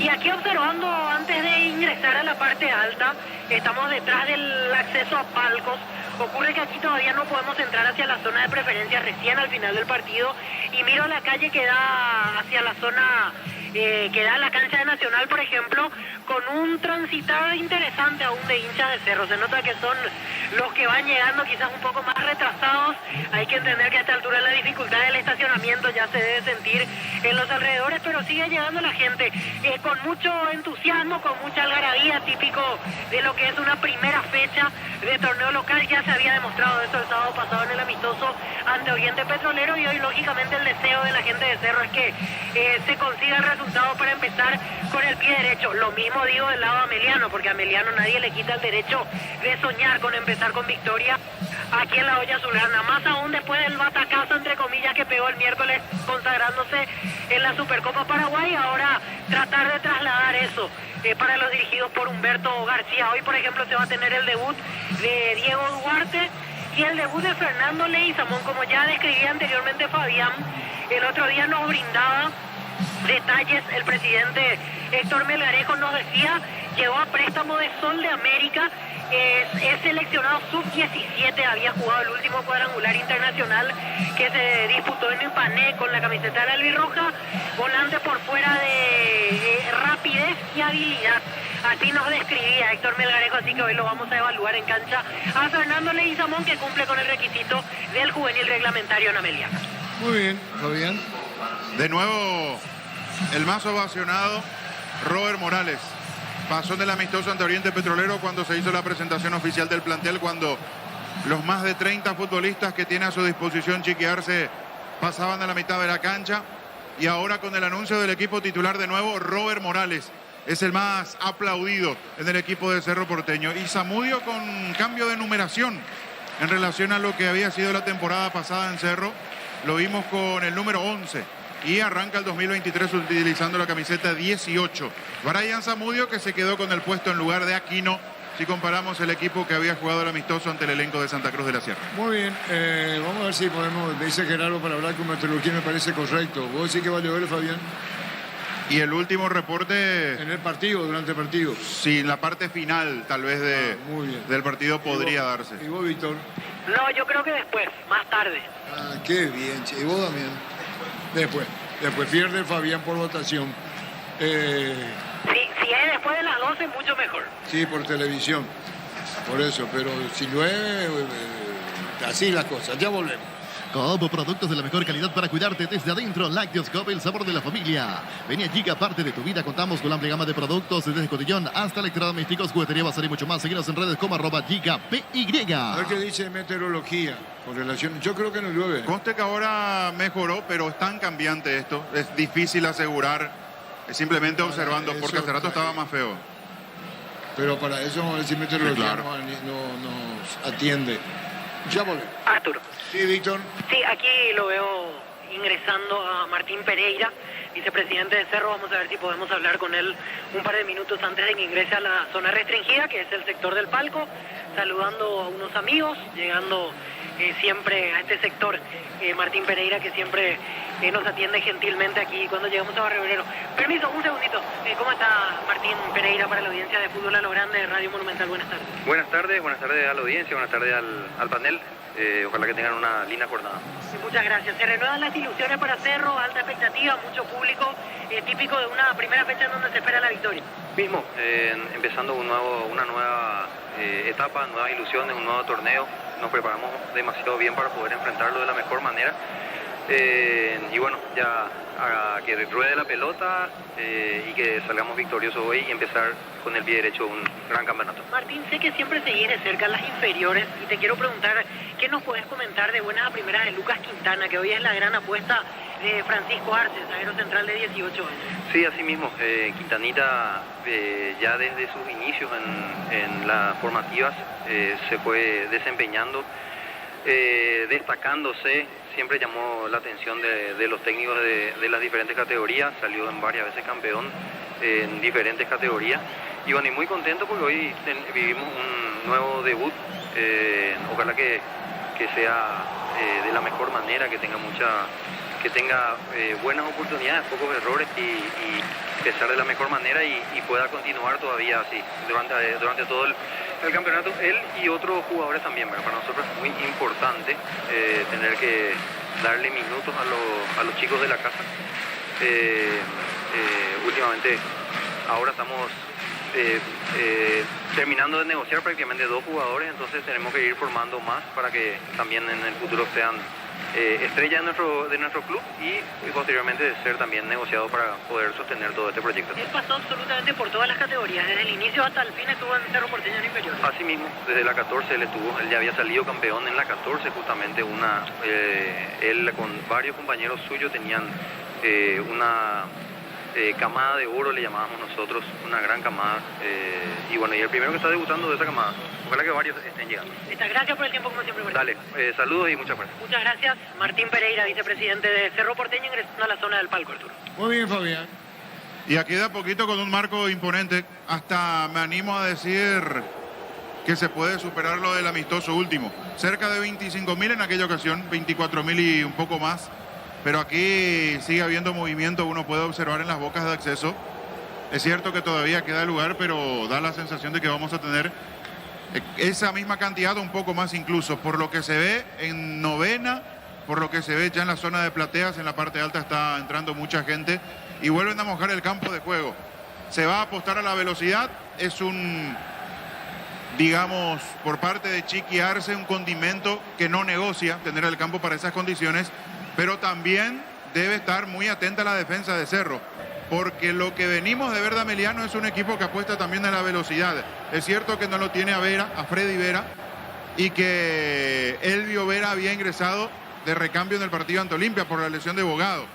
Y aquí observando antes de ingresar a la parte alta, estamos detrás del acceso a palcos. Ocurre que aquí todavía no podemos entrar hacia la zona de preferencia recién al final del partido y miro la calle que da hacia la zona que da a la cancha de Nacional, por ejemplo, con un transitar interesante aún de hinchas de Cerro. Se nota que son los que van llegando quizás un poco más retrasados. Hay que entender que a esta altura la dificultad del estacionamiento ya se debe sentir en los alrededores, pero sigue llegando la gente con mucho entusiasmo, con mucha algarabía, típico de lo que es una primera fecha de torneo local. Ya se había demostrado eso el sábado pasado en el amistoso ante Oriente Petrolero, y hoy lógicamente el deseo de la gente de Cerro es que se consiga el resultado para empezar con el pie derecho. Lo mismo digo del lado ameliano, porque a Ameliano nadie le quita el derecho de soñar con empezar con victoria aquí en la olla azulgrana, más aún después del batacazo entre comillas que pegó el miércoles consagrándose en la Supercopa Paraguay. Ahora tratar de trasladar eso para los dirigidos por Humberto García. Hoy por ejemplo se va a tener el debut de Diego Duarte y el debut de Fernando Leguizamón. Como ya describía anteriormente Fabián, el otro día nos brindaba detalles el presidente Héctor Melgarejo, nos decía, llegó a préstamo de Sol de América, es seleccionado sub-17, había jugado el último cuadrangular internacional que se disputó en Ipané con la camiseta de la albirroja, volante por fuera de rapidez y habilidad. Así nos describía Héctor Melgarejo, así que hoy lo vamos a evaluar en cancha a Fernando Leguizamón, que cumple con el requisito del juvenil reglamentario en Ameliana. Muy bien, Fabián. De nuevo, el más ovacionado, Robert Morales. Pasó en el amistoso ante Oriente Petrolero cuando se hizo la presentación oficial del plantel, cuando los más de 30 futbolistas que tiene a su disposición Chiqui Arce pasaban a la mitad de la cancha. Y ahora con el anuncio del equipo titular de nuevo, Robert Morales es el más aplaudido en el equipo de Cerro Porteño. Y Zamudio con cambio de numeración en relación a lo que había sido la temporada pasada en Cerro. Lo vimos con el número 11 y arranca el 2023 utilizando la camiseta 18. Brian Zamudio, que se quedó con el puesto en lugar de Aquino, si comparamos el equipo que había jugado el amistoso ante el elenco de Santa Cruz de la Sierra. Muy bien, vamos a ver si podemos, me dice Gerardo, para hablar con meteorología me parece correcto. ¿Vos decís que va a llover, Fabián? Y el último reporte... En el partido, durante el partido. Sí, en la parte final, tal vez, muy bien, del partido podría darse. ¿Y vos, Víctor? No, yo creo que después, más tarde. Ah, qué bien, che. ¿Y vos, Damián? Después pierde Fabián por votación. Si es después de las 12, mucho mejor. Sí, por televisión. Por eso, pero si llueve, así las cosas. Ya volvemos. Coop, productos de la mejor calidad para cuidarte desde adentro. Lácteos Coop, el sabor de la familia. Ven a Giga, parte de tu vida. Contamos con la amplia gama de productos desde cotillón hasta electrodomésticos, juguetería, bazar y mucho más. Seguinos en redes como @GigaPY. A ver qué dice meteorología con relación. Yo creo que no llueve. Conste que ahora mejoró, pero es tan cambiante esto. Es difícil asegurar, simplemente observando, porque hace rato estaba más feo. Pero para eso vamos a decir meteorología, sí, claro, no nos atiende. Ya volvemos. Arturo. Sí, Víctor. Sí, aquí lo veo ingresando a Martín Pereira, vicepresidente de Cerro. Vamos a ver si podemos hablar con él un par de minutos antes de que ingrese a la zona restringida, que es el sector del palco, saludando a unos amigos, llegando siempre a este sector. Martín Pereira, que siempre nos atiende gentilmente aquí cuando llegamos a Barrio Obrero. Permiso, un segundito. ¿Cómo está Martín Pereira para la audiencia de Fútbol a lo Grande de Radio Monumental? Buenas tardes. Buenas tardes a la audiencia, buenas tardes al panel. Ojalá que tengan una linda jornada. Sí, muchas gracias. Se renuevan las ilusiones para Cerro, alta expectativa, mucho público, típico de una primera fecha en donde se espera la victoria. Mismo, empezando una nueva etapa, nuevas ilusiones, un nuevo torneo. Nos preparamos demasiado bien para poder enfrentarlo de la mejor manera. Y bueno, ya a que ruede la pelota y que salgamos victoriosos hoy y empezar con el pie derecho un gran campeonato. Martín, sé que siempre seguís de cerca las inferiores y te quiero preguntar, ¿qué nos puedes comentar de buenas a primeras de Lucas Quintana, que hoy es la gran apuesta de Francisco Arce, zaguero central de 18 años? Sí, así mismo. Quintanita ya desde sus inicios en las formativas se fue desempeñando, destacándose. Siempre llamó la atención de los técnicos de las diferentes categorías, salió en varias veces campeón en diferentes categorías. Y bueno, y muy contento porque hoy vivimos un nuevo debut. Ojalá que sea de la mejor manera, que tenga que tenga buenas oportunidades, pocos errores y empezar de la mejor manera y pueda continuar todavía así durante todo el campeonato, él y otros jugadores también, ¿verdad? Para nosotros es muy importante tener que darle minutos a los chicos de la casa. Últimamente, ahora estamos terminando de negociar prácticamente 2 jugadores, entonces tenemos que ir formando más para que también en el futuro sean estrellas de nuestro club y posteriormente ser también negociado para poder sostener todo este proyecto. Él pasó absolutamente por todas las categorías, desde el inicio hasta el fin estuvo en Cerro Porteño en inferior. Así mismo, desde la 14 él ya había salido campeón en la 14, justamente él con varios compañeros suyos tenían una camada de oro, le llamábamos nosotros, una gran camada, y bueno, y el primero que está debutando de esa camada, ojalá que varios estén llegando. Gracias por el tiempo como siempre. Dale, saludos y muchas gracias. Muchas gracias, Martín Pereira, vicepresidente de Cerro Porteño, ingresando a la zona del palco, Arturo. Muy bien, Fabián. Y aquí de a poquito con un marco imponente, hasta me animo a decir que se puede superar lo del amistoso último. Cerca de 25.000 en aquella ocasión, 24.000 y un poco más. Pero aquí sigue habiendo movimiento, uno puede observar en las bocas de acceso. Es cierto que todavía queda lugar, pero da la sensación de que vamos a tener esa misma cantidad, un poco más incluso. Por lo que se ve en novena, por lo que se ve ya en la zona de plateas, en la parte alta está entrando mucha gente y vuelven a mojar el campo de juego. Se va a apostar a la velocidad, es un, digamos, por parte de Chiqui Arce, un condimento que no negocia tener el campo para esas condiciones, pero también debe estar muy atenta a la defensa de Cerro, porque lo que venimos de ver de Ameliano es un equipo que apuesta también a la velocidad. Es cierto que no lo tiene a Freddy Vera, y que Elvio Vera había ingresado de recambio en el partido ante Olimpia por la lesión de Bogado,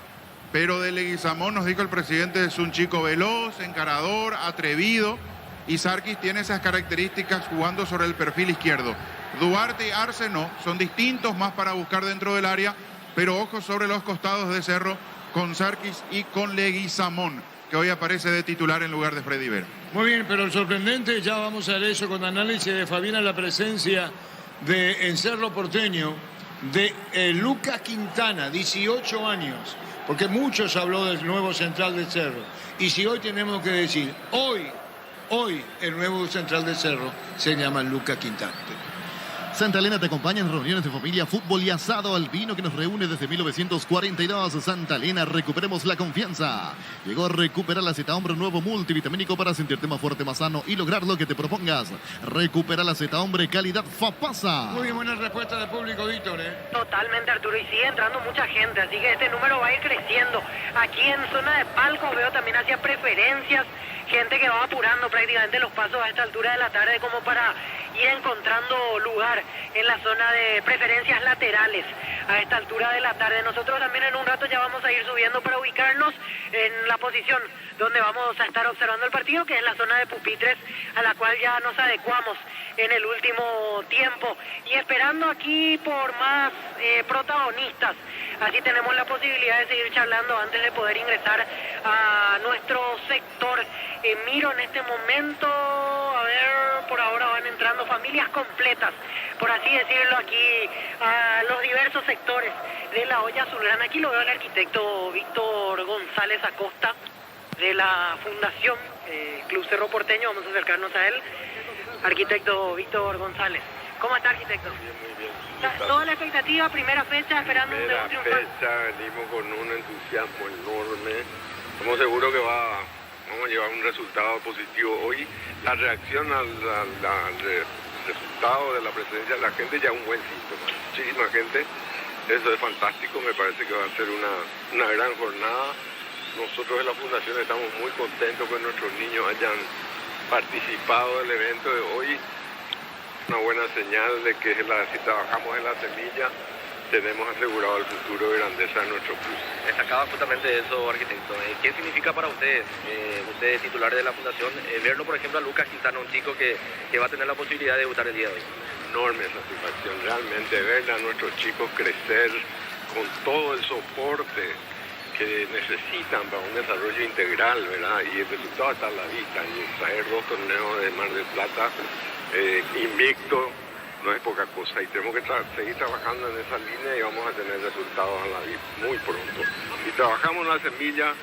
pero de Leguizamón nos dijo el presidente, es un chico veloz, encarador, atrevido, y Sarkis tiene esas características jugando sobre el perfil izquierdo. Duarte y Arce no, son distintos, más para buscar dentro del área, pero ojos sobre los costados de Cerro con Sarkis y con Leguizamón, que hoy aparece de titular en lugar de Freddy Vera. Muy bien, pero el sorprendente, ya vamos a ver eso con análisis de Fabián, la presencia en Cerro Porteño de Lucas Quintana, 18 años, porque muchos habló del nuevo central de Cerro. Y si hoy tenemos que decir, hoy el nuevo central de Cerro se llama Lucas Quintana. Santa Elena te acompaña en reuniones de familia, fútbol y asado al vino que nos reúne desde 1942. Santa Elena, recuperemos la confianza. Llegó a recuperar la Z Hombre, nuevo multivitamínico para sentirte más fuerte, más sano y lograr lo que te propongas. Recupera la Z Hombre, calidad Fapasa. Muy bien, buena respuesta del público, Víctor, Totalmente, Arturo, y sigue entrando mucha gente, así que este número va a ir creciendo. Aquí en zona de palco veo también hacia preferencias, gente que va apurando prácticamente los pasos a esta altura de la tarde como para ir encontrando lugar en la zona de preferencias laterales a esta altura de la tarde. Nosotros también en un rato ya vamos a ir subiendo para ubicarnos en la posición donde vamos a estar observando el partido, que es la zona de pupitres, a la cual ya nos adecuamos en el último tiempo y esperando aquí por más protagonistas. Así tenemos la posibilidad de seguir charlando antes de poder ingresar a nuestro sector. Miro en este momento, a ver, por ahora van entrando familias completas, por así decirlo, aquí a los diversos sectores de la olla azulgrana. Aquí lo veo al arquitecto Víctor González Acosta de la Fundación Club Cerro Porteño. Vamos a acercarnos a él. Arquitecto Víctor González. ¿Cómo está, arquitecto? Muy bien. Toda la expectativa, primera fecha, esperando un Primera triunfo. fecha, venimos con un entusiasmo enorme. Estamos seguros que vamos a llevar un resultado positivo hoy. La reacción al resultado de la presencia de la gente ya es un buen síntoma. Muchísima gente, eso es fantástico, me parece que va a ser una gran jornada. Nosotros en la Fundación estamos muy contentos que nuestros niños hayan participado del evento de hoy. Una buena señal de que si trabajamos en la semilla, tenemos asegurado el futuro de grandeza de nuestro club. Destacaba justamente eso, arquitecto. ¿Qué significa para ustedes, ustedes titulares de la Fundación, verlo, por ejemplo, a Lucas Quintana, un chico que va a tener la posibilidad de debutar el día de hoy? Enorme satisfacción, realmente ver a nuestros chicos crecer con todo el soporte que necesitan para un desarrollo integral, ¿verdad? Y el resultado está a la vista, y traer 2 torneos de Mar del Plata invicto no es poca cosa y tenemos que seguir trabajando en esa línea y vamos a tener resultados a la vida muy pronto. Si trabajamos en la semilla,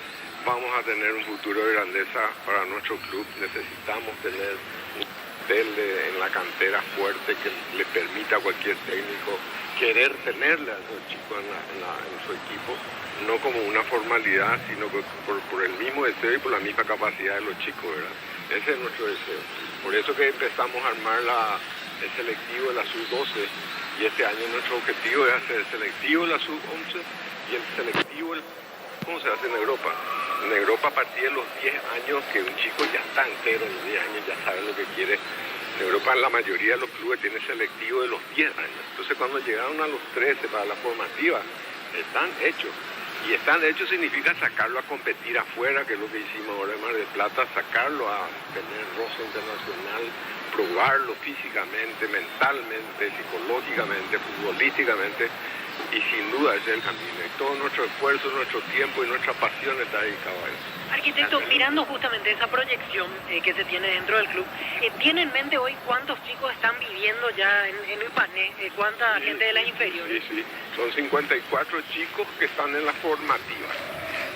vamos a tener un futuro de grandeza para nuestro club. Necesitamos tener un hotel en la cantera fuerte que le permita a cualquier técnico querer tenerle a esos chicos en su equipo, no como una formalidad, sino por el mismo deseo y por la misma capacidad de los chicos, ¿verdad? Ese es nuestro deseo. Por eso que empezamos a armar el selectivo de la sub-12 y este año nuestro objetivo es hacer el selectivo de la sub-11 y el selectivo, ¿cómo se hace en Europa? En Europa a partir de los 10 años que un chico ya está entero, en los 10 años ya sabe lo que quiere. En Europa la mayoría de los clubes tienen selectivo de los 10 años. Entonces cuando llegaron a los 13 para la formativa, están hechos. Y están hechos significa sacarlo a competir afuera, que es lo que hicimos ahora en Mar del Plata, sacarlo a tener roce internacional, probarlo físicamente, mentalmente, psicológicamente, futbolísticamente, y sin duda ese es el camino. Y todo nuestro esfuerzo, nuestro tiempo y nuestra pasión está dedicado a eso. Arquitecto, mirando justamente esa proyección que se tiene dentro del club, ¿tiene en mente hoy cuántos chicos están viviendo ya en el PANE? ¿Cuánta gente de las inferiores? Sí, son 54 chicos que están en la formativa.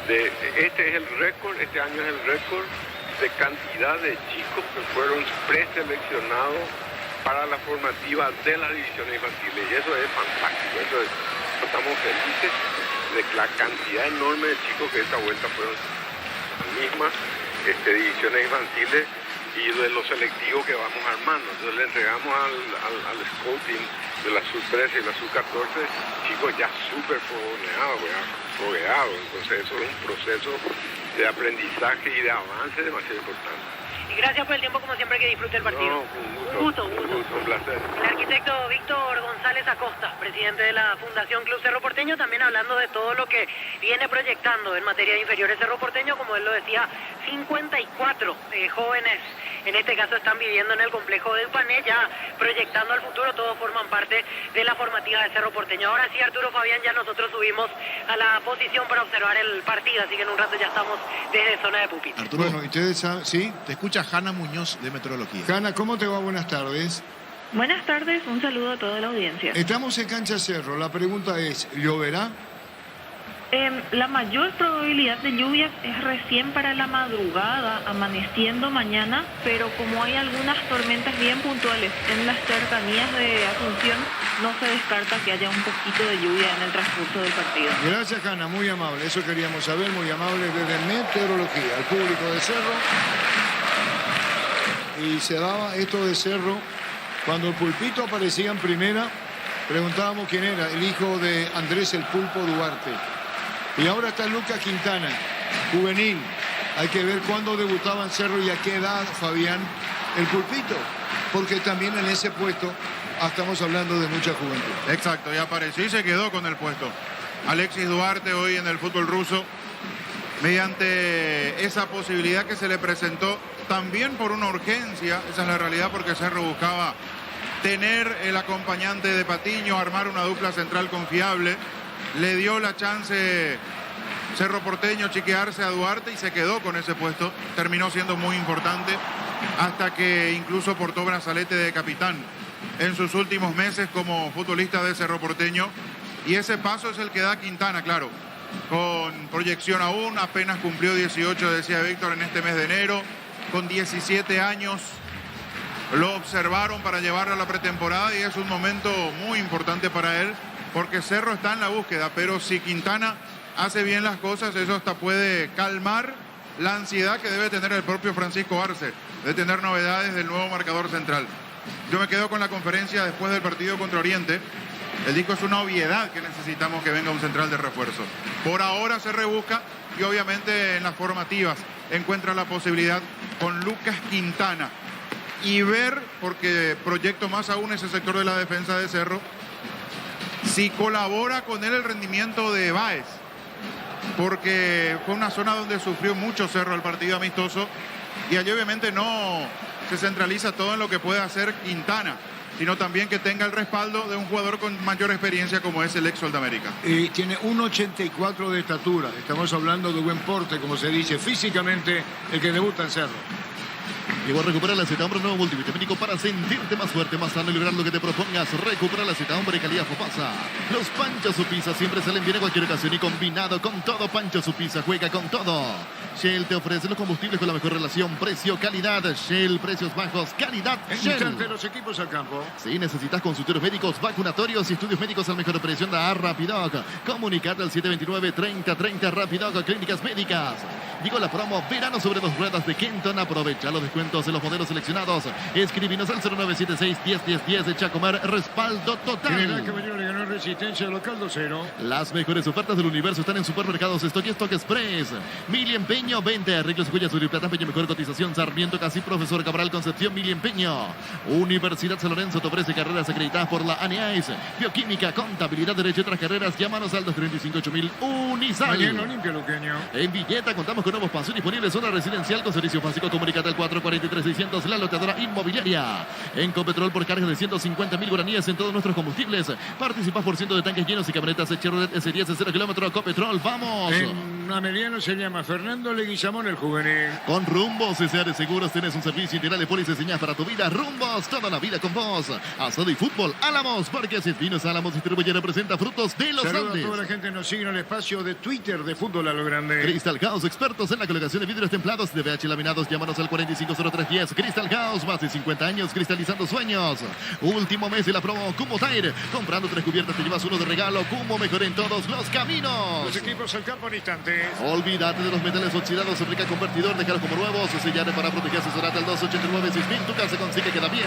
Este es el récord, este año es el récord de cantidad de chicos que fueron preseleccionados para la formativa de las divisiones infantiles. Y eso es fantástico, estamos felices de la cantidad enorme de chicos que esta vuelta fueron mismas divisiones infantiles y de los selectivos que vamos armando. Entonces le entregamos al scouting de la sub-13 y la sub-14 chicos ya súper fogueados. Entonces eso es un proceso de aprendizaje y de avance demasiado importante. Y gracias por el tiempo, como siempre, que disfrute el partido. No, un gusto. Un placer. El arquitecto Víctor González Acosta, presidente de la Fundación Club Cerro Porteño, también hablando de todo lo que viene proyectando en materia de inferiores Cerro Porteño, como él lo decía, 54 jóvenes, en este caso están viviendo en el complejo del PANE, ya proyectando al futuro, todos forman parte de la formativa de Cerro Porteño. Ahora sí, Arturo, Fabián, ya nosotros subimos a la posición para observar el partido, así que en un rato ya estamos desde zona de pupitre. Arturo, Bueno, ¿y ustedes saben? ¿Sí? te escucha Hanna Muñoz de Meteorología. Hanna, ¿cómo te va? Buenas tardes. Buenas tardes, un saludo a toda la audiencia. Estamos en Cancha Cerro. La pregunta es, ¿lloverá? La mayor probabilidad de lluvia es recién para la madrugada, amaneciendo mañana, pero como hay algunas tormentas bien puntuales en las cercanías de Asunción, no se descarta que haya un poquito de lluvia en el transcurso del partido. Gracias, Hanna, muy amable. Eso queríamos saber, muy amable desde Meteorología, al público de Cerro. Y se daba esto de Cerro, cuando el Pulpito aparecía en primera, preguntábamos quién era, el hijo de Andrés el Pulpo Duarte. Y ahora está Lucas Quintana, juvenil. Hay que ver cuándo debutaba en Cerro y a qué edad, Fabián, el Pulpito. Porque también en ese puesto estamos hablando de mucha juventud. Exacto, y apareció y se quedó con el puesto. Alexis Duarte hoy en el fútbol ruso, mediante esa posibilidad que se le presentó, también por una urgencia, esa es la realidad, porque Cerro buscaba tener el acompañante de Patiño, armar una dupla central confiable. Le dio la chance Cerro Porteño chiquearse a Duarte y se quedó con ese puesto. Terminó siendo muy importante hasta que incluso portó brazalete de capitán en sus últimos meses como futbolista de Cerro Porteño. Y ese paso es el que da Quintana, claro, con proyección aún. Apenas cumplió 18, decía Víctor, en este mes de enero. Con 17 años lo observaron para llevarlo a la pretemporada y es un momento muy importante para él, porque Cerro está en la búsqueda, pero si Quintana hace bien las cosas, eso hasta puede calmar la ansiedad que debe tener el propio Francisco Arce, de tener novedades del nuevo marcador central. Yo me quedo con la conferencia después del partido contra Oriente. Él dijo, es una obviedad que necesitamos que venga un central de refuerzo. Por ahora se rebusca y obviamente en las formativas encuentra la posibilidad con Lucas Quintana. Y ver, porque proyecto más aún ese sector de la defensa de Cerro, si colabora con él el rendimiento de Báez, porque fue una zona donde sufrió mucho Cerro el partido amistoso y allí obviamente no se centraliza todo en lo que puede hacer Quintana, sino también que tenga el respaldo de un jugador con mayor experiencia como es el ex Sol de América. Y tiene 1,84 de estatura. Estamos hablando de buen porte, como se dice, físicamente el que debuta en Cerro. Llegó a recuperar la Z Hombre, nuevo multivitamínico para sentirte más fuerte, más sano y lograr lo que te propongas. Recupera la Z Hombre, calidad Fopasa. Los Panchos Supisa siempre salen bien en cualquier ocasión y combinado con todo. Panchos Supisa juega con todo. Shell te ofrece los combustibles con la mejor relación precio-calidad. Shell, precios bajos, calidad Shell. Instante los equipos al campo. Si necesitas consultorios médicos, vacunatorios y estudios médicos al mejor precio, anda a Rapidoc. Comunicate al 729-3030 Rapidoc, clínicas médicas. Digo la promo Verano sobre 2 ruedas de Kenton. Aprovecha los descuentos en los modelos seleccionados. Escribinos al 0976-101010 de Chacomer. Respaldo General total. Caballero le ganó Resistencia local 2-0. Las mejores ofertas del universo están en Supermercados Stock y Stock Express. Mili Empeño, venta de arreglos, joyas, sur y plata, empeño, mejor cotización. Sarmiento, Casi, Profesor Cabral, Concepción, Mili Empeño. Universidad San Lorenzo te ofrece carreras acreditadas por la ANEAES. Bioquímica, contabilidad, derecho y otras carreras. Llámanos al 235-8000 Unisal. Mañana Olimpia Luqueño. En Villeta contamos con nuevos pasos disponibles, zona residencial con servicio básico. Comunicate al 443-600, la loteadora inmobiliaria. En Copetrol por cargas de 150.000 guaraníes en todos nuestros combustibles. Participás por ciento de tanques llenos y camionetas Chevrolet S10 de 0 kilómetros. Copetrol, vamos. En Ameliano se llama Fernando Leguizamón, el juvenil. Con Rumbos SR Seguros tenés un servicio integral de pólizas señal para tu vida. Rumbos, toda la vida con vos. Asado y fútbol, Álamos, Parques Vinos Álamos, distribuye y representa frutos de los Saludos Andes. a toda la gente que nos sigue en el espacio de Twitter de Fútbol a lo Grande. Crystal House, expertos en la colocación de vidrios templados de VH laminados. Llámanos al 450310. Crystal House, más de 50 años cristalizando sueños. Último mes de la promo Cumo Tire. Comprando 3 cubiertas te llevas uno de regalo. Cumo, mejor en todos los caminos. Los equipos al campo en instantes. Olvídate de los metales oxidados. Aplica convertidor, déjalo como nuevos. Sellar para proteger, asesorate al 289-6000. Tu casa consigue queda bien.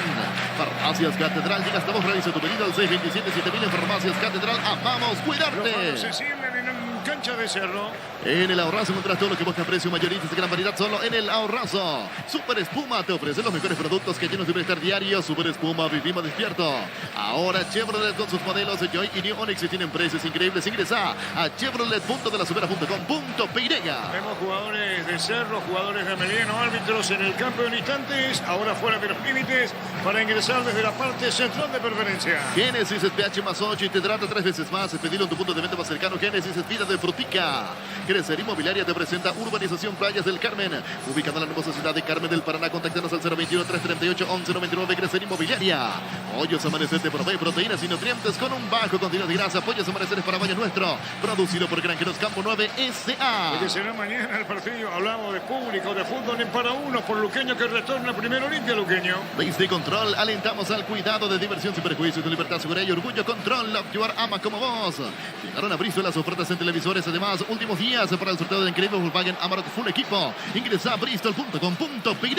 Farmacias Catedral. Llega hasta vos, realiza tu pedido al 627-7000 en Farmacias Catedral. Amamos Los cuidarte. manos se siembran en cancha de Cerro. En el Ahorrazo encontrás todo lo que buscas, precio mayoristas de gran variedad solo en el Ahorrazo. Super Espuma te ofrece los mejores productos que llenos de bienestar diario. Super Espuma, vivimos despierto. Ahora Chevrolet con sus modelos de Joy y New Onix tienen precios increíbles. Ingresa a chevrolet.delasupera.com.py. Vemos jugadores de Cerro, jugadores de Ameliano, árbitros en el campo en instantes. Ahora fuera de los límites para ingresar desde la parte central de preferencia. Génesis es pH más 8 y te hidrata 3 veces más. Pedilo en tu punto de venta más cercano. Génesis es vida de frutica. Crecer Inmobiliaria te presenta Urbanización Playas del Carmen. Ubicada en la nueva ciudad de Carmen del Paraná. Contáctanos al 021-338-1199. Crecer Inmobiliaria. Pollos Amanecer te provee proteínas y nutrientes con un bajo contenido de grasa. Pollos Amanecer es para baño nuestro. Producido por Granjeros Campo 9 S.A. Oye, será mañana el partido. Hablamos de público, de fútbol en para uno por Luqueño que retorna primero Olimpia Luqueño. Desde Control alentamos al cuidado de diversión sin perjuicios de libertad, seguridad y orgullo. Control, Love Your ama como vos. Llegaron a Bristol las ofertas en televisores. Además, últimos días para el sorteo de increíble Volkswagen Amarok Full Equipo. Ingresa a bristol.com.py.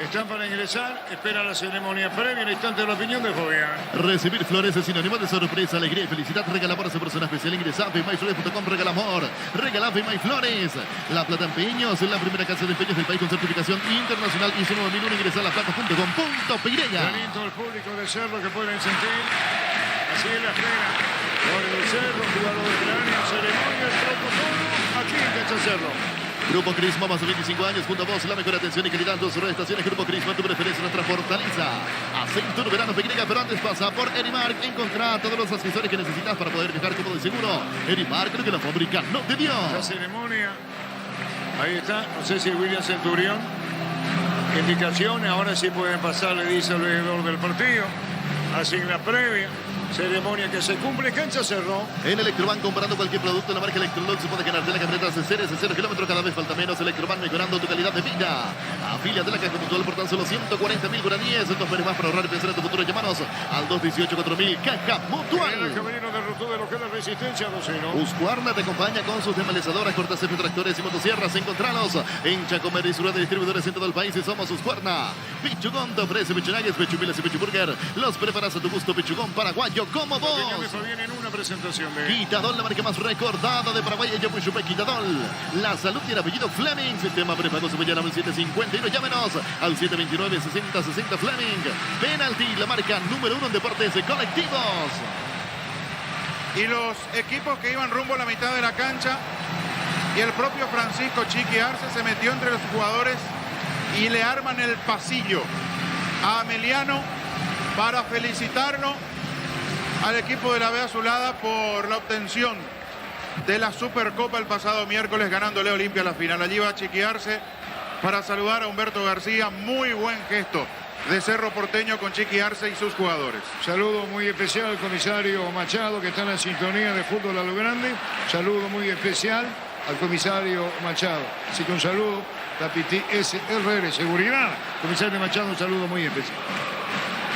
Están para ingresar. Espera la ceremonia previa. En instante de la opinión de Fabián. Recibir flores es sinónimo de sorpresa, alegría y felicidad. Regala amor a esa persona especial. Ingresa a myflores.com. Regala amor. Regala Myflores. La Plata Empeños es la primera casa de empeños del país con certificación internacional ISO 9001. Ingresa a laplata.com.py. Aliento al público de Cerro que pueden sentir. Así en la espera. Por el Cerro, jugador del año, ceremonia, el protocolo. Aquí en Cancha Cerro. Grupo Crisma, más de 25 años, junto a vos, la mejor atención y calidad en tus estaciones. Grupo Crisma, tu preferencia, nuestra fortaleza. Aceitur Verano PY, pero antes pasa por Erimark. Encontrá todos los accesorios que necesitas para poder viajar cómodo y seguro. Erimark, creo que la fábrica no te dio. La ceremonia. Ahí está. No sé si William Centurión. Indicaciones. Ahora sí pueden pasar, le dice el veedor del partido. Hacen la previa. Ceremonia que se cumple, Cancha Cerro. En Electroban, comprando cualquier producto de la marca Electrolux, se puede ganarte la camioneta CCR de 0 kilómetros. Cada vez falta menos. Electroban, mejorando tu calidad de vida. Afíliate a la Caja Mutual por tan solo 140.000 guaraníes. Dos meses más para ahorrar y pensar en tu futuro. Llámanos al 218-4000. Caja Mutual. El caballero derrotó de lo que es la Resistencia 2-0. Husqvarna te acompaña con sus desmalezadoras, cortacésped, tractores y motosierras. Encontralos en Chacomer y Sur de distribuidores en todo el país. Y somos Husqvarna. Pichugón te ofrece pichunagues, pichumilas y pichuburger. Los preparas a tu gusto. Pichugón paraguayo como vos. Fabián en una presentación de Quitadol, la marca más recordada de Paraguay. Yo fui Quitadol. La salud tiene apellido Fleming. Sistema prepago se llama el 750 y no llámenos al 729-6060 Fleming. Penalty, la marca número 1 en deportes colectivos. Y los equipos que iban rumbo a la mitad de la cancha y el propio Francisco Chiqui Arce se metió entre los jugadores y le arman el pasillo a Ameliano para felicitarlo al equipo de la B Azulada por la obtención de la Supercopa el pasado miércoles, ganándole a Olimpia la final. Allí va a Chiqui Arce para saludar a Humberto García. Muy buen gesto de Cerro Porteño con Chiqui Arce y sus jugadores. Saludo muy especial al comisario Machado, que está en la sintonía de Fútbol a lo Grande. Saludo muy especial al comisario Machado. Así que un saludo, Tapiti SRR, Seguridad. Comisario Machado, un saludo muy especial.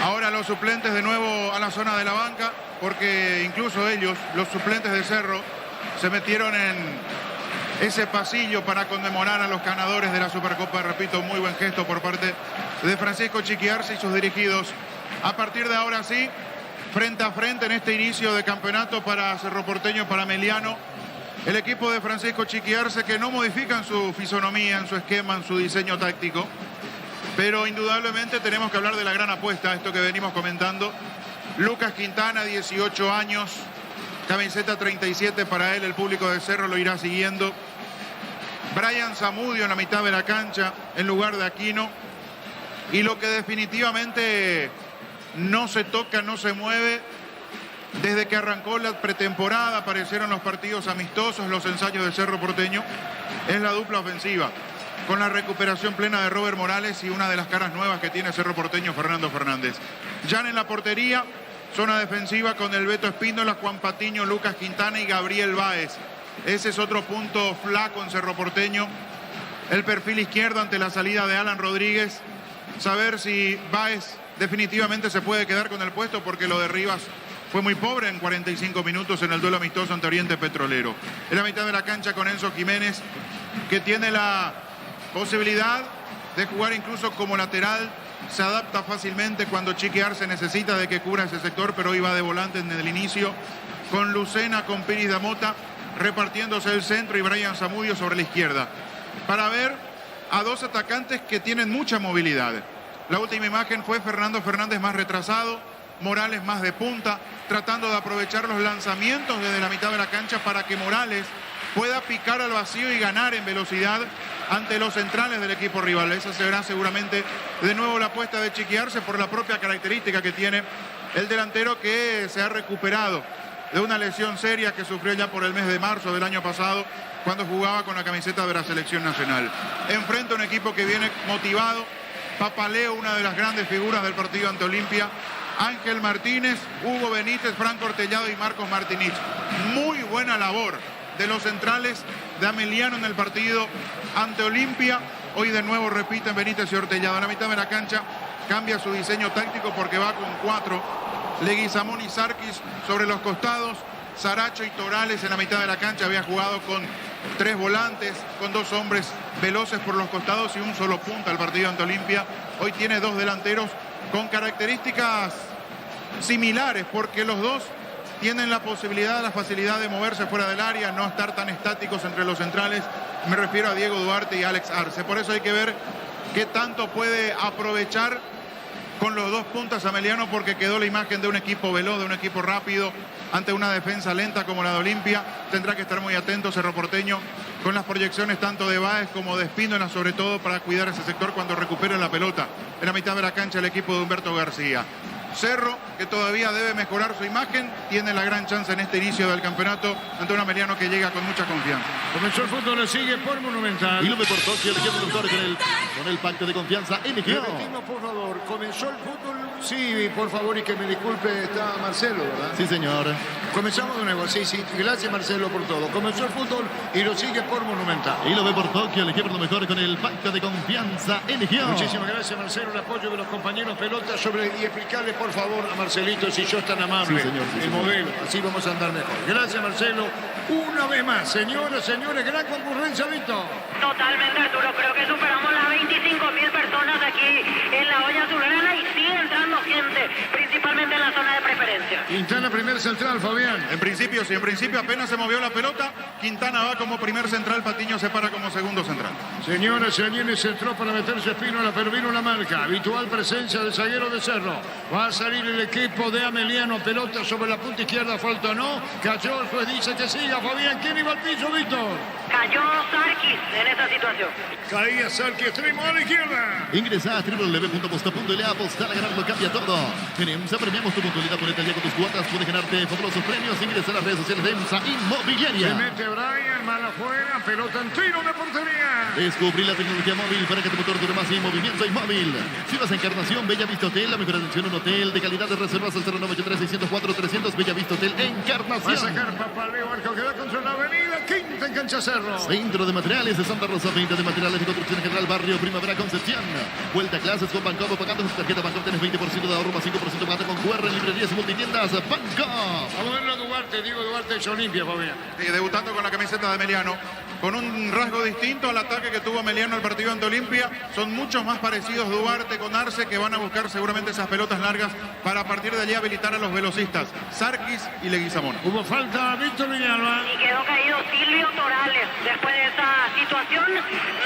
Ahora los suplentes de nuevo a la zona de la banca, porque incluso ellos, los suplentes de Cerro, se metieron en ese pasillo para conmemorar a los ganadores de la Supercopa. Repito, muy buen gesto por parte de Francisco Chiqui Arce y sus dirigidos. A partir de ahora sí, frente a frente en este inicio de campeonato para Cerro Porteño, para Meliano, el equipo de Francisco Chiqui Arce, que no modifican su fisonomía, en su esquema, en su diseño táctico. Pero indudablemente tenemos que hablar de la gran apuesta, esto que venimos comentando. Lucas Quintana, 18 años, camiseta 37 para él, el público de Cerro lo irá siguiendo. Brian Zamudio en la mitad de la cancha, en lugar de Aquino. Y lo que definitivamente no se toca, no se mueve, desde que arrancó la pretemporada, aparecieron los partidos amistosos, los ensayos de Cerro Porteño, es la dupla ofensiva, con la recuperación plena de Robert Morales y una de las caras nuevas que tiene Cerro Porteño, Fernando Fernández. Jan en la portería, zona defensiva con el Beto Espíndola, Juan Patiño, Lucas Quintana y Gabriel Báez. Ese es otro punto flaco en Cerro Porteño. El perfil izquierdo ante la salida de Alan Rodríguez. Saber si Báez definitivamente se puede quedar con el puesto, porque lo de Rivas fue muy pobre en 45 minutos en el duelo amistoso ante Oriente Petrolero. En la mitad de la cancha con Enzo Jiménez, que tiene la posibilidad de jugar incluso como lateral. Se adapta fácilmente cuando Chiqui Arce necesita de que cubra ese sector, pero hoy va de volante en el inicio, con Lucena, con Piris Damota, repartiéndose el centro, y Brian Zamudio sobre la izquierda, para ver a dos atacantes que tienen mucha movilidad. La última imagen fue Fernando Fernández más retrasado, Morales más de punta, tratando de aprovechar los lanzamientos desde la mitad de la cancha para que Morales pueda picar al vacío y ganar en velocidad ante los centrales del equipo rival. Esa será seguramente de nuevo la apuesta de Chiqui Arce, por la propia característica que tiene el delantero, que se ha recuperado de una lesión seria que sufrió ya por el mes de marzo del año pasado, cuando jugaba con la camiseta de la selección nacional. Enfrente a un equipo que viene motivado. Papaleo, una de las grandes figuras del partido ante Olimpia. Ángel Martínez, Hugo Benítez, Franco Ortellado y Marcos Martinich. Muy buena labor de los centrales de Ameliano en el partido ante Olimpia. Hoy de nuevo repiten Benítez y Ortellado. En la mitad de la cancha cambia su diseño táctico, porque va con 4. Leguizamón y Sarkis sobre los costados. Saracho y Torales en la mitad de la cancha. Había jugado con 3 volantes, con 2 hombres veloces por los costados y un solo punta el partido ante Olimpia. Hoy tiene 2 delanteros con características similares, porque los dos tienen la posibilidad, la facilidad de moverse fuera del área, no estar tan estáticos entre los centrales. Me refiero a Diego Duarte y Alex Arce. Por eso hay que ver qué tanto puede aprovechar con los 2 puntas Ameliano, porque quedó la imagen de un equipo veloz, de un equipo rápido, ante una defensa lenta como la de Olimpia. Tendrá que estar muy atento Cerro Porteño con las proyecciones tanto de Báez como de Espíndola, sobre todo para cuidar ese sector cuando recupere la pelota. En la mitad de la cancha el equipo de Humberto García. Cerro, que todavía debe mejorar su imagen, tiene la gran chance en este inicio del campeonato ante un Ameliano que llega con mucha confianza. Comenzó el fútbol, le sigue por Monumental. Y lo ve por Tokio, el doctor con el pacto de confianza NGO. Repetimos, por favor, comenzó el fútbol. Sí, por favor, y que me disculpe, está Marcelo, ¿verdad? Sí, señor. Comenzamos de nuevo, sí. Gracias, Marcelo, por todo. Comenzó el fútbol y lo sigue por Monumental. Y lo ve por Tokio, el equipo lo mejor con el pacto de confianza NGO. Muchísimas gracias, Marcelo, el apoyo de los compañeros pelota sobre, y explicarle, por favor, a Marcelito, si yo es tan amable, sí, señor, sí, el modelo, así vamos a andar mejor. Gracias, Marcelo. Una vez más, señoras, señores, gran concurrencia, Víctor. Totalmente, Arturo. Creo que superamos las 25.000 personas aquí en la olla azulgrana y sigue entrando gente, principalmente en la zona de preferencia. Quintana, primer central, Fabián. En principio, sí, en principio apenas se movió la pelota. Quintana va como primer central, Patiño se para como segundo central. Señoras, señores, entró para meterse Espínola, pero vino la marca. Habitual presencia del zaguero de Cerro. Va a salir el equipo de Ameliano. Pelota sobre la punta izquierda, falta no. Cayó, el juez dice que siga, Fabián. ¿Quién iba al piso, Víctor? Cayó Sarkis en esta situación. Caía Sarkis, extremo a la izquierda. Ingresa a www.posta.le, apostar a ganar lo cambia todo. En EMSA premiamos tu puntualidad, ponete al día con tus cuotas, puedes ganarte fabulosos premios. Ingresa a las redes sociales de EMSA Inmobiliaria. Se mete Brian, bien, mal afuera, pelota en tiro de portería. Descubrí la tecnología móvil para que tu motor dure más y movimiento inmóvil. Si vas a Encarnación, Bella Vista Hotel, la mejor atención, un hotel de calidad de reservas al 0983-604-300, Bella Vista Hotel, Encarnación. Va a sacar Papaleo, arco que da contra la avenida Quinta en Cancha Cerro. Centro de Materiales de Santa Rosa, venta de materiales de construcción general, barrio Primavera Concepción. Vuelta a clases con Bancomo, pagando su tarjeta Bancomo, tenés 20% de ahorro más 5% más con QR en librerías y multitiendas. Bancomo. Vamos a verlo a Duarte, Diego Duarte es Olimpia, Fabián. Debutando con la camiseta de Emeliano, con un rasgo distinto al ataque que tuvo Emeliano al partido ante Olimpia. Son muchos más parecidos Duarte con Arce, que van a buscar seguramente esas pelotas largas para a partir de allí habilitar a los velocistas Sarkis y Leguizamón. Hubo falta a Víctor Villalba. Y quedó caído Silvio Torales después de esa situación.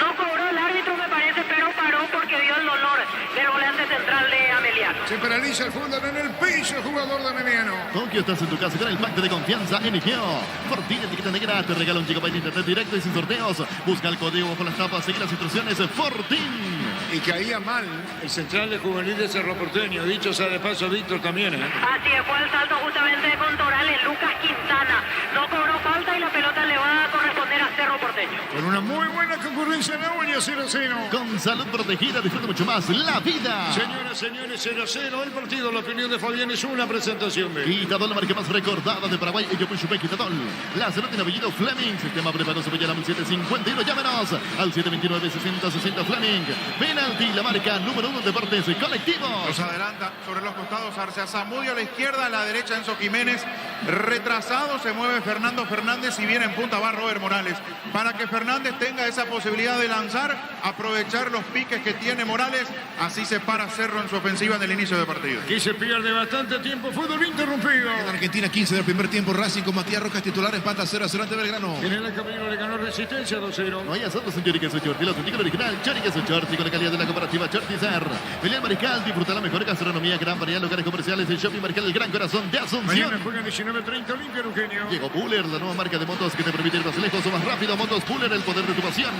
No cobró el árbitro, me parece, pero paró porque vio el dolor del volante central de Ameliano. Se paraliza el fútbol en el piso, el jugador de Ameliano. Tokio, estás en tu casa con el pacto de confianza en Geo. Fortín, etiqueta negra, te regala un gigabyte de internet directo y sin sorteos. Busca el código por las tapas, sigue las instrucciones. Fortín. Y caía mal el central de juvenil de Cerro Porteño. Dicho sea de paso, Víctor también, Así es, fue el salto justamente con Torales, Lucas Quintana. No cobró falta y la pelota le va a corresponder a Cerro Porteño. Con una muy buena concurrencia en la uña, 0-0. Con salud protegida, disfruta mucho más la vida. Señoras, señores, 0-0 el partido. La opinión de Fabián es una presentación de Quitadol, la marca más recordada de Paraguay. Ello Puchupé Quitadol. La salud tiene apellido Fleming. Sistema preparado sobre el 751. Llámenos al 729-6060 Fleming. Penalti, la marca número 1 de deportes colectivos. Los adelanta sobre los costados Arce Zamudio a la izquierda, a la derecha Enzo Jiménez. Retrasado se mueve Fernando Fernández y viene en punta va Robert Morales. Para que Fernández tenga esa posibilidad de lanzar, aprovechar los piques que tiene Morales. Así se para Cerro en su ofensiva en el inicio del partido. Aquí se pierde bastante tiempo. Fútbol interrumpido. En Argentina, 15 del primer tiempo. Racing con Matías Rojas titular. Empata 0-0 ante Belgrano. En el camino le ganó Resistencia 2-0. No hay asaltos en Choriqueso Chorti. Los el original. Choriqueso Chorti con la calidad de la cooperativa Chortizar. Pelea Mariscal. Disfruta la mejor gastronomía. Gran variedad de locales comerciales. El Shopping Mariscal, el gran corazón de Asunción. Mañana juegan 19:30 Olimpia, Eugenio. Llegó Puller, la nueva marca de motos que te permite ir más lejos o más rápido. Motos Puller, el poder de tu pasión.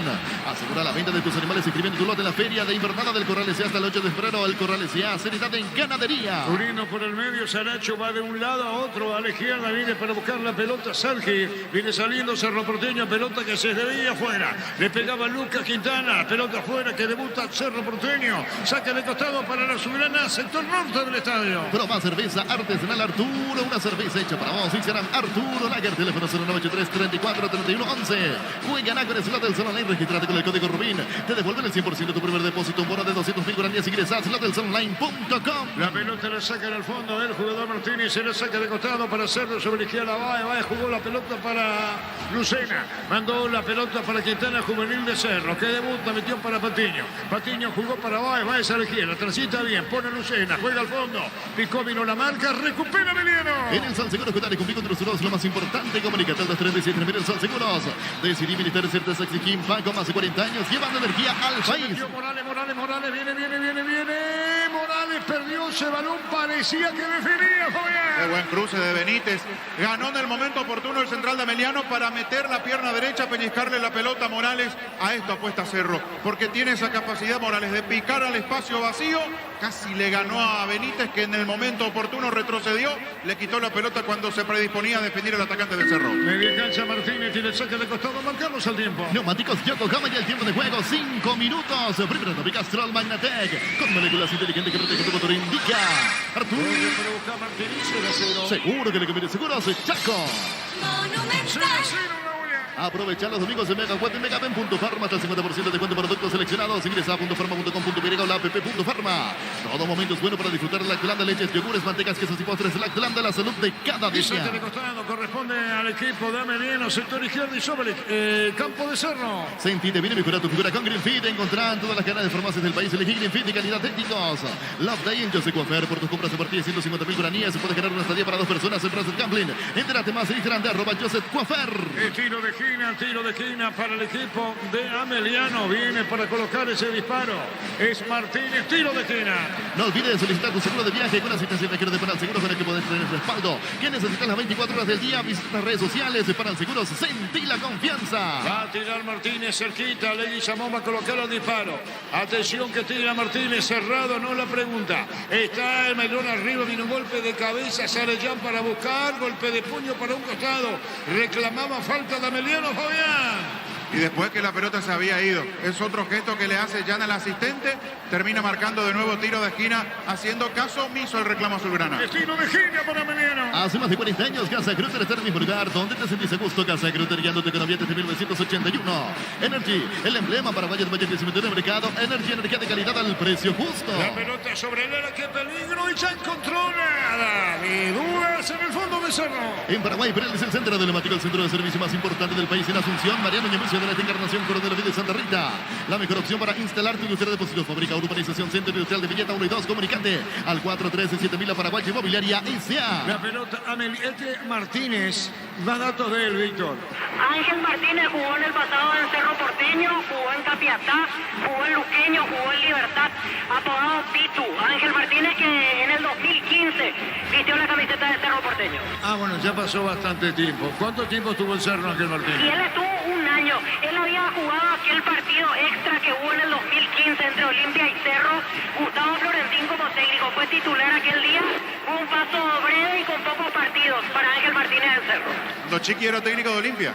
Asegura la venta de tus animales inscribiendo tu lote en la feria de invernada del Corral S.A. hasta el 8 de febrero. El Corral S.A. Seriedad en ganadería. Turino por el medio. Saracho va de un lado a otro. A la izquierda viene para buscar la pelota. Sergi viene saliendo Cerro Porteño. Pelota que se debía afuera. Le pegaba Lucas Quintana. Pelota afuera que debuta Cerro Porteño. Saca de costado para la Soberana, sector norte del estadio. Proba cerveza artesanal Arturo. Una cerveza hecha para vos. Y serán Arturo Lager. Teléfono 0983-343111. Juega con el slot del Salón Online. Registrate con el código Rubín. Te devuelven el 100% de tu primer depósito. Un bono de 200.000 guaraníes. Ingresás a slotdelsalonline.com. La pelota la saca en el fondo. El jugador Martínez se la saca de costado para hacerlo sobre la izquierda. Baez jugó la pelota para Lucena. Mandó la pelota para Quintana, juvenil de Cerro. Que debuta, metió para Patiño. Patiño jugó para Baez a la izquierda. Transita bien, pone Lucena, juega al fondo. Picó, vino la marca, recupera Emeliano. En el San Seguros, Cotari, cumplí con tus lo más importante. Comunicate al 237 el San Seguros. Decidí militar certeza Exigim, Paco, más de 40 años, llevando energía al país. Morales, viene. Morales perdió ese balón, parecía que definía, Fabián. Qué buen cruce de Benítez. Ganó en el momento oportuno el central de Emeliano para meter la pierna derecha, pellizcarle la pelota a Morales. A esto apuesta Cerro, porque tiene esa capacidad Morales de picar al espacio vacío. Casi le ganó a Benítez, que en el momento oportuno retrocedió. Le quitó la pelota cuando se predisponía a definir el atacante del Cerro. Media cancha Martínez, tiene el saque de costado, marcamos al tiempo. Neumáticos Yokohama y el tiempo de juego, 5 minutos. Primero topic Castrol Magnatec, con moléculas inteligentes que protegen tu motor, indica Arturo. Seguro que le conviene, seguro soy Chaco. Aprovecha los domingos de Mega Cuat y Megapen.farma hasta el 50% de descuento para productos seleccionados. Ingresa a .farma.com.py o la app.farma. Todo momento es bueno para disfrutar de Lactolanda, leches, yogures, mantecas, quesos y postres. Lactolanda, la salud de cada día. Saque de costado corresponde al equipo de Ameliano, sector izquierdo y sobre campo de Cerro. Sentite bien y mejora tu figura con Greenfit. Encontrá en todas las cadenas de farmacias del país. Elegí Greenfit de calidad técnicos. Love Day en José Coafer. Por tus compras a partir de 150.000 guaraníes se puede generar una estadía para 2 personas en Brasil Gambling. Entérate más en Instagram de @Joseph Coafer. Tiro de esquina para el equipo de Ameliano. Viene para colocar ese disparo. Es Martínez, tiro de esquina. No olvides solicitar tu seguro de viaje con asistencia viajera de Panal Seguros, con el que podés tener respaldo. ¿Qué necesitas las 24 horas del día? Visita las redes sociales de Panal Seguros. Sentí la confianza. Va a tirar Martínez cerquita. Leguizamón va a colocar el disparo. Atención que tira Martínez cerrado, no la pregunta. Está el melón arriba, viene un golpe de cabeza. Sale Jan para buscar. Golpe de puño para un costado. Reclamaba falta de Ameliano. Emiliano Fabián. Y después que la pelota se había ido, es otro gesto que le hace Jan al asistente, termina marcando de nuevo tiro de esquina, haciendo caso omiso al reclamo azulgrana. Destino de Genia para Emiliano. Hace más de 40 años, Casa Cruzer está en el mismo lugar donde te sentís a gusto. Casa Cruzer, guiándote con ambientes de 1981. Energy, el emblema paraguayo de mayor crecimiento en el mercado. Energy, energía de calidad al precio justo. La pelota sobre el área, qué peligro, y ya encontró nada de dudas en el fondo de Cerro. En Paraguay, Pereles, el centro emblemático, el centro de servicio más importante del país en Asunción. Mariano Ñemucio de la Encarnación, Coronel de Santa Rita. La mejor opción para instalar tu industria de depósitos. Fábrica Urbanización Centro Industrial de Villeta 1 y 2. Comunicante al 413-7000 a Paraguay Inmobiliaria S.A. La pelota Ameliete Martínez. Da datos de él, Víctor. Ángel Martínez jugó en el pasado en Cerro Porteño, jugó en Capiatá, jugó en Luqueño, jugó en Libertad, apodado Pitu. Ángel Martínez que en el 2015 vistió la camiseta de Cerro Porteño. Ah, bueno, ya pasó bastante tiempo. ¿Cuánto tiempo estuvo en Cerro, Ángel Y Martínez? él estuvo un año. Él había jugado aquel partido extra que hubo en el 2015 entre Olimpia y Cerro. Gustavo Florentín como técnico fue titular aquel día. Fue un paso breve y con pocos partidos para Ángel Martínez en Cerro. Cuando Chiqui era técnico de Olimpia.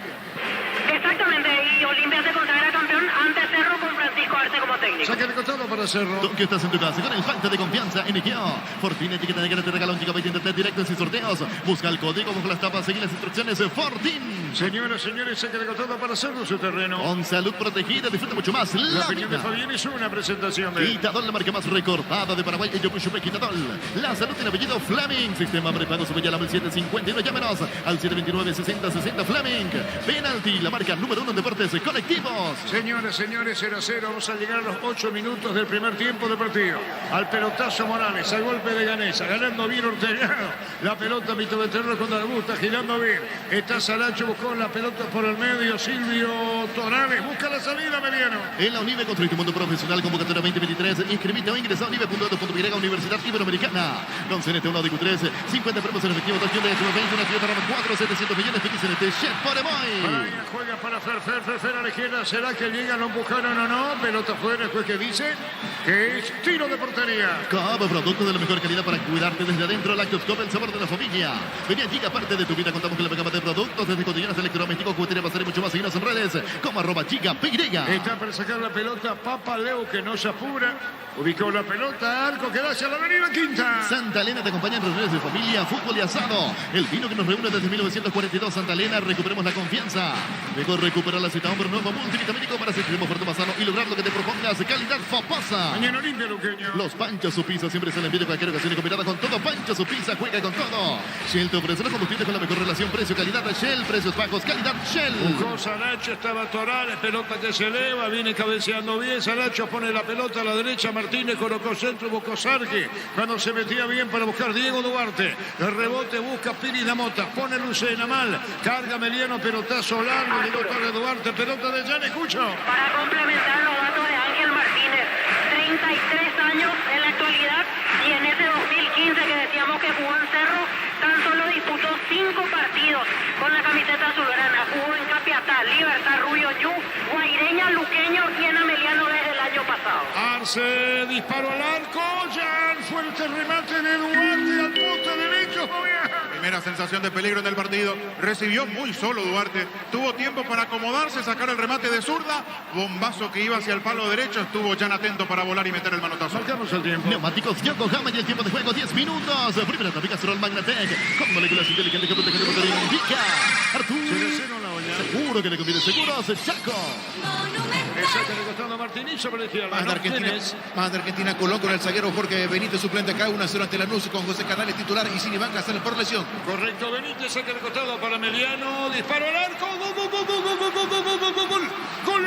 Exactamente, y Olimpia se consagra campeón ante Cerro con Francisco Arce como técnico. Saque de costado para Cerro. Tú que estás en tu casa con el falta de confianza en IKEA. Fortín, etiqueta negra, te regala un gigabyte de internet directo sin sorteos. Busca el código bajo las tapas, seguir las instrucciones. Fortín. Señoras, señores, saque de costado para Cerro su terreno. Con salud protegida, disfruta mucho más. La La opinión de vida. Fabián es una presentación de... Quitadol, la marca más recordada de Paraguay. Ello Puchupe Quitadol. La salud tiene apellido Fleming. Sistema prepago Subella 751. Llámenos al 729-6060 Fleming. Penalty, la marca número 1 en deportes colectivos. Señores, señores, 0-0. Vamos a llegar a los 8 minutos del primer tiempo de partido. Al pelotazo Morales, al golpe de Ganesa. Ganando bien Ortega. La pelota, Mito de Terror con Augusta, girando bien. Está Saracho, buscó la pelota por el medio. Silvio Torales, busca la salida, Mediano. En la UNIVE, construye tu mundo profesional, convocatoria 2023. Inscribite o ingresa a unive.edu.y, Universidad Iberoamericana. Con CNT 1 de Q3, 50 premios en efectivo, 2 de 20, una Toyota RAV4, 700 millones, CNT, Chef Poremoy. Paraguay juega para Fer a la izquierda. ¿Será que llega? ¿Lo empujaron o no? Pelota fuera, después que dice que es tiro de portería. Como productos de la mejor calidad para cuidarte desde adentro, Lácteos Copa, el sabor de la familia. Vení allí, aparte de tu vida, contamos con la gama de productos desde cotidianos, electrodomésticos, juguetería, pasar y mucho más. Seguinos en redes como @chica_peirega. Está para sacar la pelota Papa Leo, que no se apura. Ubicó la pelota, arco que da hacia la avenida Quinta. Santa Elena te acompaña en reuniones de familia, fútbol y asado. El vino que nos reúne desde 1942. Santa Elena, recuperemos la confianza. Mejor recuperar la cita, hombre nuevo multivitamínico para sentirnos fuerte más sano y lograr lo que te propongas. Calidad Foposa. Mañana Olimpia, Luqueño. Los Panchos su pizza siempre se le envía de cualquier ocasión y combinada con todo. Panchos su pizza juega con todo. Shell te ofrece los combustibles con la mejor relación precio-calidad de Shell. Precios bajos, calidad Shell. Buscó Saracho, estaba Torales, pelota que se eleva, viene cabeceando bien. Saracho pone la pelota a la derecha, Martínez colocó centro, buscó Sarki. Cuando se metía bien para buscar Diego Duarte. El rebote busca Piri Lamota, pone Lucena mal. Carga Meliano, pelotazo largo, llegó tarde Duarte, pelota de Jan, escucho. Para complementar los datos de Ángel Martínez, 33 años en la actualidad y en ese 2015 que decíamos que jugó en Cerro, tan solo disputó 5 partidos con la camiseta azulgrana. Jugó en Capiatá, Libertad, Rubio Ñu, Guaireña, Luqueño y en Ameliano desde el año pasado. Arce disparó al arco, Jan, fuerte remate de Duarte al poste derecho, Fabián. Primera sensación de peligro en el partido. Recibió muy solo Duarte. Tuvo tiempo para acomodarse, sacar el remate de zurda. Bombazo que iba hacia el palo derecho. Estuvo Jan atento para volar y meter el manotazo. Marcamos el tiempo. Neumáticos Yokohama y el tiempo de juego 10 minutos. Primera etapa Castrol Magnatec. Con moléculas inteligentes que protegen el motor y indica. Seguro que le conviene seguros. Chaco. Esa que le costó a Martínez sobre la izquierda. Más de Argentina, más de Argentina Colón con el zaguero Jorge Benítez, suplente acá, 1-0 ante Lanús con José Canales titular y Cini Banca sale por lesión. Correcto, Benítez, saca el costado para Meliano, disparo al arco, gol, gol, gol, gol, gol, gol, gol, gol, gol, gol, gol, gol.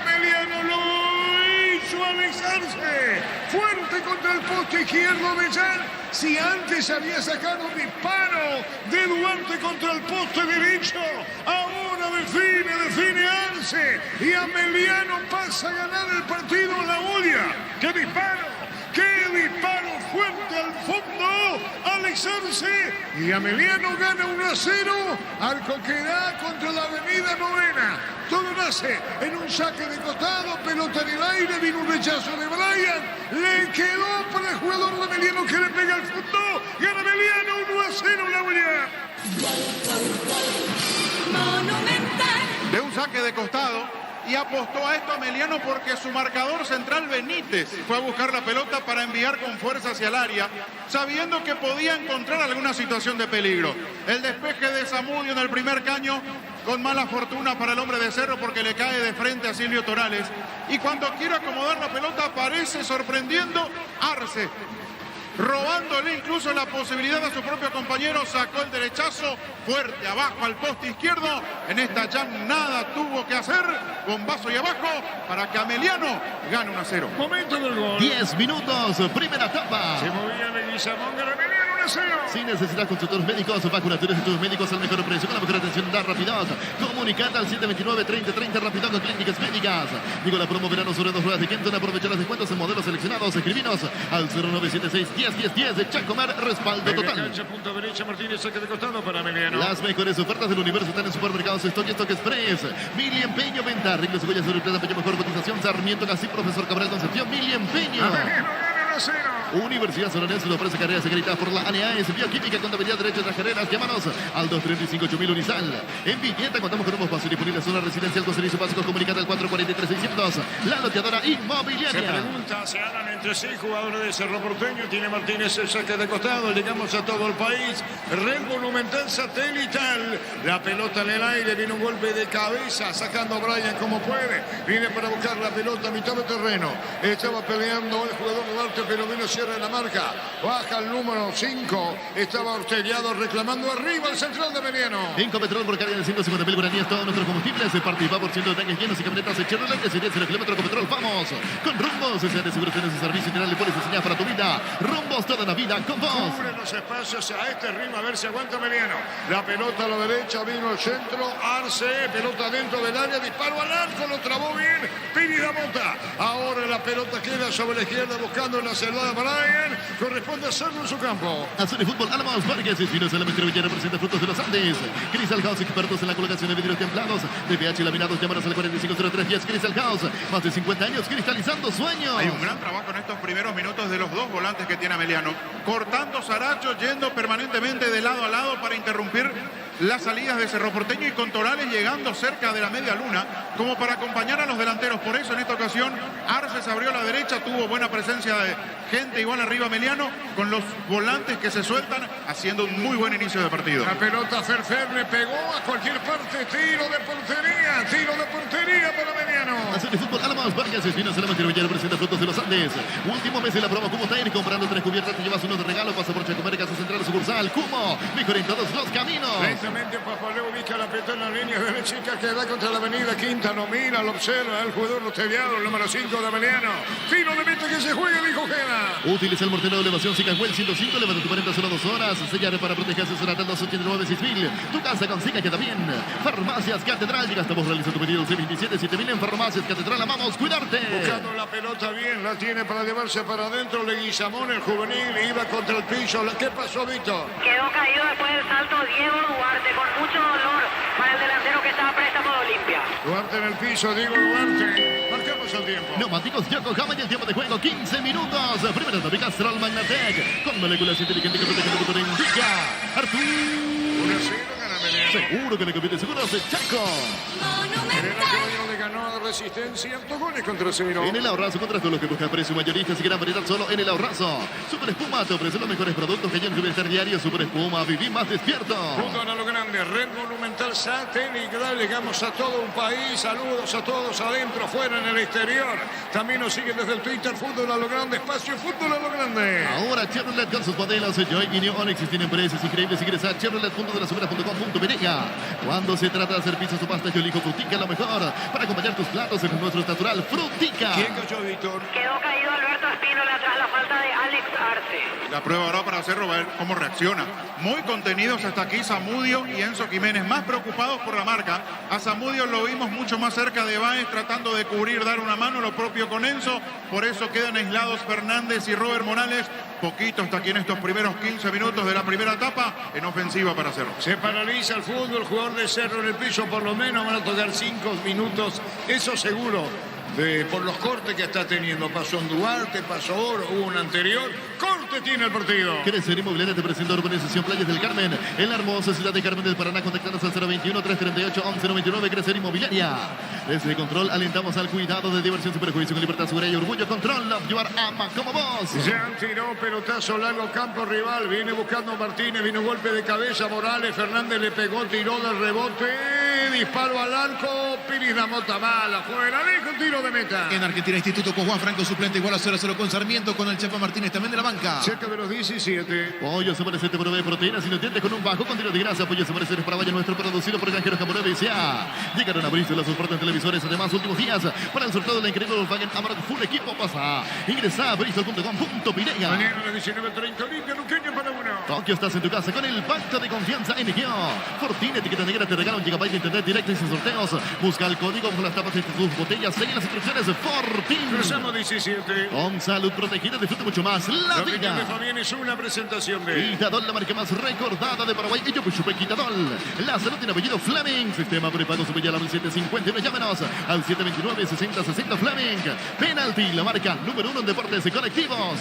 Meliano lo hizo alejarse, fuerte contra el poste izquierdo de Jan. Si antes había sacado un disparo de Duarte contra el poste derecho, ahora define Arce y Ameliano pasa a ganar el partido en la olla. ¡Qué disparo! ¡Qué disparo fuerte al fondo! Alex Arce y Ameliano gana 1-0. Arco que da contra la avenida Novena. Todo nace hace en un saque de costado, pelota en el aire, vino un rechazo de Brian, le quedó para el jugador lameliano que le pega al fondo, gana Meliano 1-0 la William. De un saque de costado. Y apostó a esto Meliano porque su marcador central Benítez fue a buscar la pelota para enviar con fuerza hacia el área, sabiendo que podía encontrar alguna situación de peligro. El despeje de Zamudio en el primer caño, con mala fortuna para el hombre de Cerro porque le cae de frente a Silvio Torales. Y cuando quiere acomodar la pelota aparece sorprendiendo Arce, robándole incluso la posibilidad a su propio compañero, sacó el derechazo fuerte abajo al poste izquierdo. En esta ya nada tuvo que hacer, bombazo y abajo para que Ameliano gane 1-0. Momento del gol. 10 minutos, primera etapa. Se movía Leguizamón, gana Meliano 1-0. Si necesitas consultores médicos, vacunatorios y estudios médicos al mejor precio, con la mejor atención, da Rapidot. Comunicate al 729-3030 Rapidot con clínicas médicas. Digo la promo verano sobre 2 ruedas de Kenton. Aprovecha los descuentos en modelos seleccionados. Escribinos al 0976-101010 de Chacomar, respaldo total. Cancha, punta derecha, Martínez, saque de costado para Meliano. Las mejores ofertas del universo están en supermercados Stock y Stock Express. Mili Empeño, venta, arreglos, cebollas sobre plata, peña, mejor cotización, Sarmiento, Casí, Profesor Cabral, Concepción, Mili Empeño. Universidad Soranés le ofrece carreras acreditadas por la ANEAES, Bioquímica, Contabilidad, Derecho de las Carreras. Llámanos al 235-8000 Unisal. En Villeta contamos con un espacio disponible, zona residencial con servicios básicos. Comunicate al 443-600. La loteadora inmobiliaria. Se pregunta, se hablan entre sí jugadores de Cerro Porteño. Tiene Martínez el saque de costado. Llegamos a todo el país. Red Monumental Satelital. La pelota en el aire. Viene un golpe de cabeza. Sacando a Brian como puede. Viene para buscar la pelota a mitad de terreno. Estaba peleando el jugador Duarte, pero vino cierre la marca. Baja el número 5. Estaba Orteliado reclamando arriba el central de Meliano. Incopetrol por carga de 150.000 guaraníes. Todos nuestros combustibles. Participa por ciento de tanques llenos y camionetas Chevrolet de 10 kilómetros. Copetrol, vamos. Con Rumbos. Se de seguraciones y servicio integral de póliza señal para tu vida. Rumbos, toda la vida con vos. Cubre los espacios a este ritmo. A ver si aguanta Meliano. La pelota a la derecha. Vino el centro. Arce. Pelota dentro del área. Disparo al arco. Lo trabó bien. Pini da Mota. Ahora la pelota queda sobre la izquierda buscando la celda de Brian. Corresponde hacerlo en su campo. Azul y Fútbol Álamos Vargas. Espinos en la Villa representa Frutos de los Andes. Crystal House, expertos en la colocación de vidrios templados. DPH laminados. Llámanos al 450310. Crystal House. Más de 50 años cristalizando sueños. Hay un gran trabajo en estos primeros minutos de los dos volantes que tiene Ameliano. Cortando Saracho, yendo permanentemente de lado a lado para interrumpir las salidas de Cerro Porteño y con Torales llegando cerca de la media luna como para acompañar a los delanteros. Por eso en esta ocasión Arce se abrió a la derecha, tuvo buena presencia de gente igual arriba Meliano con los volantes que se sueltan haciendo un muy buen inicio de partido. La pelota Ferfer le pegó a cualquier parte, tiro de portería para Meliano. Azul y Fútbol Álamos Vargas. Espinos en la Villa representa Frutos de los Andes. Último mes en la promo Cumo Tair. Comprando 3 cubiertas te llevas uno de regalo. Pasa por Chacomer, Casa Central, sucursal Cumo. Mejor en todos los caminos. Papaleo ubica la pelota en la línea derechita que da contra la avenida Quinta. No mira, lo observa el jugador Orteliado, el número 5 de Ameliano. Tiro de meta que se juega, dijo Gena. Utiliza el mortero de elevación Sicagüel 105. Levanta tu 40 solo 2 horas. Sellar para proteger asesorar al 289-6000. Tu casa con Sica queda bien. Farmacias Catedral. Llega hasta vos, realiza tu pedido C27-7000 en Farmacias Catedral. Amamos cuidarte. Buscando la pelota bien, la tiene para llevarse para adentro. Leguizamón, el juvenil, iba contra el piso. ¿Qué pasó, Víctor? Quedó caído después del salto Diego Duarte con mucho dolor para el delantero que estaba a préstamo de Olimpia. Duarte en el piso, Diego Duarte. Marcamos el tiempo. Neumáticos Yokohama y el tiempo de juego 15 minutos. Primera etapa Castrol Magnatec con moléculas inteligentes que protegen tu motor indica. Artur. 1-0 gana Meliano. Seguro que le conviene, seguro se Chaco. Le ganó a Resistencia, goles contra Semirón. En el Ahorrazo, contra todo lo que busca precio mayoristas y gran variedad solo en el Ahorrazo. Super Espuma te ofrece los mejores productos que hay en tu bienestar diario. Super Espuma, viví más despierto. Fútbol a lo grande, Red Monumental Satelital. Llegamos a todo un país. Saludos a todos adentro, fuera, en el exterior. También nos siguen desde el Twitter. Fútbol a lo grande, espacio Fútbol a lo grande. Ahora Chevrolet con sus modelos Joy y New Onix tienen precios increíbles. Ingresa a chevrolet.com.be. Cuando se trata de hacer pizzas o pastas, yo elijo Frutica, lo mejor para acompañar tus platos en nuestro natural Frutica. ¿Quién cayó, Víctor? Quedó caído Alberto Espínola tras la falta de Alex Arce. La prueba ahora para Cerro, ver cómo reacciona. Muy contenidos hasta aquí Zamudio y Enzo Jiménez, más preocupados por la marca. A Zamudio lo vimos mucho más cerca de Báez, tratando de cubrir, dar una mano, lo propio con Enzo. Por eso quedan aislados Fernández y Robert Morales. Poquito hasta aquí en estos primeros 15 minutos de la primera etapa en ofensiva para Cerro. Se paraliza el fútbol, jugador de Cerro en el piso, por lo menos van a tocar 5 minutos, eso seguro. Por los cortes que está teniendo. Pasó en Duarte, pasó Oro, hubo un anterior. Corte tiene el partido. Crecer Inmobiliaria te presenta Urbanización Playas del Carmen. En la hermosa ciudad de Carmen del Paraná, contactanos al 021-338-1199. Crecer Inmobiliaria. Desde Control alentamos al cuidado de diversión, superjuicio con libertad, seguridad y orgullo. Control, love, llevar ama como vos. Ya tiró pelotazo largo, campo rival. Viene buscando Martínez, vino golpe de cabeza. Morales, Fernández le pegó, tiró del rebote. Disparo al arco. Piris la mota mala. Afuera, deja un tiro de meta. En Argentina, Instituto con Juan Franco, suplente igual a 0-0 con Sarmiento, con el Chefa Martínez también de la banca. Cerca de los 17. Pollo Semanes te provee proteínas y nutrientes con un bajo contenido de grasa. Pollo Semanes para Valle Nuestro, producido por Granjeros Camonero y S.A. Llegaron a abrirse los soportes en televisores. Además, últimos días para el sorteo de la increíble Volkswagen Amarok Full Equipo pasa. Ingresa a bristol.com.pirega. Mañana a las 19:30, Olimpia, Luqueño para uno. Tokio, estás en tu casa con el pacto de confianza NGO. Fortuna, etiqueta negra, te regala un gigabyte de internet directo y sin sorteos. Busca el código con las tapas de tus botellas. Sigue las instrucciones. Fortín. Cruzamos 17. Con salud protegida, disfruta mucho más la Lo que vida. de Fabián es una presentación de Quitadol, la marca más recordada de Paraguay. Y yo Chupe Quitadol. La salud tiene apellido Fleming. Sistema prepago superior al 751. Llámenos al 729-6060 Fleming. Penalty, la marca número 1 en deportes y colectivos.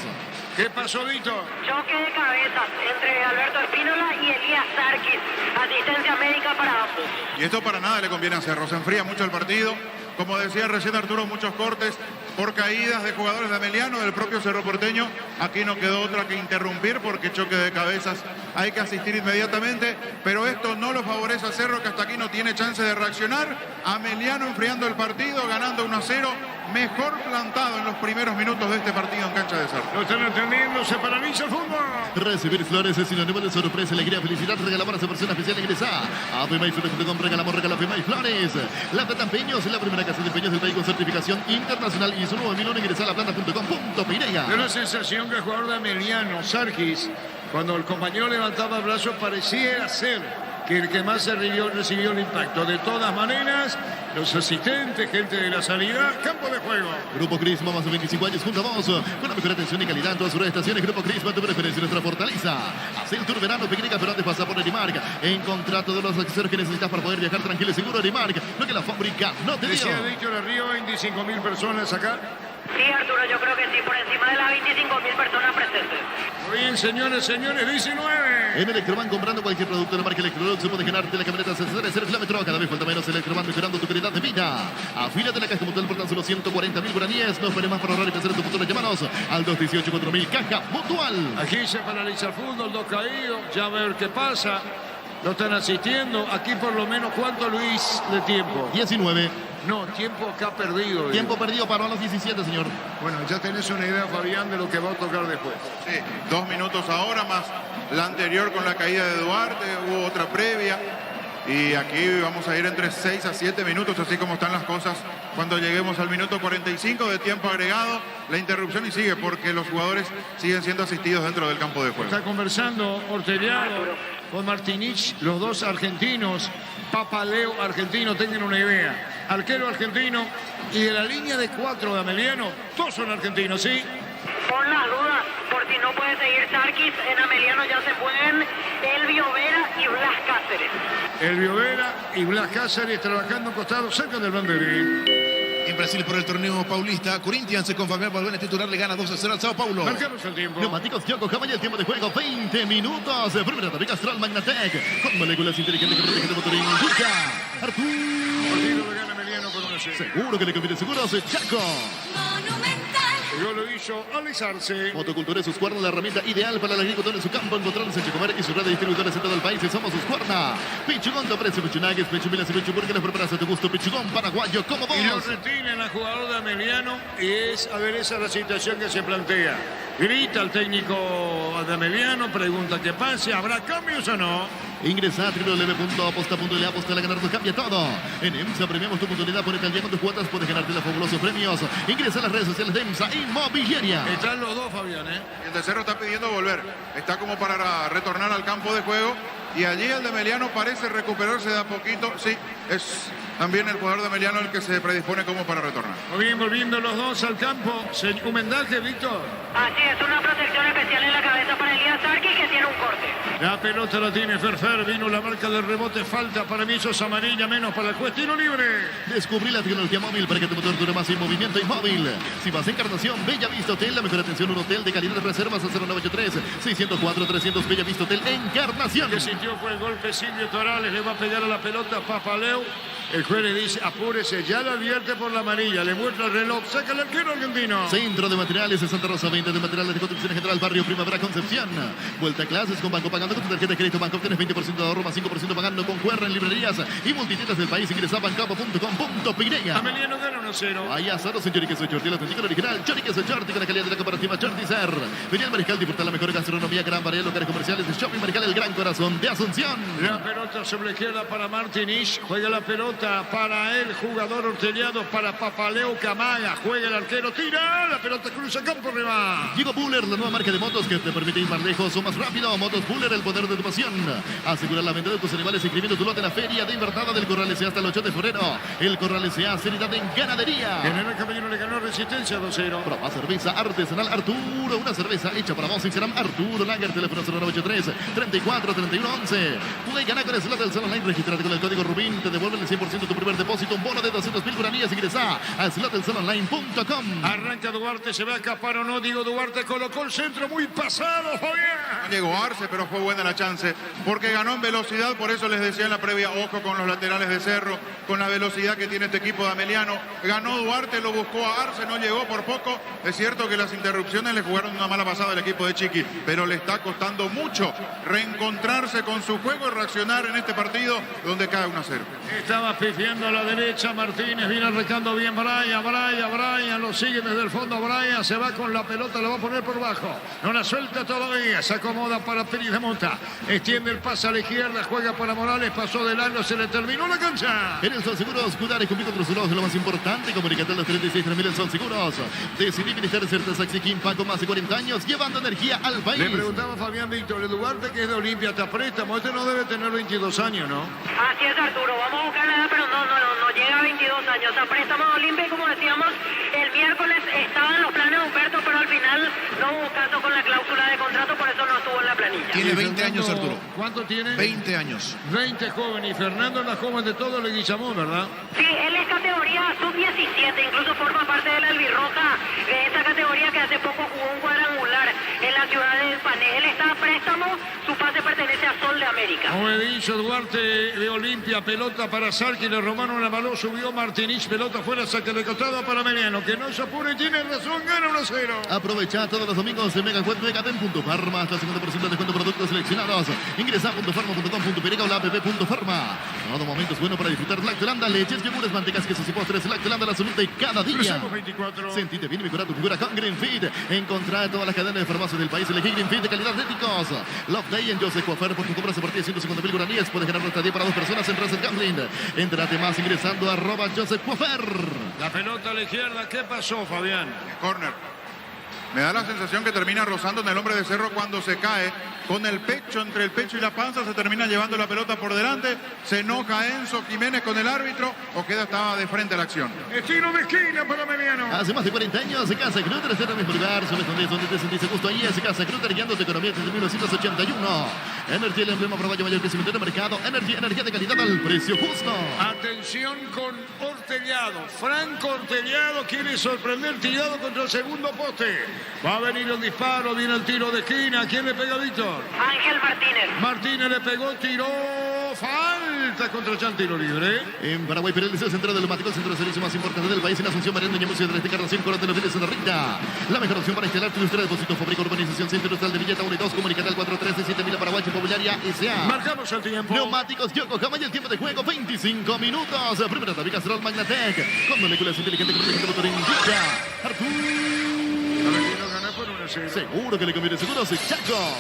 ¿Qué pasó, Vito? Choque de cabezas entre Alberto Espínola y Elías Sarkis. Asistencia médica para ambos. Y esto para nada le conviene a Cerro. Se enfría mucho el partido. Como decía recién Arturo, muchos cortes por caídas de jugadores de Ameliano, del propio Cerro Porteño. Aquí no quedó otra que interrumpir porque choque de cabezas hay que asistir inmediatamente. Pero esto no lo favorece a Cerro, que hasta aquí no tiene chance de reaccionar. Ameliano enfriando el partido, ganando 1-0. Mejor plantado en los primeros minutos de este partido en cancha de Cerro. Lo están entendiendo, se paraliza el fútbol. Recibir flores es sinónimo de sorpresa, alegría, felicidad. Regalamos a su persona especial. Ingresa a FEMAIFlores.com. Regalamos FEMAI Flores. La Plata Empeños, la primera casa de empeños del país con certificación internacional. Y su nuevo milón. Ingresa a laplata.com.pirega. Tengo la sensación que el jugador de Ameliano, Sarkis, cuando el compañero levantaba el brazo, pareciera ser que el que más recibió el impacto. De todas maneras, los asistentes, gente de la salida, campo de juego. Grupo Crisma, más de 25 años junto a vos, con la mejor atención y calidad en todas sus estaciones. Grupo Crisma, tu preferencia, nuestra fortaleza. Haz el tour verano, pequeña, pero antes pasa por Erimark. En contrato de los accesorios que necesitas para poder viajar tranquilo y seguro. Erimark, lo que la fábrica no te dio. Decía Víctor Río, 25.000 personas acá. Sí, Arturo, yo creo que sí, por encima de las 25.000 personas presentes. Muy bien, señores, 19. En Electroban, comprando cualquier producto de la marca Electrolux, se puede ganarte la camioneta CCR Flamentro. Cada vez falta menos. Electroban, mejorando tu calidad de vida. Afílate la caja mutual por tan solo 140.000 guaraníes. No esperes más para ahorrar y pensar en tu futuro. Llámanos al 218-4000. Caja mutual. Aquí se paraliza el fútbol, 2 caídos. Ya a ver qué pasa. Lo están asistiendo. Aquí por lo menos, ¿cuánto, Luis, de tiempo? 19. No, tiempo acá perdido. Tiempo perdido para los 17, señor. Bueno, ya tenés una idea, Fabián, de lo que va a tocar después. Sí, 2 minutos ahora más la anterior con la caída de Duarte. Hubo otra previa. Y aquí vamos a ir entre 6 a 7 minutos, así como están las cosas. Cuando lleguemos al minuto 45 de tiempo agregado, la interrupción y sigue porque los jugadores siguen siendo asistidos dentro del campo de juego. Está conversando Orteliano con Martinich, los dos argentinos. Papaleo argentino, tengan una idea. Arquero argentino y de la línea de 4 de Ameliano, todos son argentinos, ¿sí? Por las dudas, por si no puede seguir Sarkis, en Ameliano ya se pueden Elvio Vera y Blas Cáceres. Elvio Vera y Blas Cáceres trabajando costado cerca del banderín. En Brasil por el torneo paulista, Corinthians con Fabián Balbuena titular le gana 2-0 al Sao Paulo. Marcamos el tiempo. Neumáticos Kioco Cabaña, el tiempo de juego 20 minutos. Primera tapica Astral Magnatec con moléculas inteligentes que protegen el motor. Indica Arturo. Partido de gana Ameliano por 1-0. Seguro que le conviene seguros, Chaco. Yo lo hizo alisarse. Motocultura es Husqvarna, la herramienta ideal para el agricultor en su campo. Encontrarlos en Checomer y su red de distribuidores en todo el país. Y somos Husqvarna. Pichugón te ofrece Pichunagues, Pichumilas y Pichuburgues. Preparas a tu gusto. Pichugón paraguayo como vos. Y lo retienen al jugador de Ameliano. Y es, a ver, esa es la situación que se plantea. Grita el técnico de Ameliano, pregunta qué pase. ¿Habrá cambios o no? Ingresa a www.aposta.le. Aposta a ganar nos cambia todo. En EMSA premiamos tu oportunidad. Ponete al día con tus cuotas. Puedes ganarte los fabulosos premios. Ingresa a las redes sociales de EMSA Inmobiliaria. Están los dos, Fabián, ¿eh? El de Cerro está pidiendo volver. Está como para retornar al campo de juego. Y allí el de Meliano parece recuperarse de a poquito. Sí, es también el jugador de Meliano el que se predispone como para retornar. Muy bien, volviendo los dos al campo. Un vendaje, Víctor. Así es, una protección especial en la cabeza para Elías Sarkis, que tiene un corte. La pelota la tiene Ferfer. Vino la marca del rebote. Falta para mí. Sos amarilla. Menos para el juez. Tiro libre. Descubrí la tecnología móvil para que tu motor dure más en movimiento inmóvil. Si vas a Encarnación, Bella Vista Hotel, la mejor atención, un hotel de calidad. Reservas al 0983-604-300 Bella Vista Hotel Encarnación. Que sintió fue el golpe Silvio Torales. Le va a pegar a la pelota Papaleu. El juez le dice, apúrese, ya lo advierte por la amarilla, le muestra el reloj, saca el arquero argentino. Centro de Materiales de Santa Rosa, 20 de materiales de construcción general, barrio Primavera Concepción. Vuelta a clases con Banco Pagando con tu tarjeta de crédito Banco, obtienes 20% de ahorro más 5% pagando con QR en librerías y multitiendas del país. Ingresa a bancapo.com.py. Ameliano gana 1-0. Allá Saros en Choriqueso Chorti, el auténtico original Choriqueso Chorti con la calidad de la cooperativa Chortizer. Venía el Mariscal, disfrutar la mejor gastronomía, gran variedad de locales comerciales de Shopping Mariscal, el gran corazón de Asunción. La pelota sobre la izquierda para Martinich, juega la pelota para el jugador horteliado, para Papaleu Camaga, juega el arquero, tira, la pelota cruza campo arriba. Llegó Buller, la nueva marca de motos que te permite ir más lejos o más rápido. Motos Buller, el poder de tu pasión. Asegurar la venta de tus animales inscribiendo tu lote en la feria de invernada del Corral S.A. hasta el 8 de febrero. El Corral S.A. seriedad en ganadería. General Caballero le ganó Resistencia 2-0. Proba cerveza artesanal Arturo, una cerveza hecha para vos. Instagram Arturo Lager, teléfono 0983-34-31-11. Pude ganar con el slot del Salon Line. Registrate con el código Rubín, te devuelven el 100% tu primer depósito, un bono de 200.000 guaraníes. Ingresa a slotdelsalonline.com. Arranca Duarte, se va a escapar o no. Diego Duarte colocó el centro muy pasado, Fabián. Llegó Arce, pero fue buena la chance, porque ganó en velocidad. Por eso les decía en la previa, ojo con los laterales de Cerro, con la velocidad que tiene este equipo de Ameliano. Ganó Duarte, lo buscó a Arce, no llegó por poco. Es cierto que las interrupciones le jugaron una mala pasada al equipo de Chiqui, pero le está costando mucho reencontrarse con su juego y reaccionar en este partido donde cae 1-0. Estaba pifiando a la derecha Martínez, viene arrancando bien Brian, lo sigue desde el fondo. Brian se va con la pelota, la va a poner por bajo, no la suelta todavía, se acomoda para Pérez de Mota, extiende el pase a la izquierda, juega para Morales, pasó de largo, se le terminó la cancha. En el Son Seguros, cuidar y cumplir con tus seguros es lo más importante. Comunicate a los 36.000 en Son Seguros. Decidí ministrar certeza Xiquimpa con más de 40 años, llevando energía al país. Le preguntaba Fabián Víctor Duarte, que es de Olimpia, te préstamo, este no debe tener 22 años, ¿no? Así es, Arturo, vamos a buscar la edad, pero no llega a 22 años. A préstamo de Olimpia, como decíamos, el miércoles estaban los planes de Humberto, pero al final no hubo caso con la cláusula de contrato, por eso no estuvo en la planilla. Tiene 20 años, Arturo. ¿Cuánto tiene? 20 años. 20 joven, y Fernando es la joven de todo el Guillamón, ¿verdad? Sí, él es categoría sub-17, incluso forma parte de la albirroja, esa categoría que hace poco jugó un cuadrangular en la ciudad de Pané. Él está a préstamo, su pase pertenece a Sol de América. Como he dicho, Duarte de Olimpia, pelota para Sarki, le robaron la balón, subió Martinich, pelota fuera, saque de costado para Meliano, que no se apure, tiene razón, gana 1-0. Aprovecha todos los domingos en Mega Web Megaten.farma, hasta 50% de descuento productos seleccionados. Ingresa a .farma.com.py o la app.farma. Todo momento es bueno para disfrutar Lactolanda, leches, yogures, mantecas, quesos y postres. Lactolanda, la salud de cada día. 24. Sentite bien y mejora tu figura con Green Feed. Encontrá todas las cadenas de farmacias del país. Elegí Green Feed de calidad éticos. Love Day en Joseph Coafer. Por tu compra a partir de 150.000 guaraníes. Puedes ganar hasta 10 para 2 personas en Reset Gambling. Entrate más ingresando a @Joseph Coafer. La pelota a la izquierda, ¿qué pasó, Fabián? Corner. Me da la sensación que termina rozando en el hombre de Cerro cuando se cae. Con el pecho, entre el pecho y la panza, se termina llevando la pelota por delante. Se enoja Enzo Jiménez con el árbitro o estaba de frente a la acción. Estilo de esquina para Meliano. Hace más de 40 años, Casa Grutter está en el mismo lugar. Sobre donde te sentís gusto ahí. Es Casa Grutter, guiando tu economía desde 1981. Energía, el emblema para mayor crecimiento del mercado. Energía de calidad al precio justo. Atención con Ortellado. Franco Ortellado quiere sorprender, tirado contra el segundo poste. Va a venir el disparo, viene el tiro de esquina. ¿Quién le pega, Víctor? Ángel Martínez. Martínez le pegó, tiró. Falta contra Chan, tiro libre. En Paraguay, Perú, el centro del neumático, el centro de servicio más importante del país. En Asunción, Mariano, Ñamucio, de Encarnación, Corate, los Fines de Rita. La mejor opción para instalar tu industria de depósito, fábrica, urbanización, centro industrial de Villeta 1 y 2. Comunicate al 413-7000 Paraguay, Inmobiliaria S.A. Marcamos el tiempo. Neumáticos Yokohama y el tiempo de juego, 25 minutos. Primera tabla, Castrol Magnatec. Con moléculas inteligentes que protegen tu motor en Villa. Seguro que le conviene, seguro, Chaco.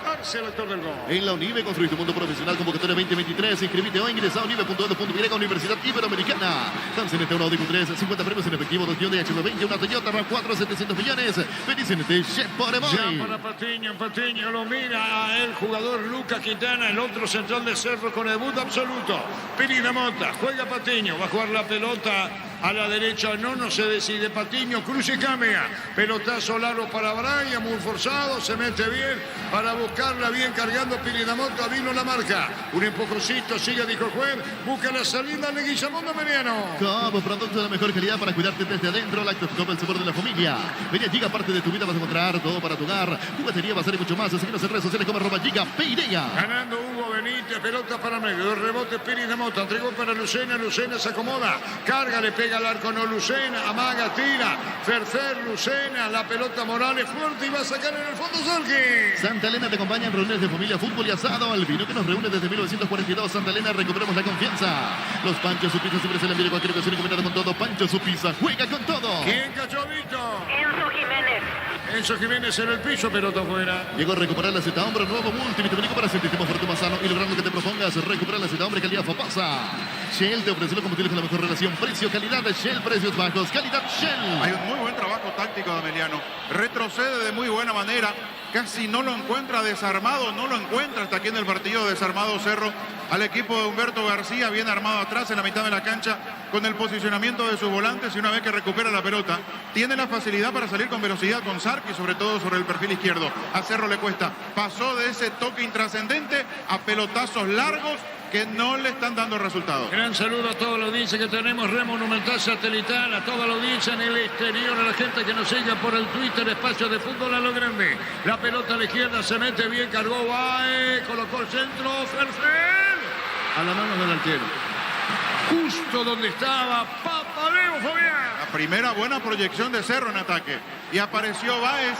Arce, el actor del gol. En la UNIBE construye tu mundo profesional, convocatoria 2023. Inscribite hoy, ingresa a unibe.edu.y, Universidad Iberoamericana. CNT, un Audi Q3, 50 premios en efectivo, 2 de HB20, una Toyota RAV4, 700 millones. Feliz CNT, Chef Poremoy. Ya para Patiño lo mira el jugador Lucas Quintana, el otro central de Cerro con el debut absoluto. Pérez de Mota, juega Patiño, va a jugar la pelota A la derecha no se decide Patiño, cruce y cambia. Pelotazo largo para Brian, muy forzado, se mete bien para buscarla bien cargando Piridamoto, vino la marca. Un empujoncito, sigue, dijo el juez, busca la salida de Guillermo Mariano. Como producto de la mejor calidad para cuidarte desde adentro, Lactos Copa, el sabor de la familia. Ven a Giga, parte de tu vida vas a encontrar todo para tu hogar. Juguetería, bazar y mucho más. Síguenos en redes sociales como @Giga Peirea. Ganando Hugo Benítez, pelota para medio, rebote Piridamoto, entregó para Lucena, Lucena se acomoda, carga, le pega al arco, no Lucena, amaga, tira, Ferfer, Lucena, la pelota Morales fuerte y va a sacar en el fondo Solki. Santa Elena te acompaña en reuniones de familia, fútbol y asado. El vino que nos reúne desde 1942. Santa Elena, recuperemos la confianza. Los Panchos Supisa siempre se le envía cualquier ocasión y combinado con todo. Pancho Supisa juega con todo. ¿Quién cachó Vito? Enzo Jiménez. Enzo Jiménez en el piso, pelota afuera. Llegó a recuperar la Z Hombre, nuevo multivitamínico para sentirte más fuerte, más sano y lograr lo que te propongas. Recuperar la Z Hombre, calidad Fopasa. Shell te ofrece los combustibles con la mejor relación precio-calidad de Shell, precios bajos, calidad Shell. Hay un muy buen trabajo táctico de Emiliano. Retrocede de muy buena manera. Casi no lo encuentra desarmado, no lo encuentra hasta aquí en el partido desarmado Cerro. Al equipo de Humberto García, bien armado atrás en la mitad de la cancha, con el posicionamiento de sus volantes y una vez que recupera la pelota, tiene la facilidad para salir con velocidad con Sarki, sobre todo sobre el perfil izquierdo. A Cerro le cuesta. Pasó de ese toque intrascendente a pelotazos largos que no le están dando resultados. Gran saludo a toda la audiencia que tenemos, Red Monumental Satelital, a toda la audiencia en el exterior, a la gente que nos sigue por el Twitter, Espacio de Fútbol a lo Grande. La pelota a la izquierda se mete bien, cargó Bae, colocó el centro, Ferfer, a la mano del arquero. Justo donde estaba Papaleo, Fabián. La primera buena proyección de Cerro en ataque. Y apareció Báez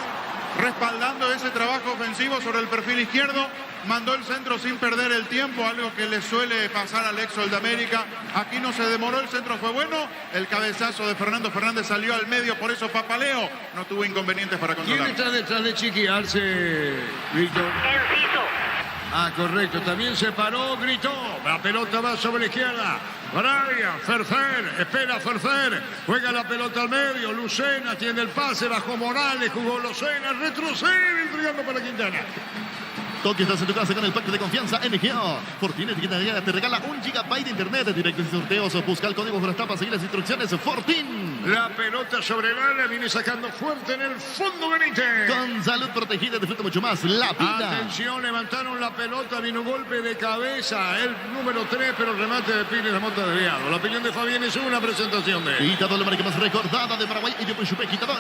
respaldando ese trabajo ofensivo sobre el perfil izquierdo. Mandó el centro sin perder el tiempo, algo que le suele pasar al ex Sol de América. Aquí no se demoró, el centro fue bueno. El cabezazo de Fernando Fernández salió al medio, por eso Papaleo no tuvo inconvenientes para controlar. ¿Quién está detrás de Chiquiarse, Víctor? Enciso. Ah, correcto, también se paró, gritó. La pelota va sobre la izquierda. Brian, Ferfer, espera Ferfer. Juega la pelota al medio. Lucena tiene el pase, bajó Morales, jugó Lucena, retrocede, entregando para Quintana. Toque, estás en tu casa con el pacto de confianza NGO. Fortinet te regala 1 GB de internet directos y sorteos. Busca el código para para seguir las instrucciones. Fortin. La pelota sobre el ala viene sacando fuerte en el fondo Benítez. Con salud protegida disfruta mucho más la vida. Atención, levantaron la pelota, vino un golpe de cabeza. El número 3, pero el remate de Pires de Monta desviado. La opinión de Fabián es una presentación de Quitadol, la marca más recordada de Paraguay. Y yo pues chupé Quitadol.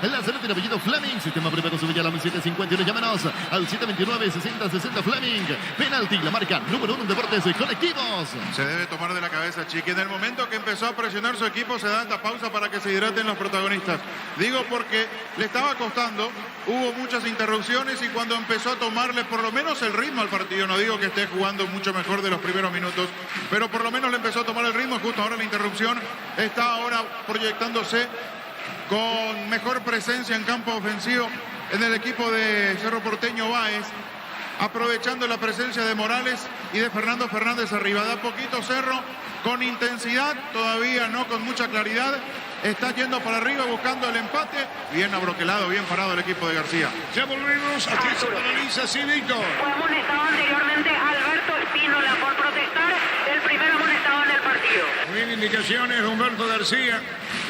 La salud tiene apellido Fleming. Sistema previo con su Villa 751. Llámanos al 729-6060 Fleming. Penalti, la marca número 1 en deportes colectivos. Se debe tomar de la cabeza, Chiqui. En el momento que empezó a presionar su equipo, se da esta pausa para que se hidraten los protagonistas. Digo porque le estaba costando, hubo muchas interrupciones y cuando empezó a tomarle por lo menos el ritmo al partido, no digo que esté jugando mucho mejor de los primeros minutos, pero por lo menos le empezó a tomar el ritmo. Justo ahora la interrupción está ahora proyectándose con mejor presencia en campo ofensivo en el equipo de Cerro Porteño. Báez, aprovechando la presencia de Morales y de Fernando Fernández arriba. Da poquito Cerro, con intensidad, todavía no con mucha claridad. Está yendo para arriba buscando el empate. Bien abroquelado, bien parado el equipo de García. Ya volvemos, aquí se paraliza, sí, Víctor. Fue amonestado anteriormente Alberto Espínola por protestar, el primer amonestado en el partido. Bien, indicaciones de Humberto García,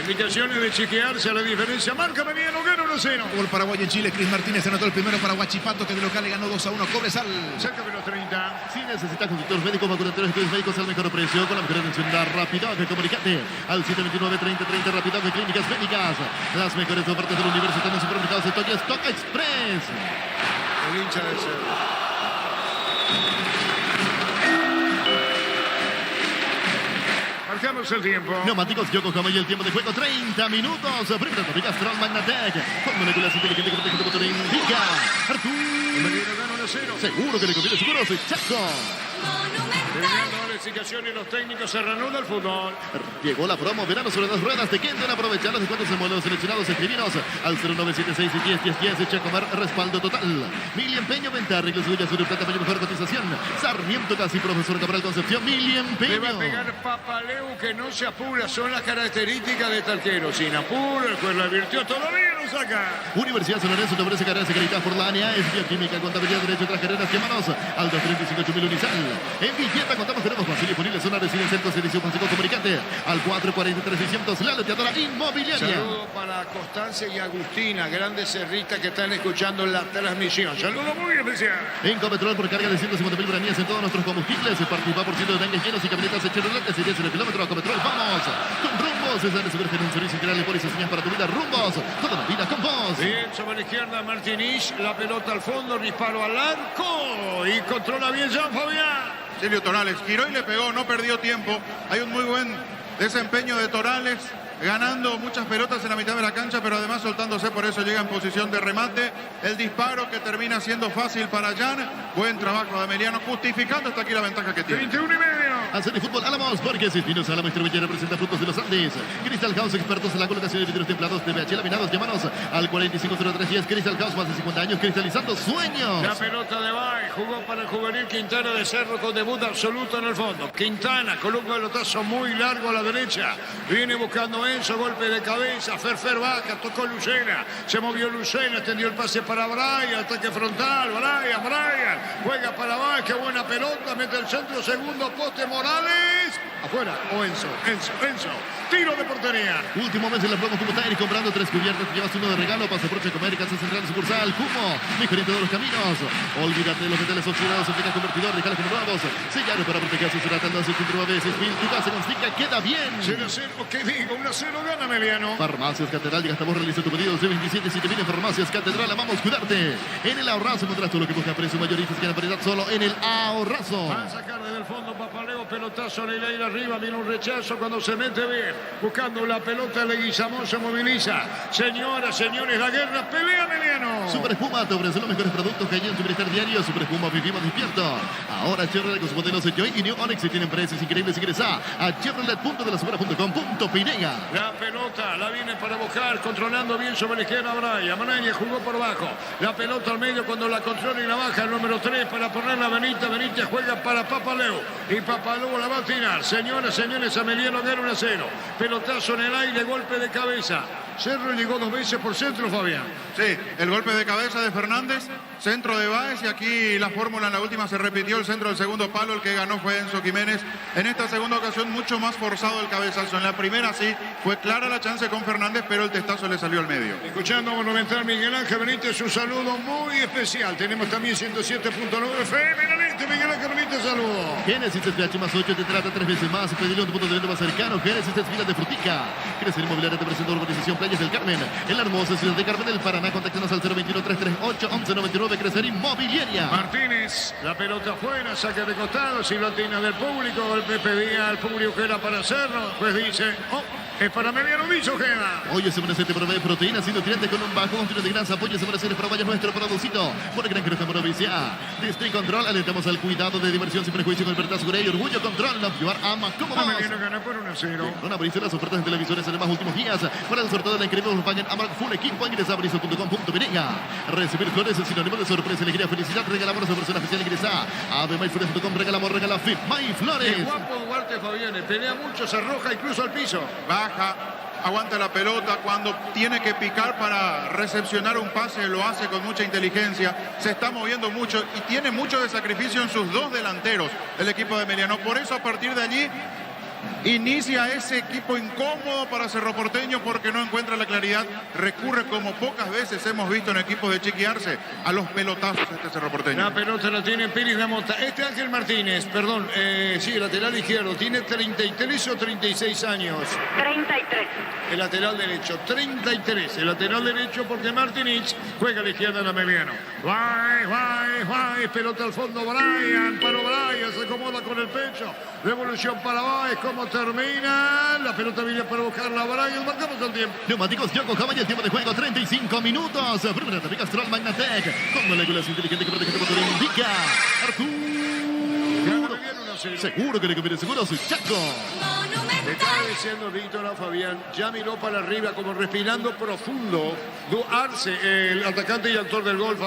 indicaciones de Chiquearse a la diferencia. Marca Mediano, gana 1-0. Gol Paraguay en Chile. Cris Martínez anotó el primero para Huachipato, que de local le ganó 2-1. Cobresal. Cerca de los 30. Si necesitas consultores médicos, vacunatorios, estudios médicos al mejor precio, con la mejor atención, da Rapidoc. Comunicate al 729-3030 Rapidoc de Clínicas Médicas. Las mejores ofertas del universo están en supermercados de Toki Stock Express. El hincha de Cerro. Marcamos el tiempo. Neumáticos Yokohama y el tiempo de juego 30 minutos. Primero Topica Strong Magnatec. Con moléculas inteligentes que protegen tu motor indica. Artur. Gana 1-0. Seguro que le conviene seguros. Chaco. Terminando la explicación y los técnicos, se reanuda el fútbol. Llegó la promo verano sobre las ruedas de Kenden. Aprovechar los descuentos en modelos seleccionados. Escribinos al 0976 y 101010. Chacomar, respaldo total. Mili Empeño, venta, arreglos, suyas, sur y plata, mejor cotización. Sarmiento casi, profesor Cabral Concepción. Mili Empeño. Le va a pegar Papaleu, que no se apura. Son las características de Talquero. Sin apuro, el juez lo advirtió, todavía lo saca. Universidad San Lorenzo te ofrece carreras acreditadas por la ANEA. Es bioquímica, contabilidad, derecho, otras carreras. Llámanos al 235-8000 Unisal. En Villeta contamos, tenemos fácil y disponible zona residencial con servicio básico comunicante al 443-600. La loteadora inmobiliaria. Saludos para Constancia y Agustina, grandes cerristas que están escuchando la transmisión. Saludos muy especial. En Copetrol por carga de 150.000 guaraníes en todos nuestros combustibles. Participa por ciento de tanques llenos y camionetas Chevrolet de 10 en el kilómetro. A Copetrol, vamos. Con Rumbos. Es de sumergir un servicio integral de pólizas señas para tu vida. Rumbos. Toda la vida con vos. Bien, sobre la izquierda Martínez, la pelota al fondo, disparo al arco y controla bien Jean Fabián. Silvio Torales giró y le pegó, no perdió tiempo. Hay un muy buen desempeño de Torales, ganando muchas pelotas en la mitad de la cancha, pero además soltándose, por eso llega en posición de remate. El disparo que termina siendo fácil para Jan. Buen trabajo de Emiliano, justificando hasta aquí la ventaja que tiene. 21 y medio. Hacer de fútbol Álamos, porque Cispinos Álamos Distribuye representa Frutos de los Andes. Crystal House, expertos en la colocación de vidrios templados de BH laminados. Llámanos al 450310. Crystal House, más de 50 años, cristalizando sueños. La pelota de Bay, jugó para el juvenil Quintana de Cerro con debut absoluto en el fondo. Quintana con un pelotazo muy largo a la derecha. Viene buscando Enzo, golpe de cabeza. Ferfer Vaca, tocó Lucena. Se movió Lucena, extendió el pase para Brian. Ataque frontal, Brian. Juega para Bay, qué buena pelota. Mete el centro, segundo poste Morales. Afuera, o Enzo. Tiro de portería. Último mes en la promo Cumo Tire, comprando 3 cubiertas, te llevas uno de regalo. Pasaporte Comer, Casa Central sucursal Cumo, mejor en todos los caminos. Olvídate de los metales oxidados, aplica convertidor, déjalo como nuevos. Sellaron para proteger su será tandas y controla veces. Tu casa con Stica queda bien. 0-0, ¿qué digo? 1-0 gana Meliano. Farmacias Catedral, llega hasta vos, realiza tu pedido de 27 7 en Farmacias Catedral, amamos cuidarte. En el ahorrazo encontrás todo lo que busca precio mayoristas, que la variedad solo en el ahorrazo. Va a sacar desde el fondo Papaleo, pelotazo en el aire arriba, viene un rechazo cuando se mete bien. Buscando la pelota, Leguizamón se moviliza. Señoras, señores, la guerra, pelea Meliano. Super Espuma te ofrece los mejores productos que hay en tu bienestar diario. Super Espuma, vivimos despierto. Ahora Chevrolet con sus modelos Joy y New Onix y tienen precios increíbles. Ingresa a chevrolet.delasubera.com.py. La pelota la viene para buscar, controlando bien sobre la izquierda Brian. Manañez jugó por abajo. La pelota al medio cuando la controla y la baja el número 3 para ponerla Benítez juega para Papaleo. Y Papaleo la va a tirar. Señoras, señores, Emiliano gana 1-0. Pelotazo en el aire, golpe de cabeza. Cerro llegó 2 veces por centro, Fabián. Sí, el golpe de cabeza de Fernández, centro de Báez, y aquí la fórmula en la última se repitió. El centro del segundo palo, el que ganó fue Enzo Jiménez. En esta segunda ocasión mucho más forzado el cabezazo. En la primera sí, fue clara la chance con Fernández, pero el testazo le salió al medio. Escuchando a Monumental Miguel Ángel Benítez, un saludo muy especial. Tenemos también 107.9 FM. Miguel Ángel Benítez, saludo. Génesis PH más 8 te trata 3 veces más. Pedile un punto de venta más cercano. Génesis es Filas de Frutica. Crecer Inmobiliaria te presenta Urbanización Playas del Carmen. En la hermosa ciudad de Carmen del Paraná. Contáctanos al 021-338-1199. Crecer Inmobiliaria. Martínez, la pelota afuera, saque de costado, silotina del público. El pedía al público que era para hacerlo. Pues dice, es para Meliano, dice Ojeda. Hoy SMNC te provee proteínas y nutrientes con un bajo contenido de grasa. Apoyo SMNC para vaya nuestro producido. Por el gran Cruz Monovicia. District Control, alentamos al cuidado de diversión sin prejuicio con libertad, seguridad y orgullo. Control, no llevar ama como vos. Meliano gana por 1-0. Con abrirse las ofertas en televisores en los más últimos días. Para el sorteo de la increíble España, Amark Full Equipo. Ingresa a briso.com.py. Recibir flores es sinónimo de sorpresa, alegría, felicidad. Regalamos a su persona especial. Ingresa a avemyflores.com. Regalamos, regala Fit My Flores. El guapo Duarte Fabián, pelea mucho, se arroja incluso al piso. Baja, aguanta la pelota, cuando tiene que picar para recepcionar un pase lo hace con mucha inteligencia, se está moviendo mucho y tiene mucho de sacrificio en sus dos delanteros el equipo de Emiliano. Por eso a partir de allí inicia ese equipo incómodo para Cerro Porteño porque no encuentra la claridad, recurre como pocas veces hemos visto en equipos de Chiqui Arce a los pelotazos este Cerro Porteño. La pelota la tiene Pérez de Mota. Este Ángel Martínez, perdón, sí, lateral izquierdo, tiene 33 o 36 años. 33. El lateral derecho, 33. El lateral derecho porque Martínez juega a la izquierda en Emiliano. Vai, pelota al fondo Brian, para Brian, se acomoda con el pecho. Devolución para Báez, ¿cómo termina? La pelota viene para buscarla a Brian, marcamos el tiempo. Neumáticos Yokohama y el tiempo de juego, 35 minutos. Primera etapa Castrol Magnatec, con moléculas inteligentes que protegen tu motor, indica Arturo. Seguro que le conviene, seguro, soy Chaco. Le estaba diciendo Víctor a Fabián, ya miró para arriba como respirando profundo. Arce, el atacante y autor del gol,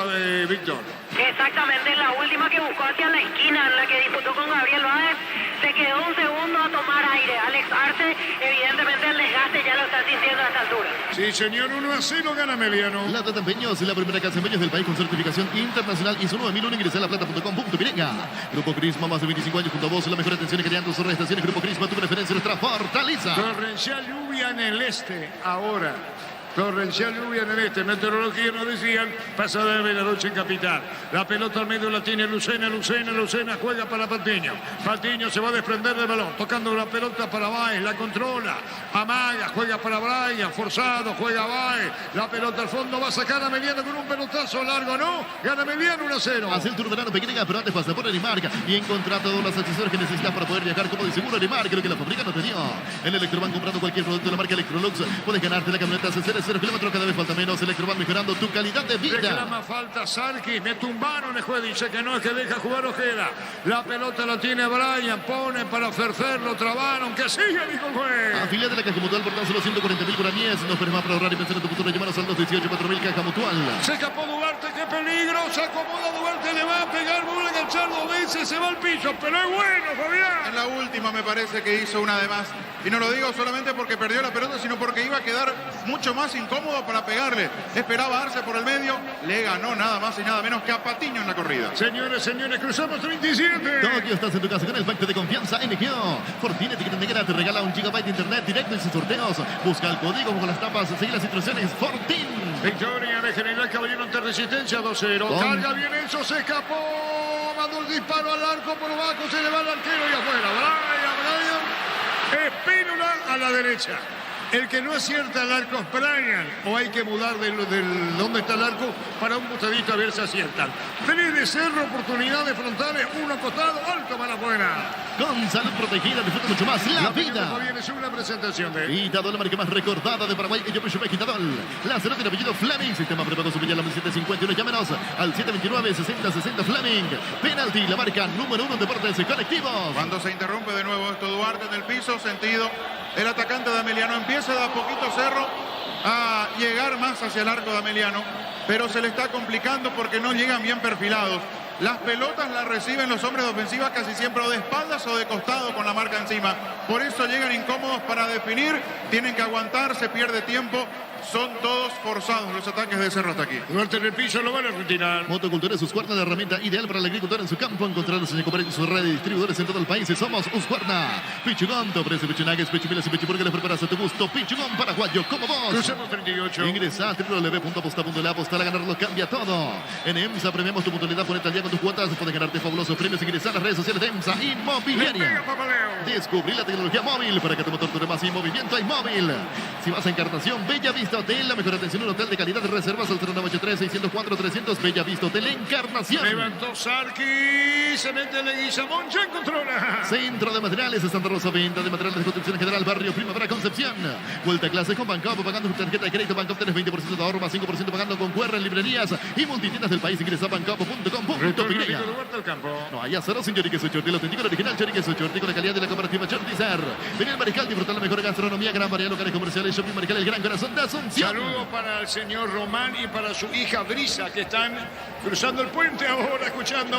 Víctor. Exactamente, la última que buscó hacia la esquina, en la que disputó con Gabriel Báez, se quedó un segundo a tomar aire. Alex Arce, evidentemente el desgaste ya lo está sintiendo a esta altura. Sí, señor, 1-0 gana Meliano. La Plata Empeños, la primera casa de empeños del país con certificación internacional ISO 9001. Ingresa a laplata.com.pirenga. Grupo Crisma, más de 25 años junto a vos. La mejor atención y calidad en tus estaciones. Grupo Crisma, tu preferencia, nuestra fortaleza. Torrencial lluvia en el este, ahora. Torrencial lluvia en el este. Meteorología nos decían, pasada de la noche en Capital. La pelota al medio la tiene Lucena juega para Patiño. Patiño se va a desprender del balón, tocando la pelota para Baez, la controla, amaga, juega para Brian, forzado, juega Baez. La pelota al fondo, va a sacar a Meliano con un pelotazo largo, ¿no? Gana Meliano 1-0. Hace el tour verano pequeña, pero antes pasa por Erimark y encontrá todos los accesorios que necesitas para poder viajar como de seguro. Erimark, lo que la fábrica no te dio. En Electroban, comprando cualquier producto de la marca Electrolux, puedes ganarte la camioneta CCR 0 kilómetros, cada vez falta menos. Electroban, mejorando tu calidad de vida. Reclama falta Sarkis, me tumbaron el juez, dice que no, es que deja jugar Ojeda. La pelota la tiene Brian, pone para Ferfer, lo trabaron, que sigue, dijo el juez. Afiliate de la Caja Mutual por tan solo 140.000 guaraníes. No esperes más para ahorrar y pensar en tu futuro. Llámanos al 218-4000 Caja Mutual. Se escapó Duarte, qué peligro, se acomoda Duarte, le va a pegar, vuelve a enganchar 2 veces, se va al piso, pero es bueno, Fabián. En la última me parece que hizo una de más. Y no lo digo solamente porque perdió la pelota, sino porque iba a quedar mucho más incómodo para pegarle. Esperaba darse por el medio, le ganó nada más y nada menos que a Patiño en la corrida. Señores, cruzamos 37. Tokio, estás en tu casa con el pacto de confianza NGO. Fortinet Ticket Negra te regala 1 GB de internet directo en sus sorteos. Busca el código con las tapas, sigue las instrucciones. Fortin. Victoria de General Caballero ante Resistencia 2-0. Carga bien eso, se escapó. Mandó el disparo al arco por abajo, se le va al arquero y afuera. Brian. Espínola a la derecha. El que no acierta al arco es Brian, o hay que mudar del donde está el arco para un botadito a ver si aciertan. 3 de Cerro, oportunidades frontales, 1 acostado, alto para afuera. Con salud protegida, disfruta mucho más la vida. Viene una presentación de Quitadol, la marca más recordada de Paraguay. Yo me Quitadol. La cerota de apellido Fleming. Sistema prepago su la 751. Llámenos al 729-6060 Fleming. Penalti, la marca número 1 en deportes colectivos. Cuando se interrumpe de nuevo esto, Duarte en el piso, sentido. El atacante de Ameliano empieza de a poquito Cerro a llegar más hacia el arco de Ameliano, pero se le está complicando porque no llegan bien perfilados. Las pelotas las reciben los hombres de ofensiva casi siempre o de espaldas o de costado con la marca encima. Por eso llegan incómodos para definir, tienen que aguantar, se pierde tiempo. Son todos forzados los ataques de Cerro hasta aquí. Duarte en el piso, lo van a retirar. Motocultura es Husqvarna, la herramienta ideal para el agricultor en su campo. Encontrarnos en comprar su red de distribuidores en todo el país. Somos Husqvarna. Pichugón, te ofrece pichunagues, pichumilas y pichuburgues. Preparas a tu gusto. Pichugón paraguayo, como vos. Cruzamos 38. Ingresa a www.aposta.la. Apostar a ganarlo cambia todo. En EMSA premiamos tu puntualidad. Ponete al día con tus cuotas. Puedes ganarte fabulosos premios. Ingresa a las redes sociales de EMSA Inmobiliaria. Descubrí la tecnología móvil para que tu motor dure más y movimiento hay móvil. Si vas a Encarnación, Bella Vista Hotel, la mejor atención, un hotel de calidad de reservas al 0983-604-300. Bella Vista Hotel Encarnación. Levantó Sarki, se mete Leguizamón, ya controla. Centro de Materiales de Santa Rosa, venta de materiales de construcción en general, barrio Primavera Concepción. Vuelta a clases con Bancopo, pagando tu tarjeta de crédito. Bancopo tenés 20% de ahorro, más 5% pagando con QR en librerías y multitiendas del país. Ingresa a bancopo.com.pirenga. No hay acero sin choriqueso Chorti, el auténtico original choriqueso Chorti con la calidad de la cooperativa Chortizar. Vení al Mariscal, disfrutar la mejor gastronomía, gran variedad, locales comerciales, Shopping Mariscal, el gran corazón de Asunción. Saludos para el señor Román y para su hija Brisa, que están cruzando el puente ahora, escuchando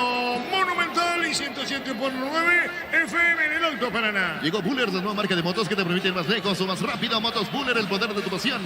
Monumental y 107.9 FM en el Alto Paraná. Llegó Buller, la nueva marca de motos que te permite ir más lejos o más rápido. Motos Buller, el poder de tu pasión.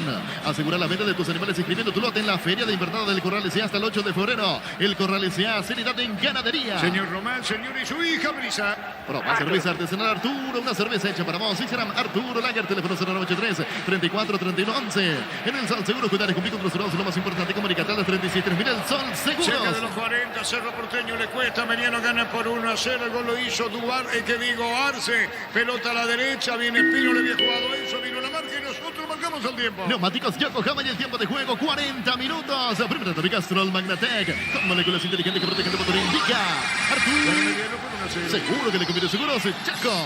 Asegura la venta de tus animales inscribiendo tu lote en la Feria de Invernada del Corral S.A. hasta el 8 de febrero. El Corral S.A., seriedad en ganadería. Señor Román, señor y su hija Brisa. Proba cerveza artesanal Arturo, una cerveza hecha para vos. Instagram Arturo Lager, teléfono 093-34-31-11. En el Sol Seguro, cuidar y cumplir con los lo más importante, comunicate a las 36.3000. El Sol Seguro. Cerca de los 40, Cerro Porteño le cuesta. Meliano gana por 1-0. El gol lo hizo Duarte, Arce. Pelota a la derecha, viene Pino, le había jugado eso, vino la marca y nosotros marcamos el tiempo. Neumáticos Yokohama y el tiempo de juego, 40 minutos. Primera etapa Castrol Magnatec, con moléculas inteligentes que protegen tu motor. Indica Arturo. Seguro que le conviene seguros. Chaco.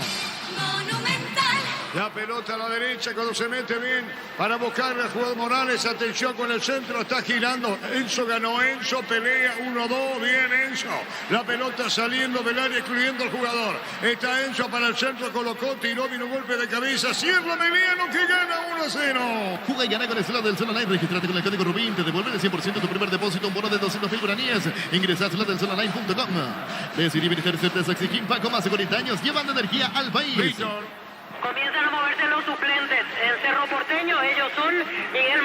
La pelota a la derecha cuando se mete bien para buscarle al jugador Morales. Atención con el centro, está girando. Enzo ganó, Enzo pelea 1-2. Bien Enzo. La pelota saliendo del área, excluyendo al jugador. Está Enzo para el centro, colocó, tiró, vino un golpe de cabeza. Cierra Meliano que gana 1-0. Juega y gana con el celular del Zona Line. Registrate con el código Rubín. Te devuelve el 100% tu primer depósito, un bono de 200.000 guaraníes. Ingresa a celulardelzonaline.com. Decidí venir a Saxi King Paco, más de 40 años, llevando energía al país. Víctor. Comienzan a moverse los suplentes en Cerro Porteño. Ellos son Miguel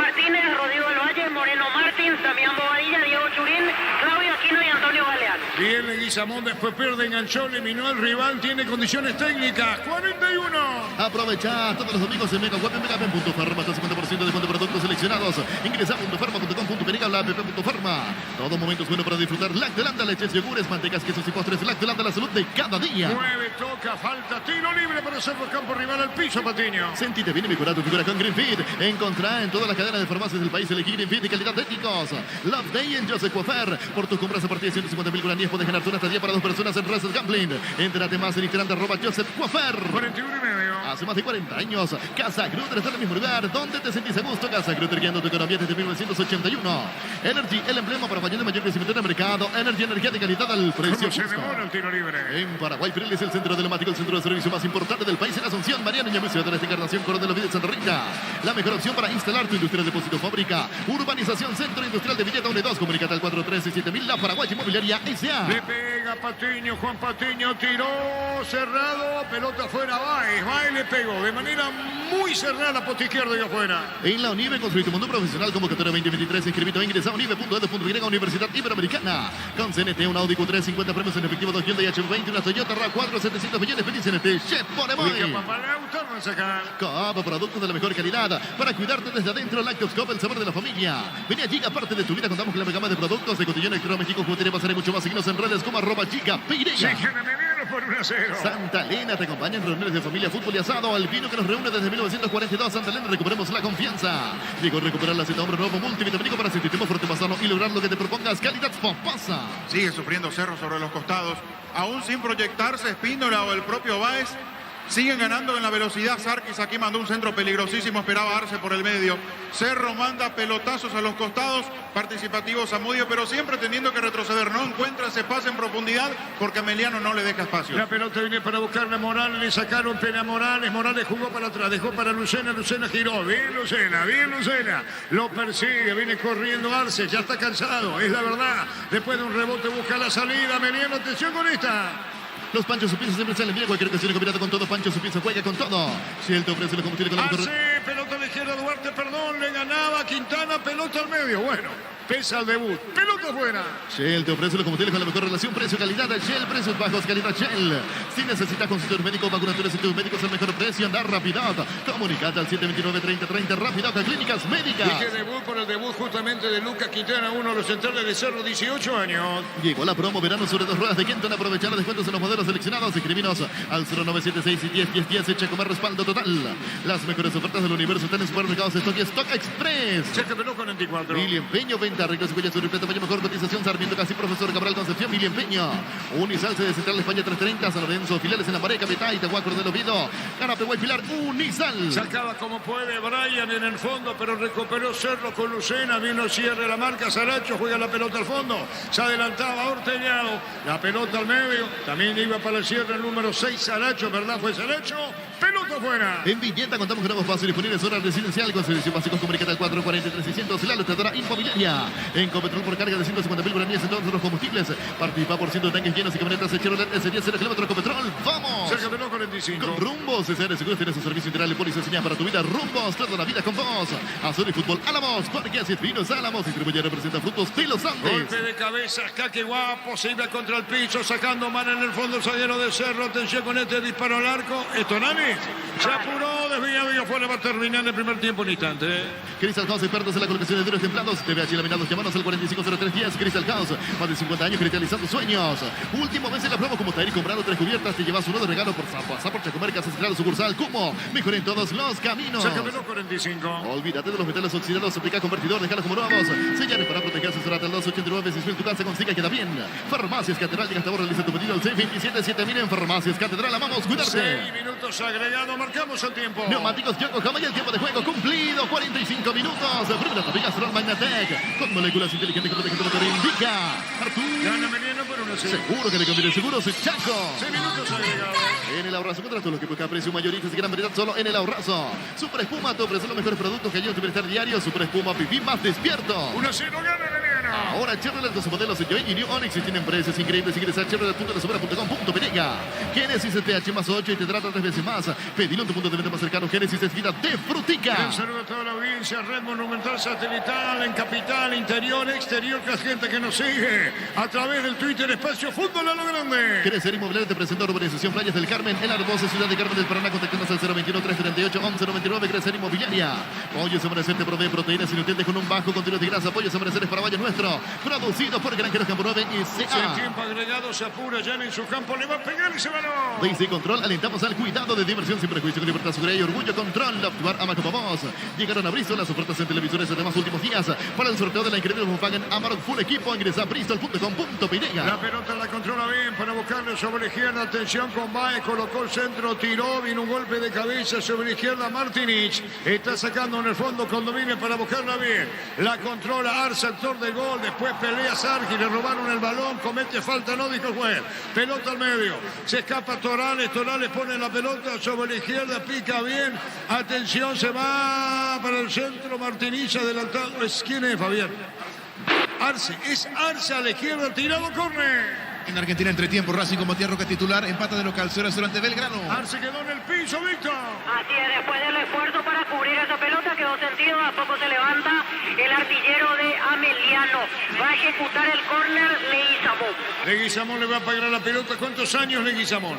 Leguizamón después pierde, enganchó, eliminó al rival, tiene condiciones técnicas. 41. Aprovecha todos los domingos en Mega Web en Megapen.farma. Hasta 50% de descuento de productos seleccionados. Ingresa a .farma.com.peniga o la app.farma. Todo momento es bueno para disfrutar. Lactolanda, leches, yogures, mantecas, quesos y postres. Lactolanda, la salud de cada día. 9, toca, falta, tiro libre para Cerro Campo rival al piso, Patiño. Sentite bien y mejora tu figura con Greenfeed. Encontrá en todas las cadenas de farmacias del país elegí Greenfeed de calidad de éticos. Love Day en Joseph Coafer. Por tus compras a partir de 150.000 guaraníes puedes ganar una estadía para 2 personas en Reset Gambling. Entérate más en Instagram @Joseph Coafer. 41,5. Hace más de 40 años, Casa Grutter está en el mismo lugar. ¿Dónde te sentís a gusto? Casa Grutter guiando tu economía desde 1981. Energy, el emblema para mayor crecimiento en el mercado. Energy, energía de calidad al precio ¿Cómo se justo. demora el tiro libre? En Paraguay, Pirelli es el centro telemático, el centro de servicio más importante del país en Asunción. Mariano Ñamucio de la Encarnación, Coronel Oviedo, Santa Rita. La mejor opción para instalar tu industria de depósito fábrica. Urbanización Centro Industrial de Villeta 1-2. Comunicate al 413-7000. La Paraguay Inmobiliaria S.A. Le pega Patiño, Juan Patiño tiró cerrado, pelota afuera, va y le pegó de manera muy cerrada la posta izquierda y afuera. En la UNIVE, construye tu mundo profesional convocatoria 2023. Inscribito a ingresa a unive.edu.y, Universidad Iberoamericana. Con CNT, un Audi Q3, 50 premios en efectivo, 2 Hyundai H20, una Toyota RAV4, 700 millones. Feliz CNT, Chef Ponemoy. Coop, productos de la mejor calidad. Para cuidarte desde adentro, Lácteos Coop, el sabor de la familia. Vení allí, aparte de tu vida, contamos con la gama de productos de Cotillón Electroméxico, juguetería, pasar y mucho más. Seguinos en redes como @Chica Peireya. Por 1-0. Santa Elena te acompaña en reuniones de familia, fútbol y asado. Al vino que nos reúne desde 1942. Santa Elena, recuperemos la confianza. Llegó a recuperar la Z hombre nuevo multivitamínico para sentirte más fuerte, más sano y lograr lo que te propongas. Calidad Pomposa. Sigue sufriendo Cerro sobre los costados. Aún sin proyectarse, Espíndola o el propio Báez siguen ganando en la velocidad. Sarkis aquí mandó un centro peligrosísimo, esperaba Arce por el medio. Cerro manda pelotazos a los costados, participativo Zamudio, pero siempre teniendo que retroceder. No encuentra ese pase en profundidad porque Emiliano no le deja espacio. La pelota viene para buscarle a Morales, le sacaron pena a Morales. Morales jugó para atrás, dejó para Lucena, Lucena giró. Bien Lucena. Lo persigue, viene corriendo Arce, ya está cansado, es la verdad. Después de un rebote busca la salida. Emiliano, atención con esta. Los Panchos Supiza siempre salen bien. Cualquier ocasión combinada con todo. Pancho Supiza juega con todo. Shell te ofrece los combustibles con la mejor. Pelota a la izquierda, Duarte, perdón, le ganaba Quintana, pelota al medio. Bueno, pesa el debut, pelota fuera. Shell te ofrece los combustibles con la mejor relación precio-calidad. Shell, precios bajos, calidad Shell. Si necesitas consultor médico, vacunatorios y tus médicos al mejor precio, anda Rapidot. Comunicate al 729-3030. Rapidot, Clínicas Médicas. Y que debut por el debut justamente de Lucas Quintana, uno de los centrales de Cerro, 18 años. Llegó la promo verano sobre 2 ruedas de Kenton. Aprovechar los descuentos en los modelos seleccionados. Escribinos al 0976 y 101010. Echa comer respaldo total. Las mejores ofertas del universo están en supermercados Stock y Stock Express. Chécatelo con 24. Mili Empeño, venta, arreglos y huellas sobre plata, mayor mejor cotización. Sarmiento Casi, Profesor Cabral Concepción, Mili Empeño. Unisalce de Central España 330. San Lorenzo, filiales en la Mareca, Betay, Tehuacro del Oviedo. Carapeguay, Pilar, Unisal. Sacaba como puede Brian en el fondo, pero recuperó Cerro con Lucena. Vino cierre la marca. Saracho juega la pelota al fondo. Se adelantaba Orteñado. La pelota al medio. También iba para el cierre el número 6, Saracho, ¿verdad? Fue Saracho. Pelota fuera. En Villeta contamos con nuevos pasos disponibles. Zona residencial con servicios básicos. Comunicate al 443-600. La lotadora inmobiliaria. En Copetrol por carga de 150.000 guaraníes en todos los combustibles. Participa por ciento de tanques llenos y camionetas Chevrolet S10 0 kilómetros Copetrol. ¡Vamos! Cerca de los 45. Con Rumbos, CCR Seguros tiene su servicio integral de póliza señal para tu vida. Rumbos, toda la vida con vos. Azul y Fútbol Álamos. Parques y Finos Álamos. Distribuye representa frutos de los Andes. Golpe de cabeza, Caque Guapo. Se iba contra el piso, sacando mano en el fondo el zaguero de Cerro. Atención con este disparo al arco. Estonani se apuró, desviado y afuera. Va a terminar el primer tiempo en instante. Crystal House, expertos en la colocación de duros templados. TVH laminados, llamanos al 450310. Crystal House, más de 50 años cristalizando sueños. Último mes en la promo, como Tairi comprando 3 cubiertas. Te llevas uno de regalo por Pasar por Chacomer, Casa Central, sucursal Cumo. Mejor en todos los caminos. Cerca de los 45. Olvídate de los metales oxidados. Aplica convertidor, déjalos como nuevos. Señales para proteger, asesorate al 289. Si tu casa consiga, queda bien. Farmacias Catedral, llega hasta ahora, realiza tu pedido al 627-7000 en Farmacias Catedral. Amamos cuidarte. 6 minutos agregado, marcamos el tiempo. Neumáticos Yokohama y el tiempo de juego cumplido. 45 minutos. Primera tapilla Astral Magnatec. Con moléculas inteligentes que protegen tu motor. Indica Artur. Gana Emiliano por 1-0. Seguro que le conviene seguro. Chaco. 6 minutos agregados. En el Ahorrazo, contra todos los que buscan precio mayoristas y gran variedad solo en el Ahorrazo. Super Espuma te ofrece los mejores productos que ayudan a tu bienestar diario. Super Espuma, viví más despierto. 1-0, gana Emiliano. Ahora Chevrolet, los modelos Joy y New Onix tienen precios increíbles. Ingresa a chevrolet.com.pe. Genesis TH más 8 y te trata 3 veces más. Pedilo en tu punto de venta más cercano. Genesis es vida de frutica. Un saludo a toda la audiencia. Red Monumental Satelital en capital, interior, exterior. Que la gente que nos sigue a través del Twitter Espacio Fútbol a lo Grande. Crecer Inmobiliaria te presenta Urbanización Playas del Carmen en la hermosa ciudad de Carmen del Paraná. Contactanos al 021-338-1199. Crecer Inmobiliaria. Pollos Amanecer te provee proteínas y nutrientes con un bajo contenido de grasa. Pollos Amanecer es para Valle Nuestro. Producido por Granjeros Campo 9 y Si el CA. tiempo agregado se apura ya en su campo, le va a pegar y se va. Desde Control alentamos al cuidado de diversión sin prejuicio, con libertad, seguridad y orgullo. Control, actuar ama como vos. Llegaron a Bristol las ofertas en televisores además últimos días para el sorteo de la increíble Volkswagen Amarok Full Equipo. Ingresa a bristol.com.pe. La pelota la controla bien para buscarle sobre la izquierda. Atención con Baez, colocó el centro, tiró, vino un golpe de cabeza sobre la izquierda. Martinich está sacando en el fondo con dominio para buscarla bien. La controla Arce, actor de gol. Después pelea Sargi, le robaron el balón. Comete falta, no dijo el juez. Pelota al medio. Se escapa Torales. Torales pone la pelota sobre la izquierda, pica bien. Atención, se va para el centro. Martinich adelantado. ¿Quién es, Fabián? Arce, es Arce a la izquierda, tirado, córner. En Argentina, entretiempo, Racing con Matías Roca titular, empata de local 0-0 ante Belgrano. Arce quedó en el piso, Víctor. Así es, después del esfuerzo para cubrir esa pelota quedó sentido, a poco se levanta el artillero de Ameliano. Va a ejecutar el córner Leguizamón. Leguizamón le va a pagar la pelota. ¿Cuántos años Leguizamón?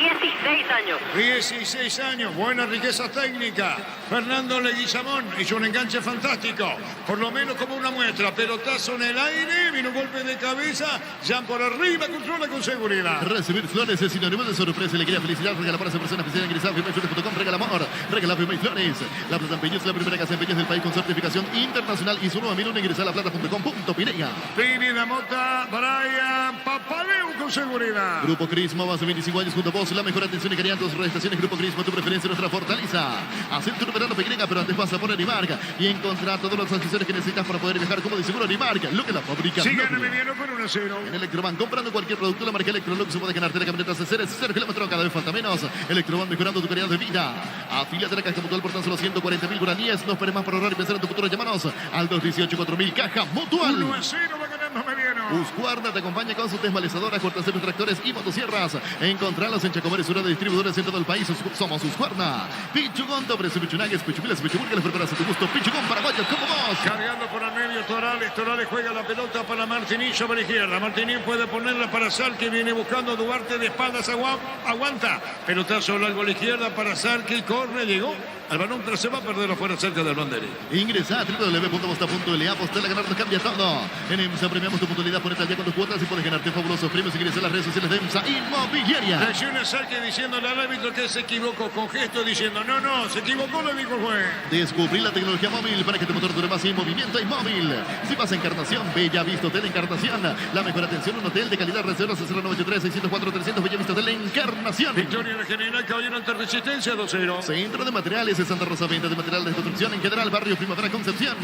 16 años. 16 años, buena riqueza técnica. Fernando Leguizamón hizo un enganche fantástico, por lo menos como una muestra. Pelotazo en el aire, vino un golpe de cabeza, ya por arriba, controla con seguridad. Recibir flores es sinónimo de sorpresa, alegría, felicidad. Regala para esa persona especial. Ingresar a firmayflores.com. Regala amor. Regala Firmay Flores. La Plata Empeños es la primera casa de empeños del país con certificación internacional. Y su nuevo menú ingresa a laplata.com.pe. Pini, la Mota, Brian, Papaleu con seguridad. Grupo Crismo, más de 25 años junto a vos. La mejor atención y calidad en tus prestaciones. Grupo Crismo, tu preferencia, nuestra fortaleza. Hacen tu verano pequeña, pero antes vas a poner Animarca y encontrar todos los accesorios que necesitas para poder viajar como de seguro Animarca. Lo que la fabrica. Sigan Emiliano por 1-0. En Electroban, comprando cualquier producto de la marca Electrolux, puede ganarte la camioneta C0, 0 kilómetros, cada vez falta menos. Electroban, mejorando tu calidad de vida. Afíliate a la Caja Mutual por tan solo 140.000 guaraníes. No esperes más para ahorrar y pensar en tu futuro. Llámanos al 218-4000. Caja Mutual. 1-0 va ganando Emiliano. Husqvarna te acompaña con sus desmalezadoras, cortaceros, tractores y motosierras. Encontralos en Chacomer y Sura de distribuidores en todo el país. Somos Husqvarna. Pichugón, te ofrece pichunagues, pichupilas, pichuburgas, les preparas a tu gusto. Pichugón, paraguayo, como vos. Cargando por el medio Torales. Torales juega la pelota para Martínez sobre la izquierda. Martínez puede ponerla para Sarki. Viene buscando Duarte de espaldas. Aguanta. Pelotazo largo a la izquierda para Sarki. Corre, llegó al balón, pero se va a perder afuera cerca del banderín. Ingresa a www.bosta.la. Apostar a ganar nos cambia todo. En EMSA premiamos tu puntualidad. Ponete al día con tus cuotas y puedes ganarte fabulosos premios. Ingresa a las redes sociales de EMSA Inmobiliaria. Lesiona Sarki diciéndole al árbitro que se equivocó. Con gesto diciendo, no, se equivocó, lo dijo el juez. Descubrí la tecnología móvil para que tu motor dure más y movimiento inmóvil. Si vas a Encarnación, Bella Vista Hotel Encarnación. La mejor atención, un hotel de calidad. Reservas a 0983-604-300. Bella Vista Hotel Encarnación. Victoria de General Caballero ante Resistencia 2-0. Centro de Materiales de Santa Rosa, venta de material de construcción en general, barrio Primavera Concepción.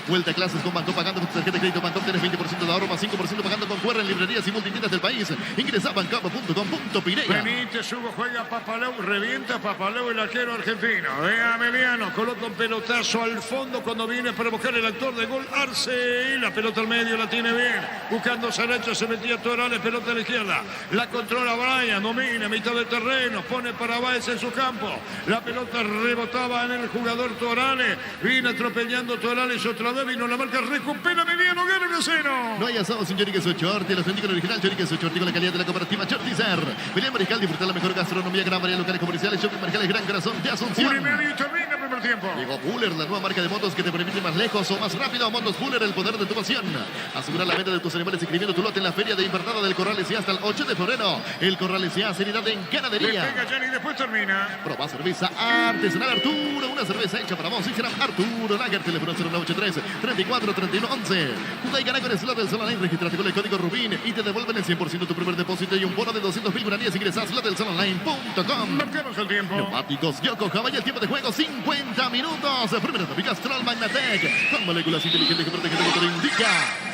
Vuelta a clases con Banco, pagando con tu tarjeta de crédito Banco, tienes 20% de ahorro más 5% pagando con QR en librerías y multitiendas del país. Ingresa a bancopo.com.pe. Benítez, Hugo juega Papaleu, revienta Papaleu, el arquero argentino. De Ameliano, coloca un pelotazo al fondo cuando viene para buscar el actor de gol Arce. La pelota al medio la tiene bien. Buscando Saracho, se metía Torales, pelota a la izquierda. La controla Brian, domina, mitad de terreno, pone para Baez en su campo. La pelota rebotaba en el jugador Torales. Viene atropellando Torales otra vez, vino la marca, recupera Mediano, gana 1-0. No hay asado sin Choriqueso Chorti, el auténtico original Choriqueso Chorti con la calidad de la cooperativa Chortizer. Belén Mariscal, disfrutar la mejor gastronomía, gran variedad de locales comerciales, Shopping Mariscal, Gran Corazón de Asunción. 1:30 y termina el primer tiempo. Llegó Buller, la nueva marca de motos que te permite ir más lejos o más rápido. Motos Buller, el poder de tu pasión. Asegurar la venta de tus animales inscribiendo tu lote en la Feria de Invernada del Corral S.A. hasta el 8 de febrero. El Corral S.A. Seriedad en ganadería. Le pega Jenny y después termina. Proba cerveza artesanal Arturo, una cerveza hecha para vos. Y será Arturo Lager, teléfono 0983-343111. Hyundai Cana con el slot del Sol Online. Registrate con el código Rubín y te devuelven el 100% tu primer depósito y un bono de 200.000 guaraníes. Ingresa a slotdelsolonline.com. Marcamos el tiempo. Neumáticos Yokohama y el tiempo de juego 50 minutos. Primera tópica Astral Magnatec con moléculas inteligentes que protegen el motor. Indica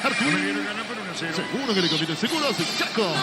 Arturo. Gana por 1-0. Seguro que le conviene, seguro, Chaco.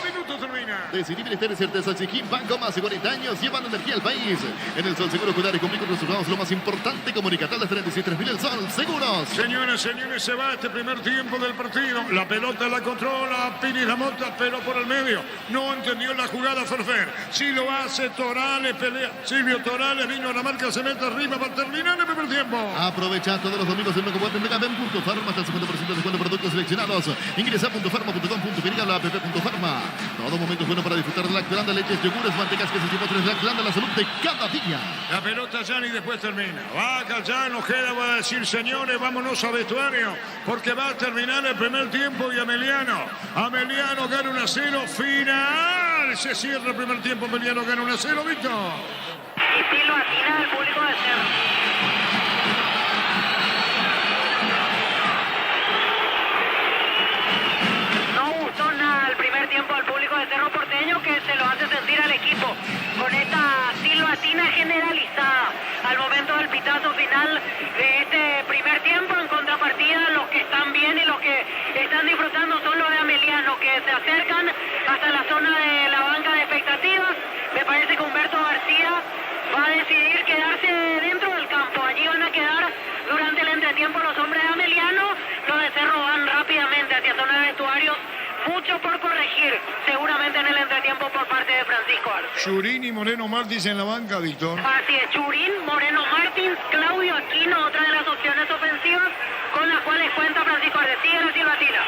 Minuto termina. Decidí Bienestar y Certeza Chiquín, banco más de 40 años, llevando energía al país. En el Sol Seguro cuidar y cumplir con resultados, lo más importante, comunicar a las 36.000 El Sol Seguros. Señoras, señores, se va este primer tiempo del partido. La pelota la controla Pini Ramota, pero por el medio. No entendió la jugada Ferfer. Si lo hace Torales, pelea. Silvio Torales vino a la marca, se mete arriba para terminar el primer tiempo. Aprovecha todos los domingos el nuevo Mega en Punto Farma hasta el 50% de descuento de productos seleccionados. Ingresa a puntofarma.com.py, la app.farma. Todo momento es bueno para disfrutar de Lactolanda, leches, yogures, mantecas, quesos y postres. Lactolanda, la salud de cada día. La pelota ya y después termina. Va acá ya, nos queda, va a decir, señores, vámonos a vestuario, porque va a terminar el primer tiempo y Ameliano gana 1-0, final. Se cierra el primer tiempo, Ameliano gana 1-0, Víctor. Y sí lo atina el público de Cerro. Tiempo al público de Cerro Porteño, que se lo hace sentir al equipo con esta silbatina generalizada al momento del pitazo final de este primer tiempo. En contrapartida, los que están bien y los que están disfrutando son los de Ameliano, que se acercan hasta la zona de la banca de expectativas. Me parece que Humberto García va a decidir quedarse dentro del campo. Allí van a quedar durante el entretiempo los hombres de Ameliano. Los de Cerro van rápidamente hacia zona de vestuarios. Mucho por corregir, seguramente en el entretiempo por parte de Francisco Arce. Churín y Moreno Martins en la banca, Víctor. Así es, Churín, Moreno Martins, Claudio Aquino, otra de las opciones ofensivas con las cuales cuenta Francisco Arce. Sigue la silbatina.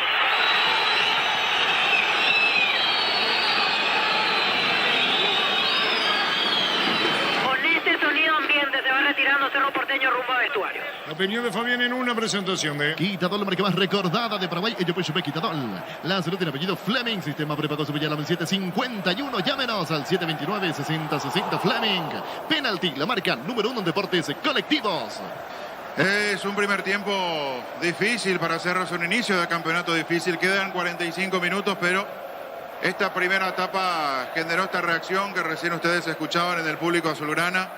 Con este sonido ambiente se va retirando Cerro Porteño rumbo a vestuarios. La opinión de Fabián en una presentación de Quitadol, la marca más recordada de Paraguay. Ello pues Quitadol. La salud tiene apellido Fleming. Sistema prepago Subillala 751. Llámenos al 729-6060 Fleming. Penalty, la marca número 1 en deportes colectivos. Es un primer tiempo difícil para Cerro, es un inicio de campeonato difícil. Quedan 45 minutos, pero esta primera etapa generó esta reacción que recién ustedes escuchaban en el público azulgrana.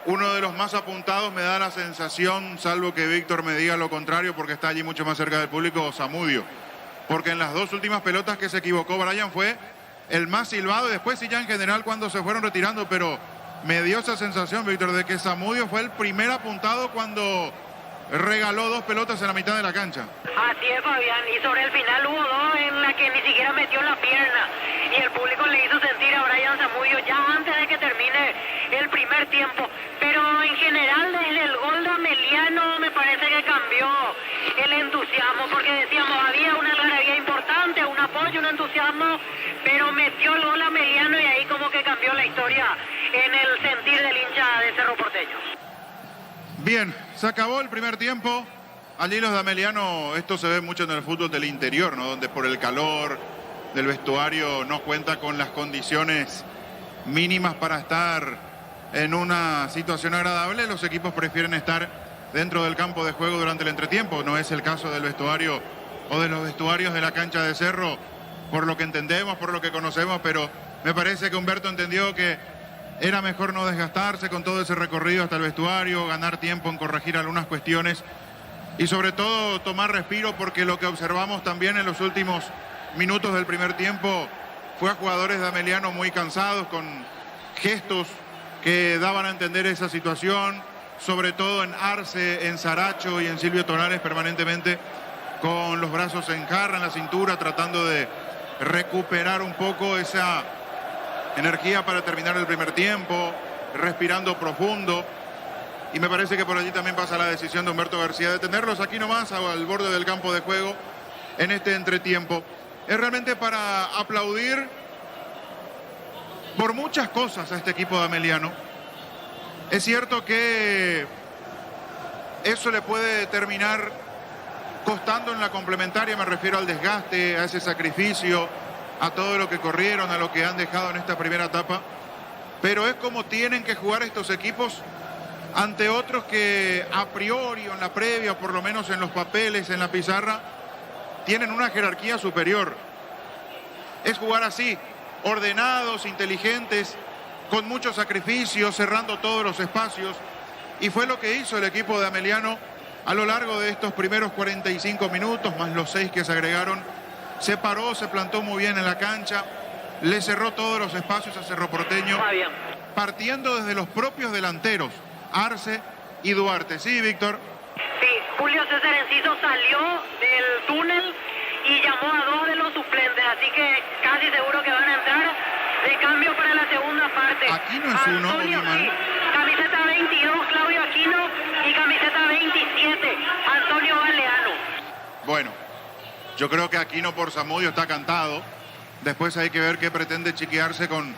Uno de los más apuntados, me da la sensación, salvo que Víctor me diga lo contrario, porque está allí mucho más cerca del público, Zamudio. Porque en las dos últimas pelotas que se equivocó Brian fue el más silbado, y después sí ya en general cuando se fueron retirando, pero me dio esa sensación, Víctor, de que Zamudio fue el primer apuntado cuando regaló dos pelotas en la mitad de la cancha. Así es, Fabián, y sobre el final hubo dos en la que ni siquiera metió la pierna y el público le hizo sentir a Brian Zamudio ya antes de que termine el primer tiempo. Pero en general desde el gol de Ameliano me parece que cambió el entusiasmo, porque decíamos había una algarabía importante, un apoyo, un entusiasmo, pero metió el gol Ameliano y ahí como que cambió la historia en el sentir del hincha de Cerro Porteño. Bien, se acabó el primer tiempo. Allí los de Ameliano, esto se ve mucho en el fútbol del interior, ¿no? Donde por el calor del vestuario no cuenta con las condiciones mínimas para estar en una situación agradable. Los equipos prefieren estar dentro del campo de juego durante el entretiempo. No es el caso del vestuario o de los vestuarios de la cancha de Cerro, por lo que entendemos, por lo que conocemos, pero me parece que Humberto entendió que era mejor no desgastarse con todo ese recorrido hasta el vestuario, ganar tiempo en corregir algunas cuestiones y sobre todo tomar respiro, porque lo que observamos también en los últimos minutos del primer tiempo fue a jugadores de Ameliano muy cansados, con gestos que daban a entender esa situación, sobre todo en Arce, en Saracho y en Silvio Torales, permanentemente con los brazos en jarra, en la cintura, tratando de recuperar un poco esa energía para terminar el primer tiempo, respirando profundo. Y me parece que por allí también pasa la decisión de Humberto García de tenerlos aquí nomás al borde del campo de juego en este entretiempo. Es realmente para aplaudir por muchas cosas a este equipo de Ameliano. Es cierto que eso le puede terminar costando en la complementaria, me refiero al desgaste, a ese sacrificio, a todo lo que corrieron, a lo que han dejado en esta primera etapa, pero es como tienen que jugar estos equipos ante otros que a priori o en la previa, o por lo menos en los papeles, en la pizarra, tienen una jerarquía superior. Es jugar así, ordenados, inteligentes, con mucho sacrificio, cerrando todos los espacios, y fue lo que hizo el equipo de Ameliano a lo largo de estos primeros 45 minutos, más los 6 que se agregaron. Se paró, se plantó muy bien en la cancha, le cerró todos los espacios a Cerro Porteño, partiendo desde los propios delanteros, Arce y Duarte. ¿Sí, Víctor? Sí, Julio César Enciso salió del túnel y llamó a 2 de los suplentes, así que casi seguro que van a entrar de cambio para la segunda parte. Aquino es uno, Antonio, muy mal. sí, camiseta 22, Claudio Aquino, y camiseta 27, Antonio Galeano. Bueno, yo creo que Aquino por Zamudio está cantado. Después hay que ver qué pretende chiquearse con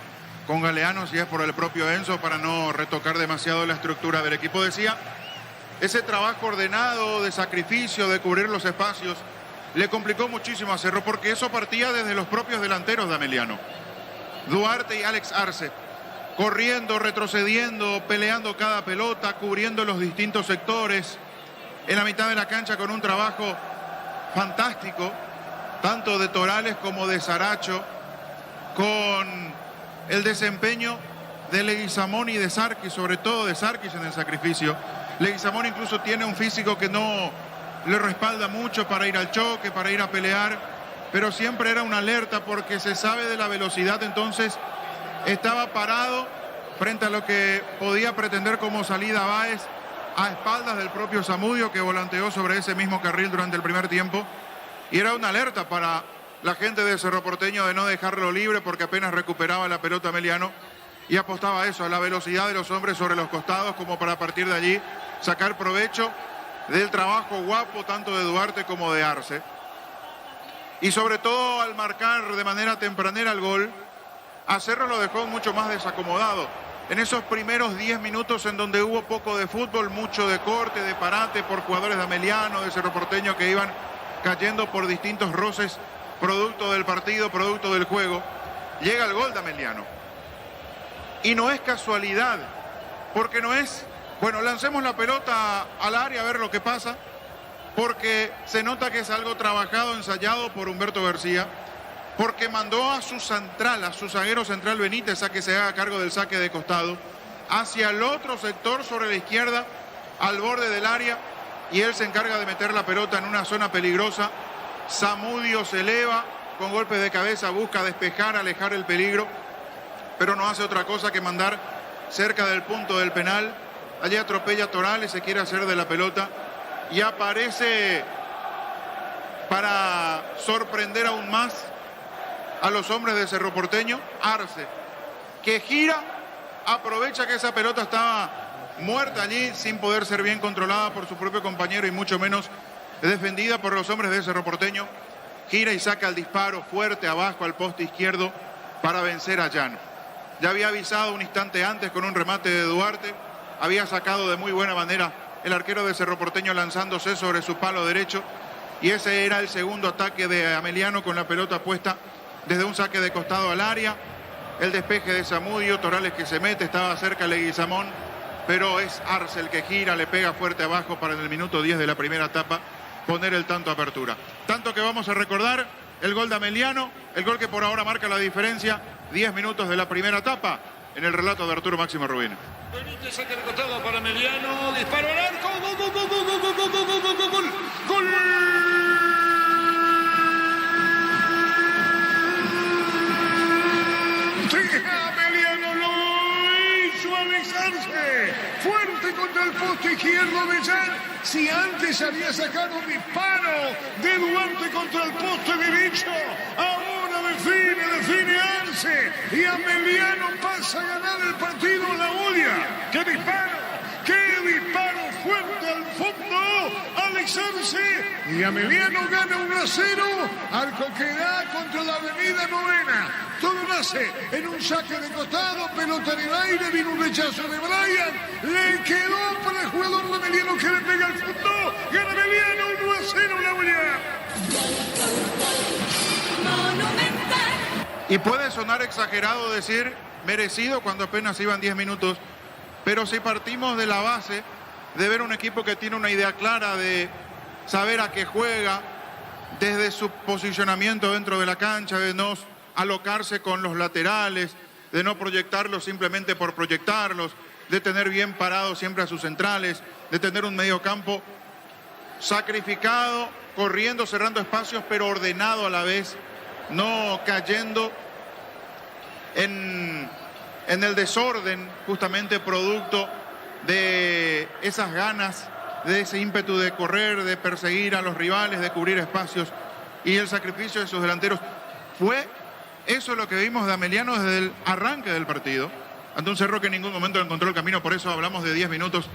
Galeano, si es por el propio Enzo, para no retocar demasiado la estructura del equipo. Decía, ese trabajo ordenado de sacrificio, de cubrir los espacios, le complicó muchísimo a Cerro, porque eso partía desde los propios delanteros de Ameliano. Duarte y Alex Arce, corriendo, retrocediendo, peleando cada pelota, cubriendo los distintos sectores, en la mitad de la cancha con un trabajo fantástico, tanto de Torales como de Saracho, con el desempeño de Leguizamón y de Sarkis, sobre todo de Sarkis en el sacrificio. Leguizamón incluso tiene un físico que no le respalda mucho para ir al choque, para ir a pelear, pero siempre era una alerta porque se sabe de la velocidad, entonces estaba parado frente a lo que podía pretender como salida Báez, a espaldas del propio Zamudio, que volanteó sobre ese mismo carril durante el primer tiempo, y era una alerta para la gente de Cerro Porteño de no dejarlo libre porque apenas recuperaba la pelota Ameliano y apostaba a eso, a la velocidad de los hombres sobre los costados, como para a partir de allí sacar provecho del trabajo guapo tanto de Duarte como de Arce. Y sobre todo al marcar de manera tempranera el gol, a Cerro lo dejó mucho más desacomodado. En esos primeros 10 minutos en donde hubo poco de fútbol, mucho de corte, de parate por jugadores de Ameliano, de Cerro Porteño, que iban cayendo por distintos roces, producto del partido, producto del juego, llega el gol de Ameliano. Y no es casualidad, porque no es, bueno, lancemos la pelota al área a ver lo que pasa, porque se nota que es algo trabajado, ensayado por Humberto García, porque mandó a su central, a su zaguero central Benítez, a que se haga cargo del saque de costado, hacia el otro sector sobre la izquierda, al borde del área, y él se encarga de meter la pelota en una zona peligrosa. Zamudio se eleva con golpes de cabeza, busca despejar, alejar el peligro, pero no hace otra cosa que mandar cerca del punto del penal. Allí atropella a Torales, se quiere hacer de la pelota y aparece para sorprender aún más a los hombres de Cerro Porteño, Arce, que gira, aprovecha que esa pelota estaba muerta allí sin poder ser bien controlada por su propio compañero y mucho menos defendida por los hombres de Cerro Porteño, gira y saca el disparo fuerte abajo al poste izquierdo para vencer a Llano. Ya había avisado un instante antes con un remate de Duarte, había sacado de muy buena manera el arquero de Cerro Porteño lanzándose sobre su palo derecho, y ese era el segundo ataque de Ameliano con la pelota puesta desde un saque de costado al área. El despeje de Zamudio, Torales que se mete, estaba cerca Leguizamón, pero es Arce el que gira, le pega fuerte abajo para en el minuto 10 de la primera etapa poner el tanto apertura. Tanto que vamos a recordar el gol de Ameliano, el gol que por ahora marca la diferencia, 10 minutos de la primera etapa, en el relato de Arturo Máximo Rubino. Benítez saca el costado para Ameliano, disparo al arco, gol, gol, gol, gol, gol, gol, gol, gol, gol, gol, gol. Ameliano lo hizo Alex Arce, fuerte contra el poste izquierdo de Jan. Si antes había sacado un disparo de Duarte contra el poste derecho, ahora define Arce y Ameliano pasa a ganar el partido en la Ulia. ¡Qué disparo fuerte al fondo! Alex Arce y Ameliano gana 1-0, arco que da contra la avenida Novena. Todo nace en un saque de costado, pelota en el aire, vino un rechazo de Brian, le quedó para el jugador de Ameliano que le pega al fondo, gana Ameliano 1-0 la Ulia. Y puede sonar exagerado decir merecido cuando apenas iban 10 minutos, pero si partimos de la base de ver un equipo que tiene una idea clara de saber a qué juega, desde su posicionamiento dentro de la cancha, de no alocarse con los laterales, de no proyectarlos simplemente por proyectarlos, de tener bien parados siempre a sus centrales, de tener un mediocampo sacrificado, corriendo, cerrando espacios, pero ordenado a la vez, no cayendo en el desorden, justamente producto de esas ganas, de ese ímpetu de correr, de perseguir a los rivales, de cubrir espacios y el sacrificio de sus delanteros. Fue eso lo que vimos de Ameliano desde el arranque del partido, ante un Cerro que en ningún momento encontró el camino. Por eso hablamos de 10 minutos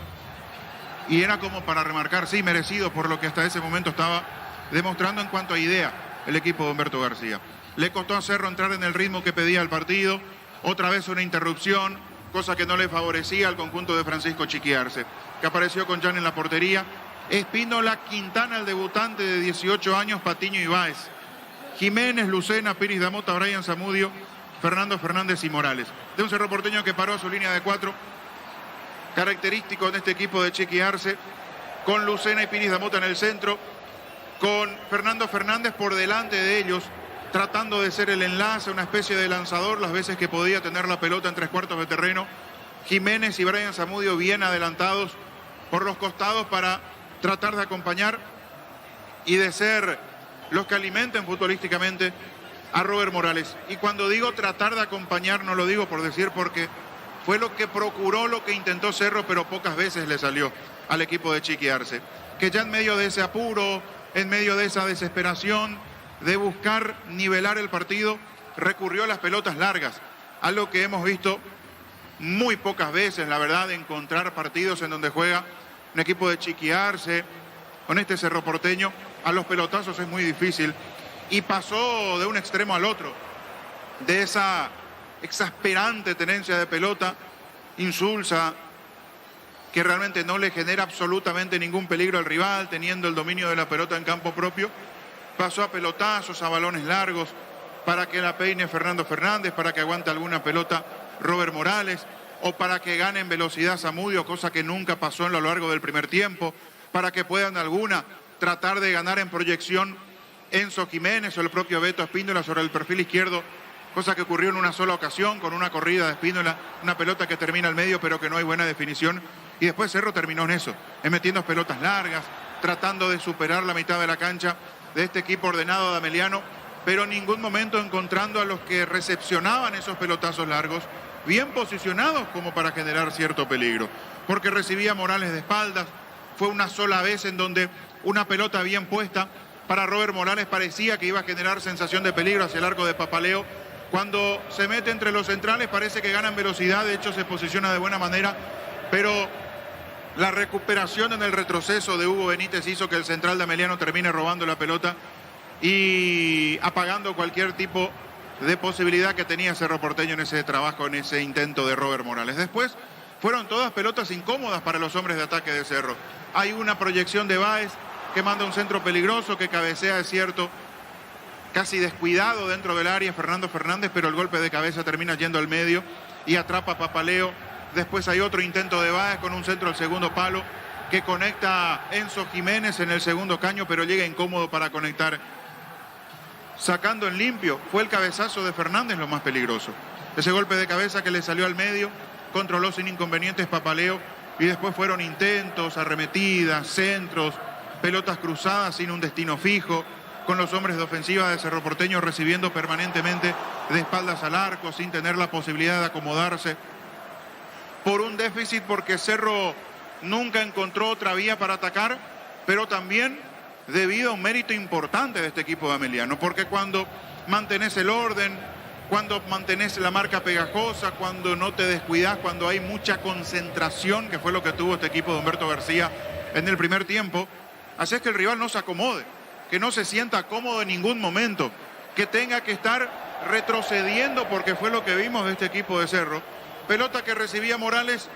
y era como para remarcar, sí, merecido por lo que hasta ese momento estaba demostrando en cuanto a idea el equipo de Humberto García. Le costó a Cerro entrar en el ritmo que pedía el partido, otra vez una interrupción, cosa que no le favorecía al conjunto de Francisco Chiqui Arce, que apareció con Jan en la portería. Espínola, Quintana, el debutante de 18 años, Patiño y Báez, Jiménez, Lucena, Piris Damota, Brian Zamudio, Fernando Fernández y Morales. De un Cerro Porteño que paró a su línea de 4, característico en este equipo de Chiqui Arce, con Lucena y Piris Damota en el centro, con Fernando Fernández por delante de ellos, tratando de ser el enlace, una especie de lanzador las veces que podía tener la pelota en 3/4 de terreno. Jiménez y Brian Zamudio bien adelantados por los costados para tratar de acompañar y de ser los que alimenten futbolísticamente a Robert Morales. Y cuando digo tratar de acompañar, no lo digo por decir, porque fue lo que procuró, lo que intentó Cerro, pero pocas veces le salió al equipo de Chiqui Arce, que ya en medio de ese apuro, en medio de esa desesperación de buscar nivelar el partido, recurrió a las pelotas largas, algo que hemos visto muy pocas veces, la verdad, de encontrar partidos en donde juega un equipo de Chiqui Arce, con este Cerro Porteño, a los pelotazos es muy difícil, y pasó de un extremo al otro, de esa exasperante tenencia de pelota, insulsa, que realmente no le genera absolutamente ningún peligro al rival, teniendo el dominio de la pelota en campo propio, pasó a pelotazos, a balones largos, para que la peine Fernando Fernández, para que aguante alguna pelota Robert Morales, o para que gane en velocidad Zamudio, cosa que nunca pasó a lo largo del primer tiempo, para que puedan alguna tratar de ganar en proyección Enzo Jiménez o el propio Beto Espíndola sobre el perfil izquierdo, cosa que ocurrió en una sola ocasión con una corrida de Espíndola, una pelota que termina al medio pero que no hay buena definición, y después Cerro terminó en eso, en metiendo pelotas largas, tratando de superar la mitad de la cancha de este equipo ordenado de Ameliano, pero en ningún momento encontrando a los que recepcionaban esos pelotazos largos, bien posicionados como para generar cierto peligro, porque recibía Morales de espaldas. Fue una sola vez en donde una pelota bien puesta para Robert Morales parecía que iba a generar sensación de peligro hacia el arco de Papaleo. Cuando se mete entre los centrales parece que gana en velocidad, de hecho se posiciona de buena manera, pero la recuperación en el retroceso de Hugo Benítez hizo que el central de Ameliano termine robando la pelota y apagando cualquier tipo de posibilidad que tenía Cerro Porteño en ese trabajo, en ese intento de Robert Morales. Después fueron todas pelotas incómodas para los hombres de ataque de Cerro. Hay una proyección de Báez que manda un centro peligroso, que cabecea, es cierto, casi descuidado dentro del área Fernando Fernández, pero el golpe de cabeza termina yendo al medio y atrapa a Papaleo. Después hay otro intento de Báez con un centro al segundo palo que conecta a Enzo Jiménez en el segundo caño, pero llega incómodo para conectar. Sacando en limpio, fue el cabezazo de Fernández lo más peligroso. Ese golpe de cabeza que le salió al medio, controló sin inconvenientes Papaleo, y después fueron intentos, arremetidas, centros, pelotas cruzadas sin un destino fijo, con los hombres de ofensiva de Cerro Porteño recibiendo permanentemente de espaldas al arco, sin tener la posibilidad de acomodarse, por un déficit, porque Cerro nunca encontró otra vía para atacar, pero también debido a un mérito importante de este equipo de Ameliano, porque cuando mantenés el orden, cuando mantenés la marca pegajosa, cuando no te descuidas, cuando hay mucha concentración, que fue lo que tuvo este equipo de Humberto García en el primer tiempo, haces que el rival no se acomode, que no se sienta cómodo en ningún momento, que tenga que estar retrocediendo, porque fue lo que vimos de este equipo de Cerro. Pelota que recibía Morales,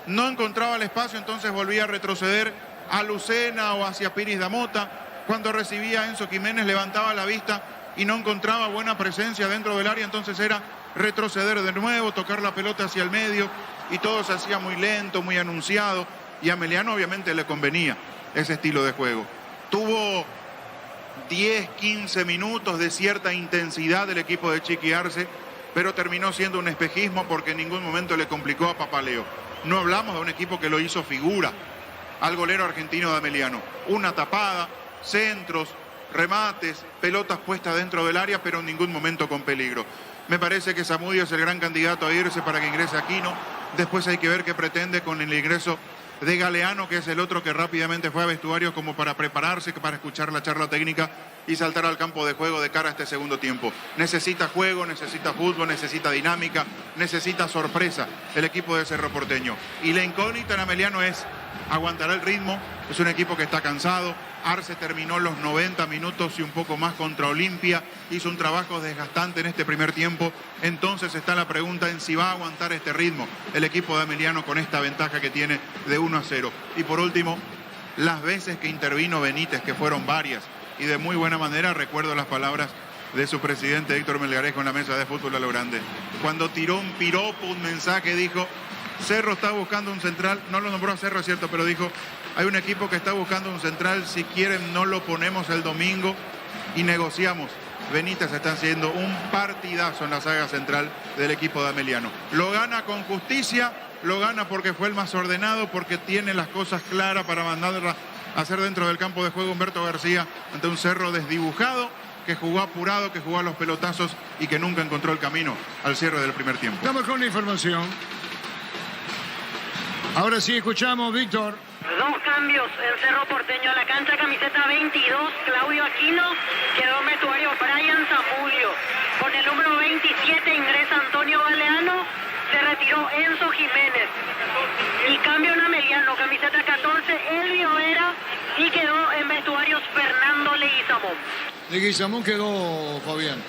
no encontraba el espacio, entonces volvía a retroceder a Lucena o hacia Piris Damota. Cuando recibía a Enzo Jiménez levantaba la vista y no encontraba buena presencia dentro del área, entonces era retroceder de nuevo, tocar la pelota hacia el medio, y todo se hacía muy lento, muy anunciado, y a Ameliano obviamente le convenía ese estilo de juego. Tuvo 10, 15 minutos de cierta intensidad del equipo de Chiqui Arce, pero terminó siendo un espejismo porque en ningún momento le complicó a Papaleo. No hablamos de un equipo que lo hizo figura al golero argentino de Ameliano. Una tapada, centros, remates, pelotas puestas dentro del área, pero en ningún momento con peligro. Me parece que Zamudio es el gran candidato a irse para que ingrese Aquino. Después hay que ver qué pretende con el ingreso de Galeano, que es el otro que rápidamente fue a vestuario como para prepararse, para escuchar la charla técnica y saltar al campo de juego de cara a este segundo tiempo. Necesita juego, necesita fútbol, necesita dinámica, necesita sorpresa el equipo de Cerro Porteño. Y la incógnita en Ameliano es, ¿aguantará el ritmo? Es un equipo que está cansado. Arce terminó los 90 minutos y un poco más contra Olimpia. Hizo un trabajo desgastante en este primer tiempo. Entonces está la pregunta en si va a aguantar este ritmo el equipo de Ameliano con esta ventaja que tiene de 1-0. Y por último, las veces que intervino Benítez, que fueron varias y de muy buena manera, recuerdo las palabras de su presidente Héctor Melgarejo en la mesa de fútbol a lo grande. Cuando tiró un piropo, un mensaje, dijo: Cerro está buscando un central. No lo nombró a Cerro, es cierto, pero dijo: hay un equipo que está buscando un central, si quieren no lo ponemos el domingo y negociamos. Benítez está haciendo un partidazo en la saga central del equipo de Ameliano. Lo gana con justicia, lo gana porque fue el más ordenado, porque tiene las cosas claras para mandarla a hacer dentro del campo de juego Humberto García ante un Cerro desdibujado, que jugó apurado, que jugó a los pelotazos y que nunca encontró el camino al cierre del primer tiempo. Estamos con la información. Ahora sí escuchamos, Víctor. 2 cambios en Cerro Porteño. A la cancha camiseta 22, Claudio Aquino. Quedó en vestuario Brian Zamudio. Con el número 27 ingresa Antonio Galeano. Se retiró Enzo Jiménez. Y cambio en Ameliano, camiseta 14, Elvio Vera. Y quedó en vestuarios Fernando Leguizamón. Leguizamón quedó, Fabián.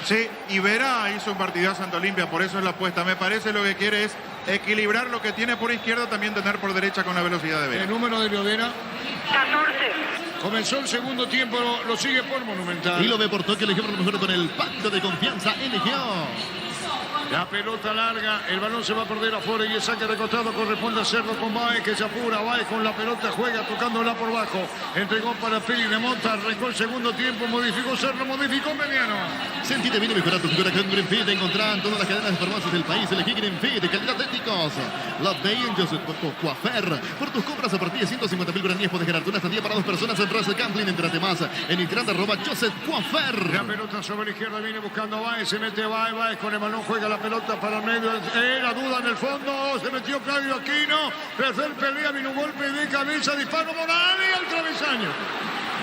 Sí, y Vera hizo un partidazo ante Olimpia, por eso es la apuesta. Me parece lo que quiere es equilibrar lo que tiene por izquierda, también tener por derecha con la velocidad de Vera. El número de Vera. 14. Comenzó el segundo tiempo, lo sigue por Monumental. Y lo ve por toque, el ejemplo mejor con el pacto de confianza NGO. La pelota larga, el balón se va a perder afuera y el saque de costado corresponde a Cerro con Baez, que se apura. Baez con la pelota juega tocándola por bajo. Entregó para Pili de Monta, arrancó el segundo tiempo, modificó Cerro, modificó Mediano. Sentite bien y mejora tu figura con Greenfit. Encontrarán todas las cadenas de farmacias del país. Elegí Greenfit de calidad técnicos. Love Day en Joseph Coafer. Por tus compras a partir de 150.000 guaraníes puedes ganarte una estadía para 2 personas en Russell Campling. Entrate más en Instagram @Joseph Coafer. La pelota sobre la izquierda viene buscando a Baez, se mete Baez, Baez con el balón juega la pelota para el medio. Era duda en el fondo, se metió Claudio Aquino. Tercer pelea, vino un golpe de cabeza, disparo Morales al travesaño.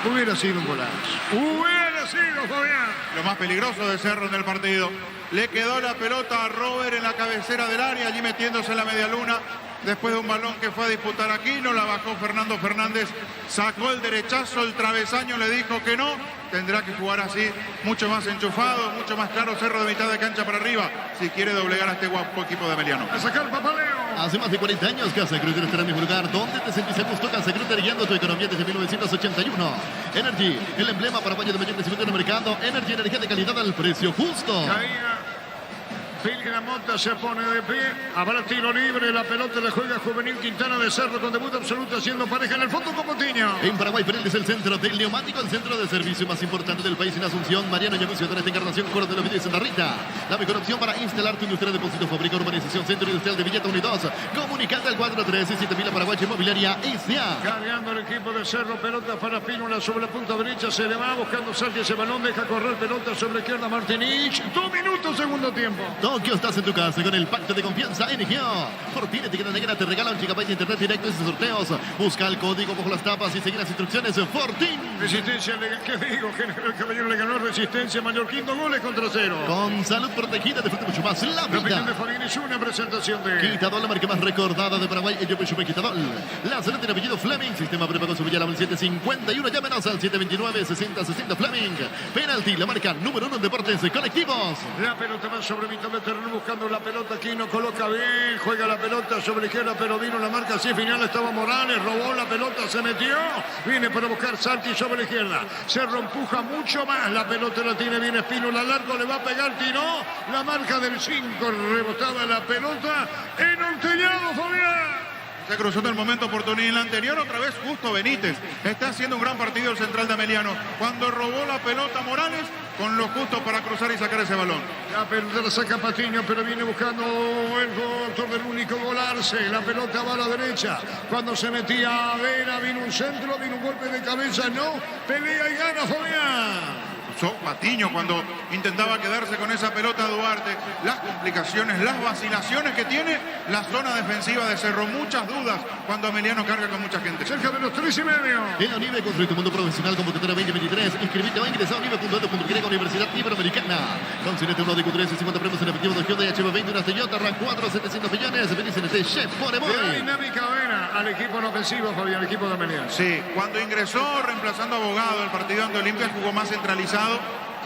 Hubiera sido un golazo. Hubiera sido, Fabián. Lo más peligroso de Cerro en el partido. Le quedó la pelota a Robert en la cabecera del área, allí metiéndose en la media luna. Después de un balón que fue a disputar Aquino, la bajó Fernando Fernández, sacó el derechazo, el travesaño le dijo que no. Tendrá que jugar así, mucho más enchufado, mucho más claro, Cerro de mitad de cancha para arriba, si quiere doblegar a este guapo equipo de Ameliano. A sacar Papaleo. Hace más de 40 años Casa Cruiter estará en el mismo lugar donde te sentís a gusto. Casa Cruiter guiando tu economía desde 1981. Energy, el emblema paraguayo de mayor crecimiento en el mercado. Energy, energía de calidad al precio justo. Caía Pilgramonta, se pone de pie. Habrá tiro libre, la pelota le juega Juvenil Quintana de Cerro con debut absoluto haciendo pareja en el fondo con Motiño. En Paraguay, Perel es el centro del neumático, el centro de servicio más importante del país en Asunción. Mariano Yamucio, de esta encarnación, Coro de los Villas de Santa Rita. La mejor opción para instalar tu industria de depósito, fábrica, urbanización, centro industrial de Villeta 1 y 2. Comunicate al 437 Paraguay Inmobiliaria S.A. Cargando el equipo de Cerro, pelota para Pínola sobre la punta derecha, se le va buscando Salti ese balón, deja correr pelota sobre la izquierda Martinich. 2 minutos, segundo tiempo. Tokio, estás en tu casa con el pacto de confianza NGO. Por ti, etiqueta negra te regala un gigabyte de internet directo en sorteos. Busca el código bajo las tapas y sigue las instrucciones. Fortín. Resistencia, ¿qué digo? El caballero le ganó Resistencia Mallorquín, 2 goles contra 0. Con salud protegida, disfruta mucho más la vida. Capitán de Fabián es una presentación de Quitadol, la marca más recordada de Paraguay. Ello Pechupe Quitadol. La salud tiene apellido Fleming. Sistema prepago sobre el 751. Llámenos al 729-6060 Fleming. Penalti, la marca número 1 en deportes colectivos. La pelota va sobre mitad de terreno buscando la pelota. Aquí no coloca bien. Juega la pelota sobre la izquierda, pero vino la marca así final. Estaba Morales, robó la pelota, se metió. Viene para buscar Santi sobre la izquierda. Cerro empuja mucho más. La pelota la tiene bien Espínola. Largo le va a pegar, tiró. La marca del 5. Rebotaba la pelota en un tellado, Fabián. Se cruzó en el momento oportuno y en la anterior otra vez Justo Benítez. Está haciendo un gran partido el central de Ameliano. Cuando robó la pelota Morales, con lo justo para cruzar y sacar ese balón. La pelota la saca Patiño, pero viene buscando el autor del único gol Arce. La pelota va a la derecha. Cuando se metía a Vera, vino un centro, vino un golpe de cabeza, no. Pelea y gana Fabián. Patiño cuando intentaba quedarse con esa pelota Duarte, las complicaciones, las vacilaciones que tiene la zona defensiva de Cerro, muchas dudas cuando Emiliano carga con mucha gente. Cerca de los 3,5. En la Unive, construye tu mundo profesional convocatoria 2023. Inscribite o ingresa a unive.edu.griega Universidad Iberoamericana. Consíguete uno de Q3 y 50 premios en efectivo de Hyundai HB20, una Toyota RAV4, 700 millones. Venís en este Chef Poneboy. Dinámica Avena al equipo en ofensivo, Fabián, el equipo de Emiliano. Sí, cuando ingresó reemplazando a Abogado el partido ante Olimpia jugó más centralizado,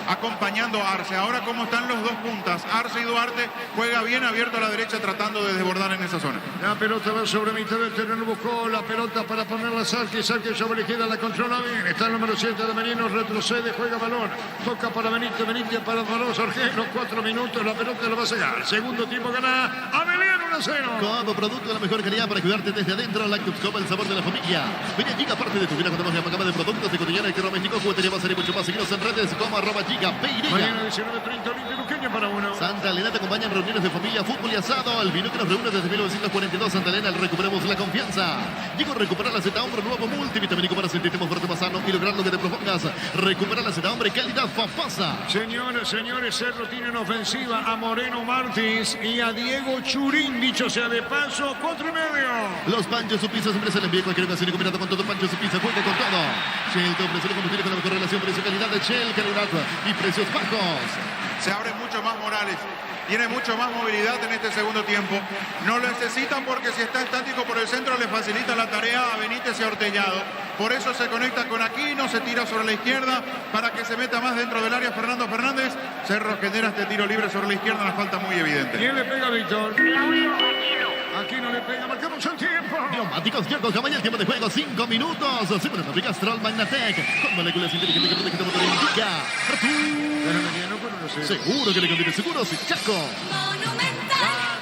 acompañando a Arce. Ahora como están los dos puntas, Arce y Duarte, juega bien abierto a la derecha tratando de desbordar en esa zona. La pelota va sobre mitad del terreno, buscó la pelota para ponerla a Sarki sobre la izquierda, la controla bien. Está el número 7 de Merino, retrocede, juega balón. Toca para Benítez, Benítez para Alonso Argeno, 4 minutos, la pelota la va a sacar. Segundo tiempo gana Emiliano 1-0. Como producto de la mejor calidad para cuidarte desde adentro, Lactoscope, el sabor de la familia. Ven y Giga, parte de tu vida, contamos la gama de productos de cotidiana y que doméstico, juguetería, va a ser mucho más. Seguidos en redes como @Giga Peirega. Mañana 19:30, Olimpia Luqueño para uno. Santa Elena te acompaña en reuniones de familia, fútbol y asado. El vino que nos reúne desde 1942. Santa Elena, recuperemos la confianza. Digo, recuperar la Z Hombre, nuevo multivitamínico para sentirte más fuerte, más sano y lograr lo que te propongas. Recupera la Z Hombre, calidad Fafasa. Señores, señores, Cerro tiene en ofensiva a Moreno Martins y a Diego Churín. Dicho sea de paso, 4,5. Los Panchos su pizza siempre se le envía cualquier ocasión y combinado con todo. Panchos su pizza, juega con todo. Shell te ofrece lo combustible con la mejor relación precio-calidad de Shell, calidad y precios bajos. Se abre mucho más Morales. Tiene mucho más movilidad en este segundo tiempo. No lo necesita porque si está estático por el centro le facilita la tarea a Benítez y a Ortellado. Por eso se conecta con Aquino, se tira sobre la izquierda para que se meta más dentro del área Fernando Fernández. Cerro genera este tiro libre sobre la izquierda, una falta muy evidente. ¿Quién le pega a Víctor? Claudio Aquino. Aquino le pega, marcamos el tiempo. Neumáticos Yerko Cabaña, el tiempo de juego, 5 minutos. Segunda fábrica Stroll Magnatec. Con moléculas inteligentes que protegen tu motor indica. Seguro que le conviene seguro, sí, Chaco. Va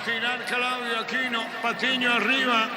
a tirar Claudio Aquino, Patiño arriba.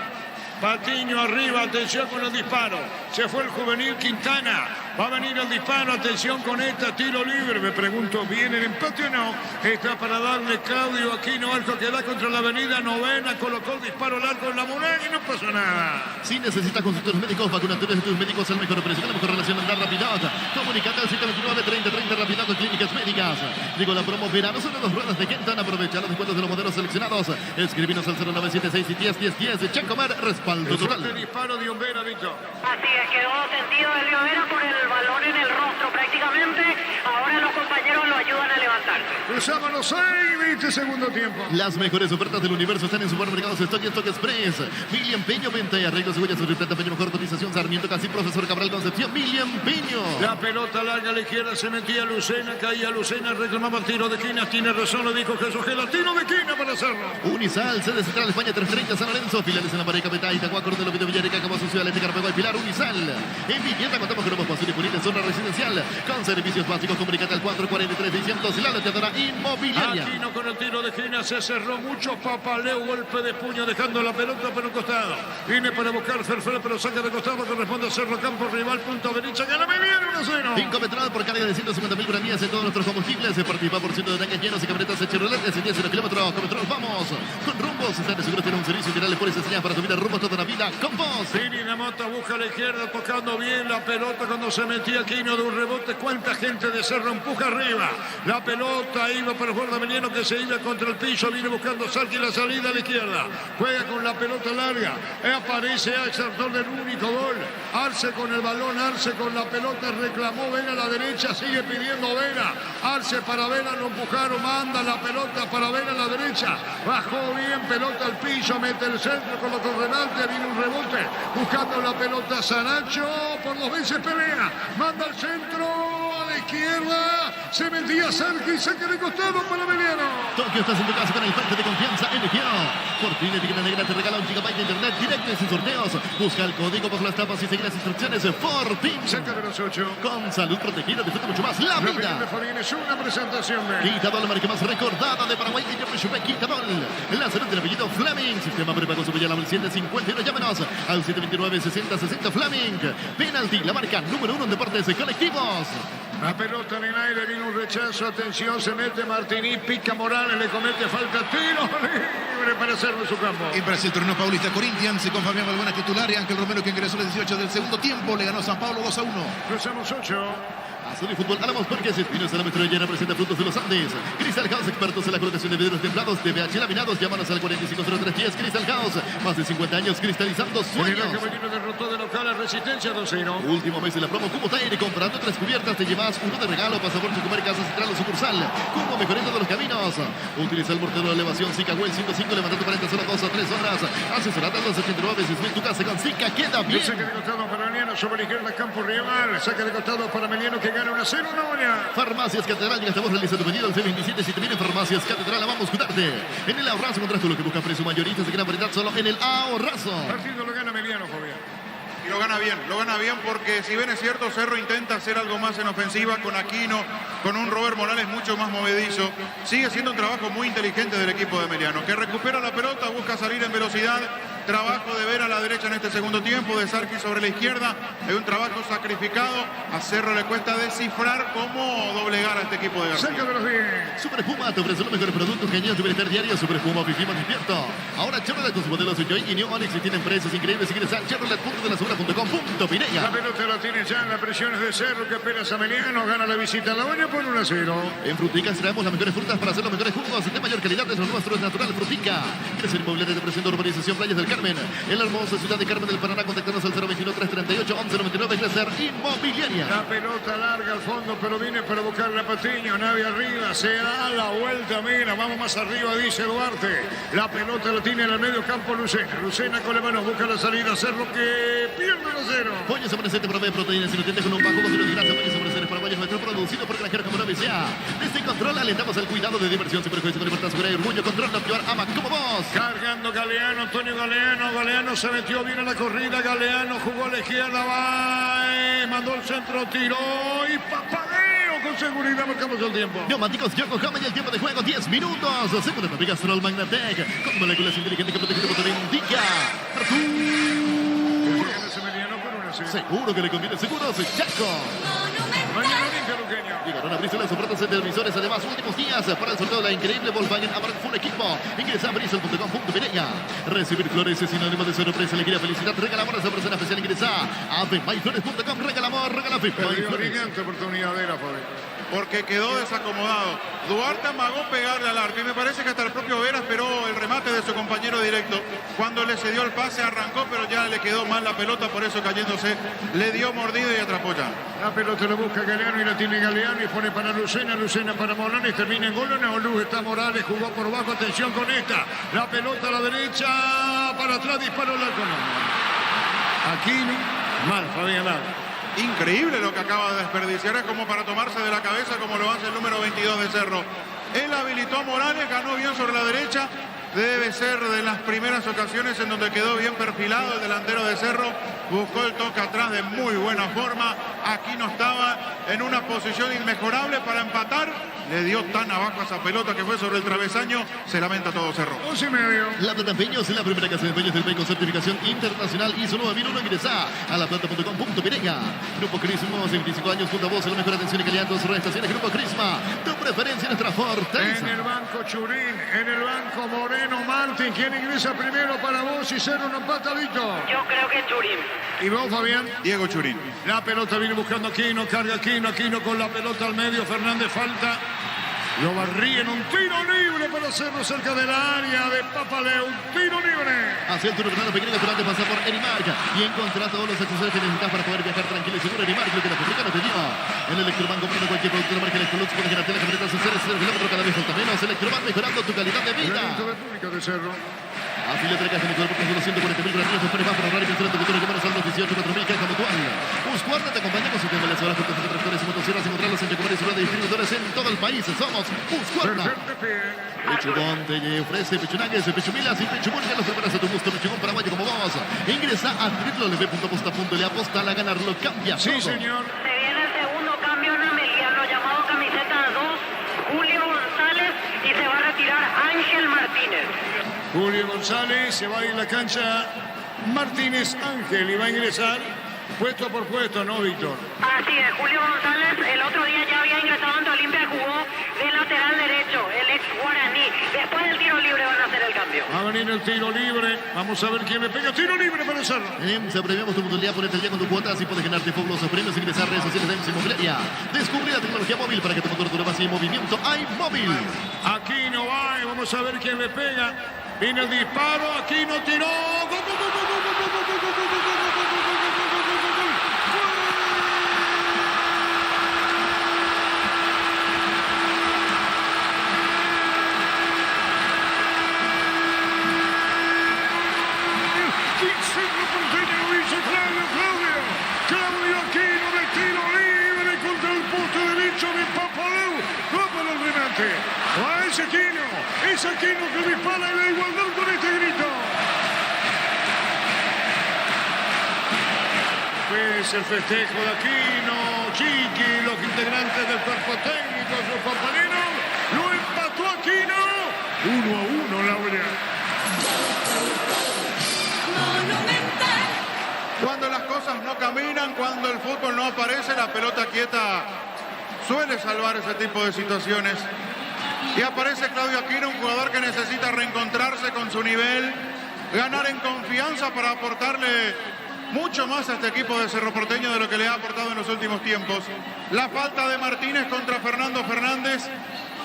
Patiño arriba, atención con el disparo. Se fue el juvenil Quintana. Va a venir el disparo, atención con esta, tiro libre. Me pregunto, ¿viene el empate o no? Está para darle Claudio Aquino, arco que da contra la avenida Novena. Colocó el disparo al arco en la muralla y no pasó nada. Si necesitas consultores médicos, vacunatorios de tus médicos, el mejor precio, la mejor relación, andar Rapidot. Comunicate al 729-3030 Rapidot, Clínicas Médicas. Digo, la promo verano son las ruedas de Quintana. Aprovecha los descuentos de los modelos seleccionados. Escribinos al 0976 y 101010. Chacomar, respaldo total. El disparo de Ombera, Víctor. Así es, quedó sentido el Olivera por el balón en el rostro prácticamente. Ahora los compañeros lo ayudan a levantarse. Cruzamos los 6, 20 segundo tiempo. Las mejores ofertas del universo están en Supermercados Stock y Stock Express. Mili Empeño, venta y arreglos de huellas sobre plata, Peño, mejor cotización, Sarmiento, Casi, Profesor Cabral, Concepción, Mili Empeño. La pelota larga a la izquierda, se metía Lucena, caía Lucena, reclamaba el tiro de quina, tiene razón, lo dijo Jesús Gela, tiro de quina para hacerlo. Unisal, sede central España, 330 San Lorenzo, filiales en la Pareja, Petá, Itagua, Cordero, Vito, Villarica, como Ciudad Atlética, Carpegua y Pilar. Unisal. En vivienda contamos con nuevos pasos disponibles, zona residencial, con servicios básicos, comunicate al 443-600, la loteadora inmobiliaria. Aquino con el tiro de quina, se cerró mucho, Papaleo, golpe de puño, dejando la pelota por un costado. Viene para buscar Ferfel, pero saca de costado, corresponde a Cerro Campo, rival, punto derecha, gana Emiliano 1-0. 5 petróleo por carga de 150.000 guaraníes en todos nuestros combustibles. Se participa por ciento de tanques llenos y camionetas Chevrolet de 110 kilómetros. Cometrol, vamos. Con Rumbos, están de seguro, tiene un servicio integral por esa señal para tu vida. Rumbos toda la vida con vos. Fini la mota, busca a la izquierda, tocando bien la pelota cuando se metía Aquino de un rebote. ¿Cuánta gente de Cerro empuja arriba? La pelota iba para el jugador de Emiliano que se iba contra el piso. Viene buscando Sarki la salida a la izquierda. Juega con la pelota larga. Aparece Axel, autor del único gol. Arce con el balón, Arce con la pelota, reclamó Vela a la derecha, sigue pidiendo Vela. Arce para Vela, lo empujaron, manda la pelota para Vela a la derecha. Bajó bien, pelota al piso, mete el centro con los correnantes, viene un rebote, buscando la pelota Sanacho, por 2 veces pelea, manda al centro, a la izquierda, se metía Sarki, saque de costado para Emiliano. Tokio, estás en tu casa con el frente de confianza NGO. Por fin, Etiqueta Negra te regala 1 GB de internet directo en sus sorteos. Busca el código bajo las tapas y sigue las instrucciones. Por fin. Cerca de los 8. Con salud protegida, disfruta mucho más la vida. Es una presentación de Quitadol, la marca más recordada de Paraguay, que yo me chupé Quitadol. La salud del apellido Fleming. Sistema prepago sobre la 151. Llámenos al 729-6060 Fleming. Penalty, la marca número 1 en deportes colectivos. La pelota en el aire, viene un rechazo, atención, se mete Martini, pica Morales, le comete falta, tiro libre para hacerlo en su campo. En Brasil, torneo paulista, Corinthians con Fabián Balbuena titular y Ángel Romero que ingresó el 18 del segundo tiempo, le ganó San Pablo 2-1. Cruzamos 8. Azul y Fútbol Álamos Parques, Espinos de la Metralla representa Frutos de los Andes. Crystal House, expertos en la colocación de vidrios templados de VH laminados. Llámanos al 450310. Crystal House, más de 50 años cristalizando sueños. El caballero derrotó de local a Resistencia 2-0. Último mes de la promo Cubo Tire. Comprando 3 cubiertas te llevas uno de regalo. Pasaporte Comer Casa Central o sucursal. Cubo mejorando de los caminos. Utiliza el mortero de elevación Zika Well 105. Levantando 40 solo 2 a 3 horas. Asesorada a los 89. 6.000 tu casa con Zika. Queda bien. Saque de costado para Meliano sobre la izquierda. Campo rival. Saque de costado para Meliano que gana 1-0. Farmacias Catedral, ya estamos realizando pedido al C27. Si te vienen Farmacias Catedral, vamos a cuidarte. En el ahorrazo encontrás todo lo que busca precio mayorista de gran variedad solo en el ahorrazo. Partido lo gana Meliano, Fabián. Y lo gana bien porque si bien es cierto, Cerro intenta hacer algo más en ofensiva con Aquino, con un Robert Morales mucho más movedizo. Sigue siendo un trabajo muy inteligente del equipo de Meliano, que recupera la pelota, busca salir en velocidad. Trabajo de Vera a la derecha en este segundo tiempo, de Sarki sobre la izquierda. Es un trabajo sacrificado. A Cerro le cuesta descifrar cómo doblegar a este equipo de García. Cerca de los 10. Super Espuma te ofrece los mejores productos que años de bienestar diario. Super Espuma, vivimos despierto. Ahora Chevrolet con sus modelos Joy y New Onix y tienen precios increíbles. Ingresa a chevrolet.com.pinega. La pelota la tiene ya en las presiones de Cerro, que apenas a Meliano gana la visita a la Oña por 1-0. En Fruticas traemos las mejores frutas para hacer los mejores jugos de mayor calidad. De lo nuestro es natural. Frutica. Crecer inmobiliaria de presenta urbanización Playas del Carmen. En la hermosa ciudad de Carmen del Paraná, contactanos al 021-338-1199. Crecer Inmobiliaria. La pelota larga al fondo, pero viene para buscar a Patiño. Nave arriba, se da la vuelta. Mira, vamos más arriba, dice Duarte. La pelota la tiene en el medio campo Lucena. Lucena con la mano busca la salida. Cerro que pierde 1-0. Pollos Amanecer te provee proteínas inocentes con un bajo contenido de grasa. Pollos Amanecer paraguayos nuestro producido por Granjero como BCA. Desde Control alentamos al cuidado de diversión, sin perjuicio, con libertad, seguridad y orgullo. Control, no peor, ama como vos. Cargando Galeano, Antonio Galeano. Galeano se metió bien en la corrida. Galeano jugó a la izquierda. Va, mandó el centro, tiró y papadeo con seguridad. Marcamos el tiempo. Neumáticos Yokohama y el tiempo de juego 10 minutos. Segunda etapa Gastrol Magnatec. Con moléculas inteligentes que protegen tu motor indica. Seguro que le conviene seguros, Chaco. Llegaron a abrirse las ofertas de televisores. Además, últimos días para el sorteo de la increíble Volkswagen Abarth Full Equipo. Ingresa a brisel.com.pinega. Recibir flores es sinónimo de sorpresa, alegría, felicidad. Regala amor a esa persona especial. Ingresa a bemyflores.com. Regala amor, regala Bemyflores. Brillante oportunidad de la Fabi. Porque quedó desacomodado. Duarte amagó pegarle al arco y me parece que hasta el propio Vera esperó el remate de su compañero directo. Cuando le cedió el pase arrancó, pero ya le quedó mal la pelota, por eso cayéndose le dio mordido y atrapó ya. La pelota lo busca Galeano y la tiene Galeano y pone para Lucena, Lucena para Morales, termina en gol. Luz está Morales, jugó por bajo, atención con esta. La pelota a la derecha, para atrás, disparó el arco. Aquino, mal, Fabián Lara. Increíble lo que acaba de desperdiciar, es como para tomarse de la cabeza como lo hace el número 22 de Cerro. Él habilitó a Morales, ganó bien sobre la derecha. Debe ser de las primeras ocasiones en donde quedó bien perfilado el delantero de Cerro. Buscó el toque atrás de muy buena forma. Aquí no estaba en una posición inmejorable para empatar. Le dio tan abajo a esa pelota que fue sobre el travesaño. Se lamenta todo Cerro. 2,5. La Plata Empeños es la primera casa de empeños del país con certificación internacional ISO 9001. Ingresa a laplata.com.pinega. Grupo Crisma, 25 años junto a vos. La mejor atención y calidad en tus estaciones. Grupo Crisma, tu preferencia en nuestra fortaleza. En el banco Churín, en el banco Moreno Martín. ¿Quién ingresa primero para vos y Cerro no empata, Víctor? Yo creo que Churín. ¿Y vos, Fabián? Diego Churín. La pelota viene buscando Aquino, carga Aquino con la pelota al medio. Fernández falta. Lo barría en un tiro libre para hacerlo cerca del área de Papaleo. Un tiro libre. Hacia el turno Fernando Pequeño, pero antes pasa por Erimark y encontrar todos los accesorios que necesitas para poder viajar tranquilo y seguro. Erimark, lo que la fabrica no te dio. En el Electroban, comprando cualquier producto de la marca Electrolux, puedes ganarte la camioneta 0 kilómetros cada vez falta menos. Electroban, mejorando tu calidad de vida. República de Cerro. Afile de caja motor por los 140.000 granitos. Espere más para ahorrar y pensar en tu futuro. Llámanos al 218-4000 caja mutual. Husqvarna te acompaña con sus las horas porque de tractores y motosierras. Encontrarlos en Yacomar y su red de distribuidores en todo el país. Somos Husqvarna. Pechugón te ofrece pechunagues, pechumilas y pechumurgas. Los preparas a tu gusto. Pechugón paraguayo como vos. Ingresa a www.aposta.le. Aposta a ganar lo cambia. Sí, todo. señor. Se viene el segundo cambio en Ameliano, llamado camiseta 2, Julio González, y se va a retirar Ángel Martínez. Julio González se va a ir a la cancha. Martínez Ángel y va a ingresar puesto por puesto, ¿no, Víctor? Así es, Julio González el otro día ya había ingresado ante Olimpia, jugó de lateral derecho, el ex guaraní. Después del tiro libre van a hacer el cambio. Diego. Va a venir el tiro libre. Vamos a ver quién le pega. Tiro libre para Cerro. Se premiamos tu modalidad por el día con tu cuota. Así puedes ganarte fabulosos premios. Ingresar a redes sociales de MC Inmobiliaria. Descubrir la tecnología móvil para que tu motor dure más y en movimiento. Hay móvil. Aquí no va. Vamos a ver quién le pega. Viene el disparo. Aquí no tiró. ¡Gol, gol, gol, gol, gol, gol, gol, gol, gol, gol, gol! Claudio Aquino de tiro libre contra el poste derecho de Papaléu. Va para el remate. Va ese Aquino. Es Aquino que dispara en la igualdad con este grito. Es el festejo de Aquino, Chiqui, los integrantes del cuerpo técnico, sus compañeros. Lo empató Aquino. 1-1, Laura. Cuando las cosas no caminan, cuando el fútbol no aparece, la pelota quieta suele salvar ese tipo de situaciones. Y aparece Claudio Aquino, un jugador que necesita reencontrarse con su nivel, ganar en confianza para aportarle mucho más a este equipo de Cerro Porteño de lo que le ha aportado en los últimos tiempos. La falta de Martínez contra Fernando Fernández.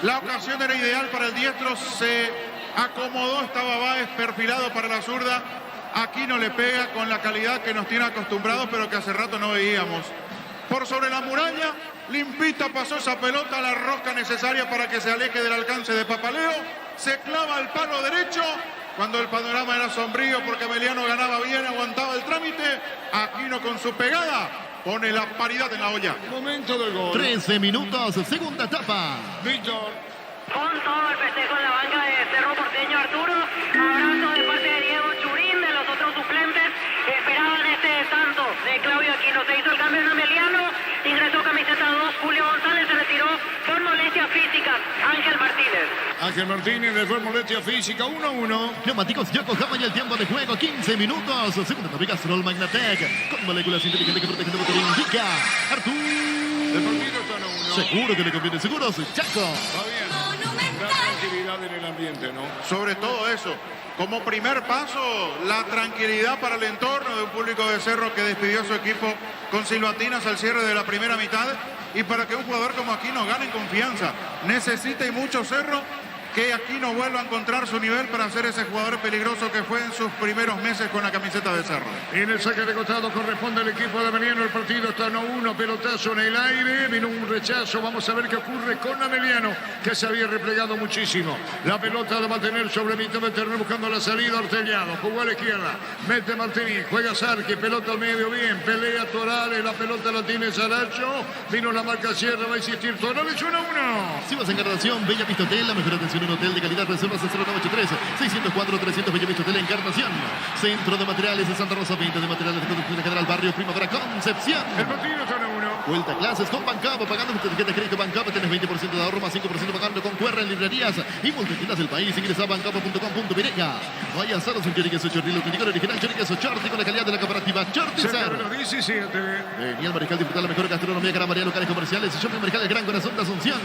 La ocasión era ideal para el diestro, se acomodó, estaba Báez perfilado para la zurda. Aquino le pega con la calidad que nos tiene acostumbrados, pero que hace rato no veíamos. Por sobre la muralla, limpita pasó esa pelota, la rosca necesaria para que se aleje del alcance de Papaleo. Se clava al palo derecho cuando el panorama era sombrío porque Meliano ganaba bien, aguantaba el trámite. Aquino con su pegada pone la paridad en la olla. Momento del gol. 13 minutos, segunda etapa. Víctor. Con todo el festejo en la banca de Cerro Porteño, Arturo. Abrazo de parte de Diego Churín, de los otros suplentes. Esperaban este tanto de Claudio Aquino. Se hizo el cambio en Emiliano. Ingresó camiseta 2. Julio González se retiró por molestias físicas. Ángel Martínez. Ángel Martínez le fue molestia física. 1-1. Neumáticos Yokohama y el tiempo de juego, 15 minutos. Segunda etapa, Castrol Magnatec. Con moléculas inteligentes que protegen tu motor. Indica El Arturo. partido está 1-1. Seguro que le conviene, seguros, Chaco. Va bien. La tranquilidad en el ambiente, ¿no? Sobre todo eso, como primer paso, la tranquilidad para el entorno de un público de Cerro que despidió a su equipo con silbatinas al cierre de la primera mitad, y para que un jugador como Aquino gane en confianza. Necesita y mucho Cerro que Aquino vuelva a encontrar su nivel para ser ese jugador peligroso que fue en sus primeros meses con la camiseta de Cerro. En el saque de costado corresponde al equipo de Ameliano. El partido está 1-1, pelotazo en el aire. Vino un rechazo. Vamos a ver qué ocurre con Ameliano, que se había replegado muchísimo. La pelota la va a tener sobre mitad de terreno buscando la salida. Ortellado jugó a la izquierda. Mete Martínez. Juega Sarki. Pelota al medio. Bien. Pelea Torales. La pelota la tiene Saracho. Vino la marca Sierra. Va a insistir Torales. 1-1. Si vas a Encarnación, Bella Vista Hotel, la mejor atención en hotel de calidad. Reservas al 0983-604-300 Bella Vista Hotel Encarnación. Centro de Materiales de Santa Rosa, 20 de materiales de construcción general, barrio Primavera, Concepción. El partido está 1-1. Vuelta a clases con Bancap, pagando con tarjeta de crédito Bancap, tenés 20% de ahorro más 5% pagando con QR en librerías y multitiendas del país. Ingresa a bancap.com.vireca. Vaya a ser un choriqueso chorrilo, tu indicador original choriqueso Chorti con la calidad de la cooperativa Chorti. Cerca de los 17. Vení al Mariscal disfrutar la mejor gastronomía, gran variedad, locales comerciales y shopping Mariscal del Gran Corazón de Asunción.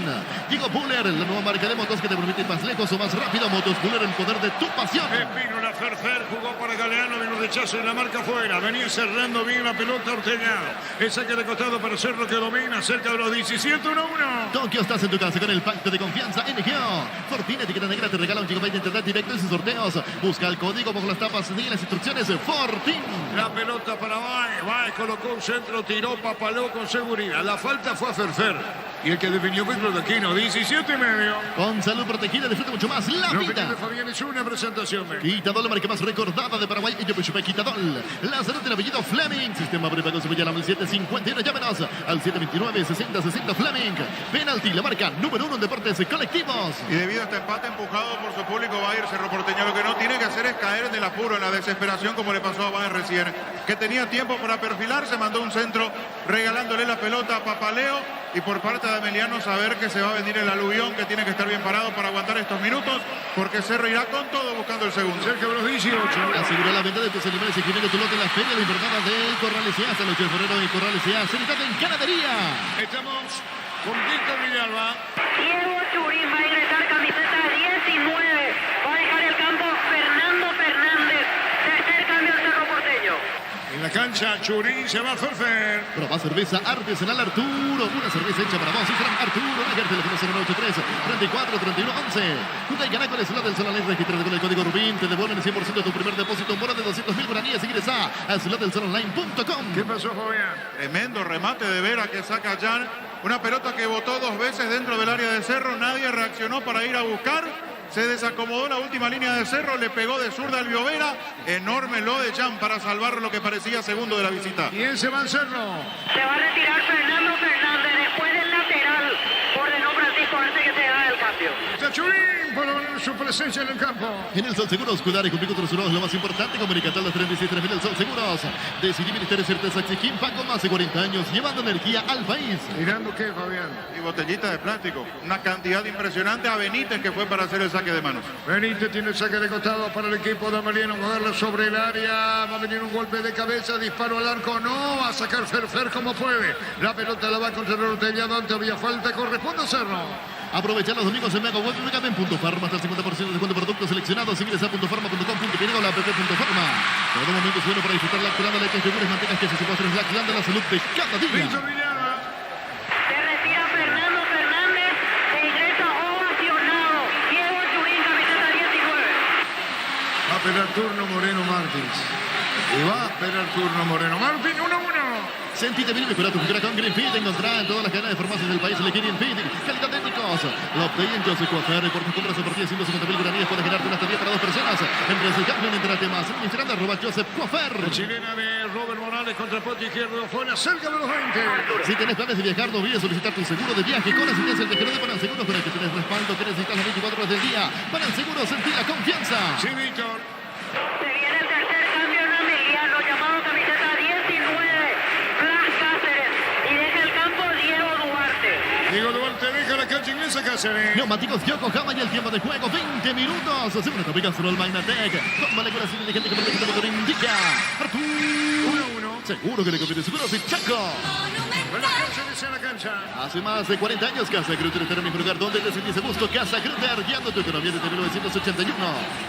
Diego Buller, la nueva marca de motos que te permite ir más lejos o más rápido. Motos Buller, el poder de tu pasión. Vino la Ferfer, jugó para Galeano, vino un rechazo en la marca afuera. Venía cerrando bien la pelota Ortellado. El saque de costado para Cerro que domina cerca de los 17, 1-1. Tokio, estás en tu casa con el pacto de confianza NGO. Fortín, etiqueta negra, te regala un gigabyte de internet directo en sus sorteos. Busca el código bajo las tapas y las instrucciones. Fortín. La pelota para Baez. Baez colocó un centro, tiró, papaló con seguridad. La falta fue a Ferfer. Y el que definió fue Claudio Aquino, 17,5. Con salud protegida, disfruta mucho más la Lo vida. que tiene Fabián es una presentación. Quitadol, la marca más recordada de Paraguay. Ello Pechupe Quitadol. La salud del apellido Fleming. Sistema prepago se llama el 751. Llámenos al 729-6060 Fleming. Penalti, la marca número 1 en deportes colectivos. Y debido a este empate empujado por su público, va a ir Cerro Porteño. Lo que no tiene que hacer es caer en el apuro, en la desesperación, como le pasó a Baez recién, que tenía tiempo para perfilarse, mandó un centro regalándole la pelota a Papaleo. Y por parte de Emiliano saber que se va a venir el aluvión, que tiene que estar bien parado para aguantar estos minutos, porque Cerro irá con todo buscando el segundo. Cerca de los 18. Asegura la venta de tus animales y primero tu lote en la Feria de Invernada del Corrales y hasta el 8 de febrero en Corrales y Sanidad en Ganadería. Estamos con Víctor Villalba. Diego Churín va a ingresar camiseta 19. Va a dejar el campo Fernández. cancha, Churín, se va Ferfer. Proba cerveza artesanal Arturo. Una cerveza hecha para vos. Instagram Arturo. Lager, teléfono 0983 34 31 11. Hyundai Canal, Ciudad del Sol, Online, registrate con el código Rubín. Te devuelven el 100% de tu primer depósito. Un bono de 200.000 guaraníes. Ingresa a ciudaddelsolonline.com. ¿Qué pasó, Fabián? Tremendo remate de Vera que saca Jan. Una pelota que botó 2 veces dentro del área de Cerro. Nadie reaccionó para ir a buscar. Se desacomodó la última línea de Cerro. Le pegó de zurda al Biovera. Enorme lo de Jan para salvar lo que parecía segundo de la visita. ¿Quién se va al Cerro? Se va a retirar Fernando Fernández después del lateral. Ordenó Francisco antes que se haga el cambio. Churín por su presencia en el campo. En el Sol Seguros, cuidar y cumplir con tus seguros, lo más importante. Comunicate al 363000 el Sol Seguros. Decidí Ministerio de Certeza Exigim, con más de 40 años, llevando energía al país. ¿Mirando qué, Fabián? Y botellita de plástico. Una cantidad impresionante a Benítez que fue para hacer el saque de manos. Benítez tiene el saque de costado para el equipo de Ameliano. Jugarla sobre el área. Va a venir un golpe de cabeza. Disparo al arco. No. Va a sacar Ferfer como puede. La pelota la va a controlar Ortellado. Ante había falta. Corresponde a Cerro. Aprovechar los domingos en Mega Web en Punto Farma hasta el 50% de descuento de productos seleccionados. Ingresa a puntofarma.com.py o la app Punto Farma. Todo momento es bueno para disfrutar la curada de leches, yogures, mantecas, quesos y postres. La clan de la salud de cada día. Víctor Villalba. Se retira Fernando Fernández e ingresa ovacionado Diego Churín, camiseta 19. Va a pegar turno Moreno Martins. Y va a pegar turno Moreno Martins. 1-1. Sentite bien y mejora tu figura con Green Fit. Encontrá en todas las cadenas de farmacias del país el Green Fit. Calidad técnicos. Lo obtienen José Coafer. Por tus compras a partir de 150.000 guaraníes puedes ganarte una estadía para 2 personas. Empresa El Campeón, entérate más. Instagram @Joseph Coafer. La chilena de Robert Morales contra Poti Izquierdo. Fuera cerca de los 20. Si tenés planes de viajar, no olvides solicitar tu seguro de viaje con asistencia del viajero de Bananseguros, con el que tienes respaldo que necesitas las 24 horas del día. Bananseguros, sentí la confianza. Sí, Víctor. Se viene el tercer cambio en Ameliano, llamado camiseta 19, Blas Cáceres. Y deja el campo Diego Duarte. Diego Duarte deja la cancha inglesa Cáceres. Neumáticos Yokohama y el tiempo de juego, 20 minutos. Según esta aplicación All Magnatec, con moléculas inteligentes que protegen tu motor indica. Arturo. 1-1. Seguro que le conviene seguros y Chaco. Con la Cáceres en la cancha. Hace más de 40 años Casa Grutter está en el mismo lugar donde te sentís a gusto. Casa Grutter, guiando tu economía desde 1981.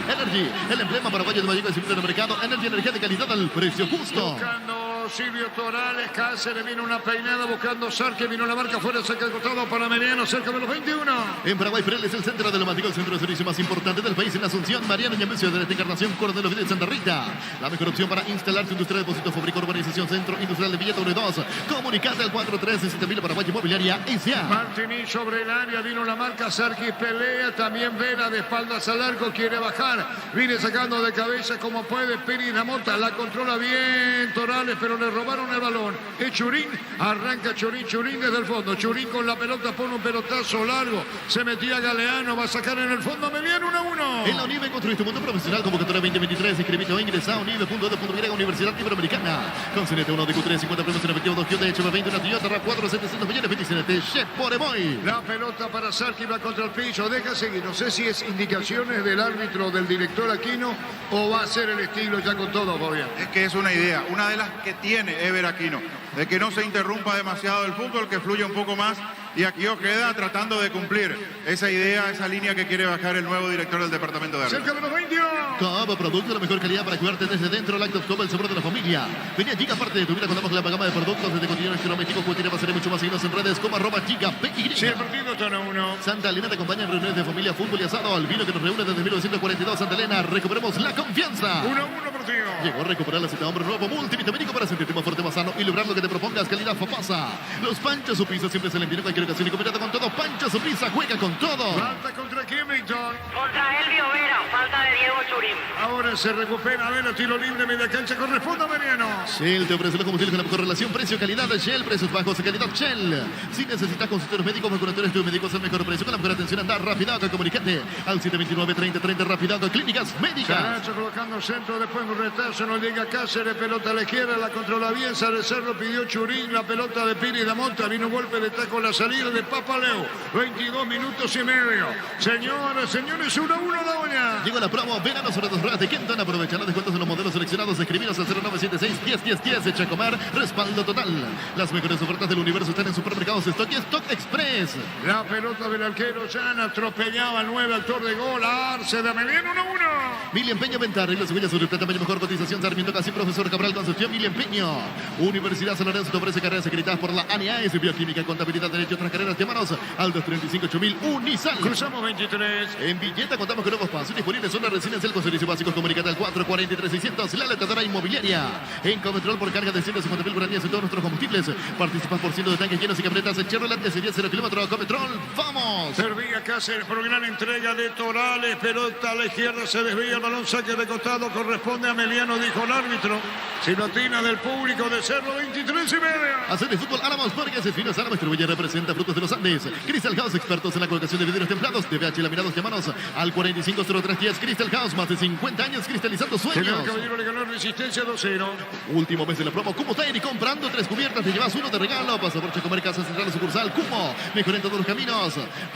Energy, el emblema para Valle de Vallecas y siempre en el mercado. Energy, energía de calidad al precio justo. Buscando Silvio Torales, Cáceres, vino una peinada buscando Sarque, vino la marca fuera, cerca del costado para Mariano, cerca de los 21. En Paraguay, Frel es el centro de neumáticos, el centro de servicio más importante del país en Asunción. Mariano Ñambecio de esta encarnación, Coronel Oviedo de Santa Rita. La mejor opción para instalar su industria de depósito, fabrica, urbanización, centro industrial de Villa Torre 2. Comunicate al 4360.000 Paraguay Inmobiliaria S.A. Martini sobre el área, vino la marca Sarki, pelea, también Vera de espaldas al arco, quiere bajar, viene sacando de cabeza como puede, Piri la Mota, la controla bien Torales, pero le robaron el balón. Es Churín, arranca Churín desde el fondo, Churín con la pelota pone un pelotazo largo, se metía Galeano, va a sacar en el fondo, Meliano 1-1. En la UNIVE construye tu mundo profesional, convocatoria 2023, inscribite o ingresa a unive.edu.y, Universidad Iberoamericana. Con CNT 1 de Q3, 50 premios en efectivo, 2 de HB20, una Toyota RAV4, 700 millones, 20 CNT, Chef por Emoy. La pelota para Sarki, va contra el piso, deja seguir, no sé si es indicaciones del árbitro, del director Aquino, o va a ser el estilo ya con todo, Fabián. Es que es una idea, una de las que tiene Ever Aquino, de que no se interrumpa demasiado el fútbol, que fluya un poco más. Y aquí os queda tratando de cumplir esa idea, esa línea que quiere bajar el nuevo director del departamento de árbitros. Cerca de los 21. Como producto de la mejor calidad para cuidarte desde dentro, Lactoscope, el sabor de la familia. Venía Giga, parte de tu vida, contamos con la gama de productos desde cotidianos electrodomésticos, cualquiera va a ser mucho más seguidos en redes como @GigaPY. Sí, el partido está 1-1. Santa Elena te acompaña en reuniones de familia, fútbol y asado, al vino que nos reúne desde 1942. Santa Elena, recuperemos la confianza. 1-1 partido. Llegó a recuperar la cita hombre nuevo multivitamínico para sentirte más fuerte, más sano y lograr lo que te propongas. Calidad Fapasa. Los Panchos su pizza siempre se le envían en cualquier ocasión y combinado con todo. Pancho su pizza juega con todo. Falta contra quién, Víctor. Contra Elvio Vera, falta de Diego Churín. Ahora se recupera, a ver, a tiro libre, media cancha, corresponde a Mariano. Shell te ofrece los combustibles con la mejor relación precio-calidad de Shell, precios bajos de calidad Shell. Si necesitas consultorios médicos, vacunadores médicos al mejor precio, con la mejor atención, anda Rapidaco, comunicate al 729-3030 Rapidaco, Clínicas Médicas. Saracho colocando centro, después un retazo, no llega Cáceres, pelota a la izquierda, la controla bien, Sare Cerro pidió Churín, la pelota de Piri da Monta, vino un golpe de taco a la salida. salir de Papaleu. 22 minutos y medio. Señoras, señores, 1-1 la uña. Llegó la promo Verano sobre dos ruedas de Kenton. Aprovecha los descuentos de los modelos seleccionados. Escribiros al 0976-101010. Echa a comer. Respaldo total. Las mejores ofertas del universo están en Supermercados Stock y Stock Express. La pelota del arquero Jan atropellaba al 9 actor de gol. Arce de Ameliano 1-1. Mili Empeño Venta. Reglas y huellas sobre el tamaño mejor cotización. Sarmiento Casi Profesor Cabral Concepción. Mili Empeño. Universidad San Lorenzo te ofrece carreras acreditadas por la ANEAS. Bioquímica, Contabilidad, Derecho, otras carreras. Llámanos al 235-8000 Unisal. Cruzamos 23. En Villeta contamos con nuevos pasos disponibles. Zona residencial con servicios básicos. Comunicate al 443-600. La letadora inmobiliaria. En Cometrol por carga de 150.000 guaraníes en todos nuestros combustibles. Participas por ciento de tanques llenos y camionetas. Chevrolet S10 0 kilómetros. Cometrol. ¡Vamos! Servía Cáceres por gran entrega de Torales. Pelota a la izquierda. Se desvía el balón. Saque de costado. Corresponde a Ameliano, dijo el árbitro. Silotina del público de Cerro 23 y medio. Hacer de fútbol Álamos Borges. Finos Álamos Distribuye representa Frutos de los Andes. Crystal House, expertos en la colocación de vidrios templados. DBH laminados. Llamanos al 450310. Crystal House, más de 50 años cristalizando sueños. Señor Caballero le ganó Resistencia 2-0. Último mes de la promo Cumo Tire. Comprando 3 cubiertas, te llevas uno de regalo. Pasa por Checomer Casa Central Sucursal Cumo. Mejor en todos los caminos.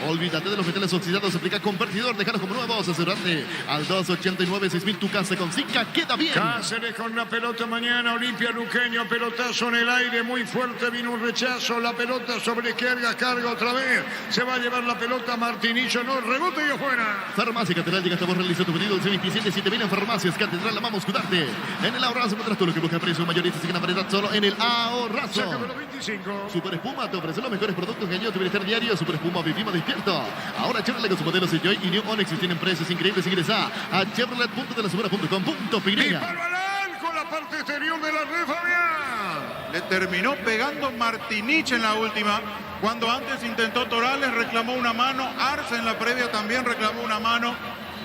Olvídate de los metales oxidados. Aplica convertidor. Déjalos como nuevos. Asesorante al 289-6000. Tu casa con Zika queda bien. Cáceres con la pelota mañana. Olimpia Luqueño. Pelotazo en el aire. Muy fuerte. Vino un rechazo. La pelota sobre izquierda. Carga otra vez. Se va a llevar la pelota Martinillo. No, rebote y afuera. Farmacia Catedral. Llega hasta vos. Realiza tu pedido. 27-7000 en Farmacias Catedral. Amamos cuidarte. En el ahorrazo encuentras todo lo que busca precio mayorista. Sigue la variedad solo en el ahorrazo. Sácame los 25. Super Espuma te ofrece los mejores productos que añade tu bienestar diario. Super Espuma, vivimos despierto. Ahora Chevrolet con sus modelos Joy y New Onix tienen precios increíbles. Ingresa a chevrolet.delasegura.com.py. Disparo al arco, la parte exterior de la red, Fabián. Le terminó pegando Martinich en la última. Cuando antes intentó Torales, reclamó una mano. Arce en la previa también reclamó una mano.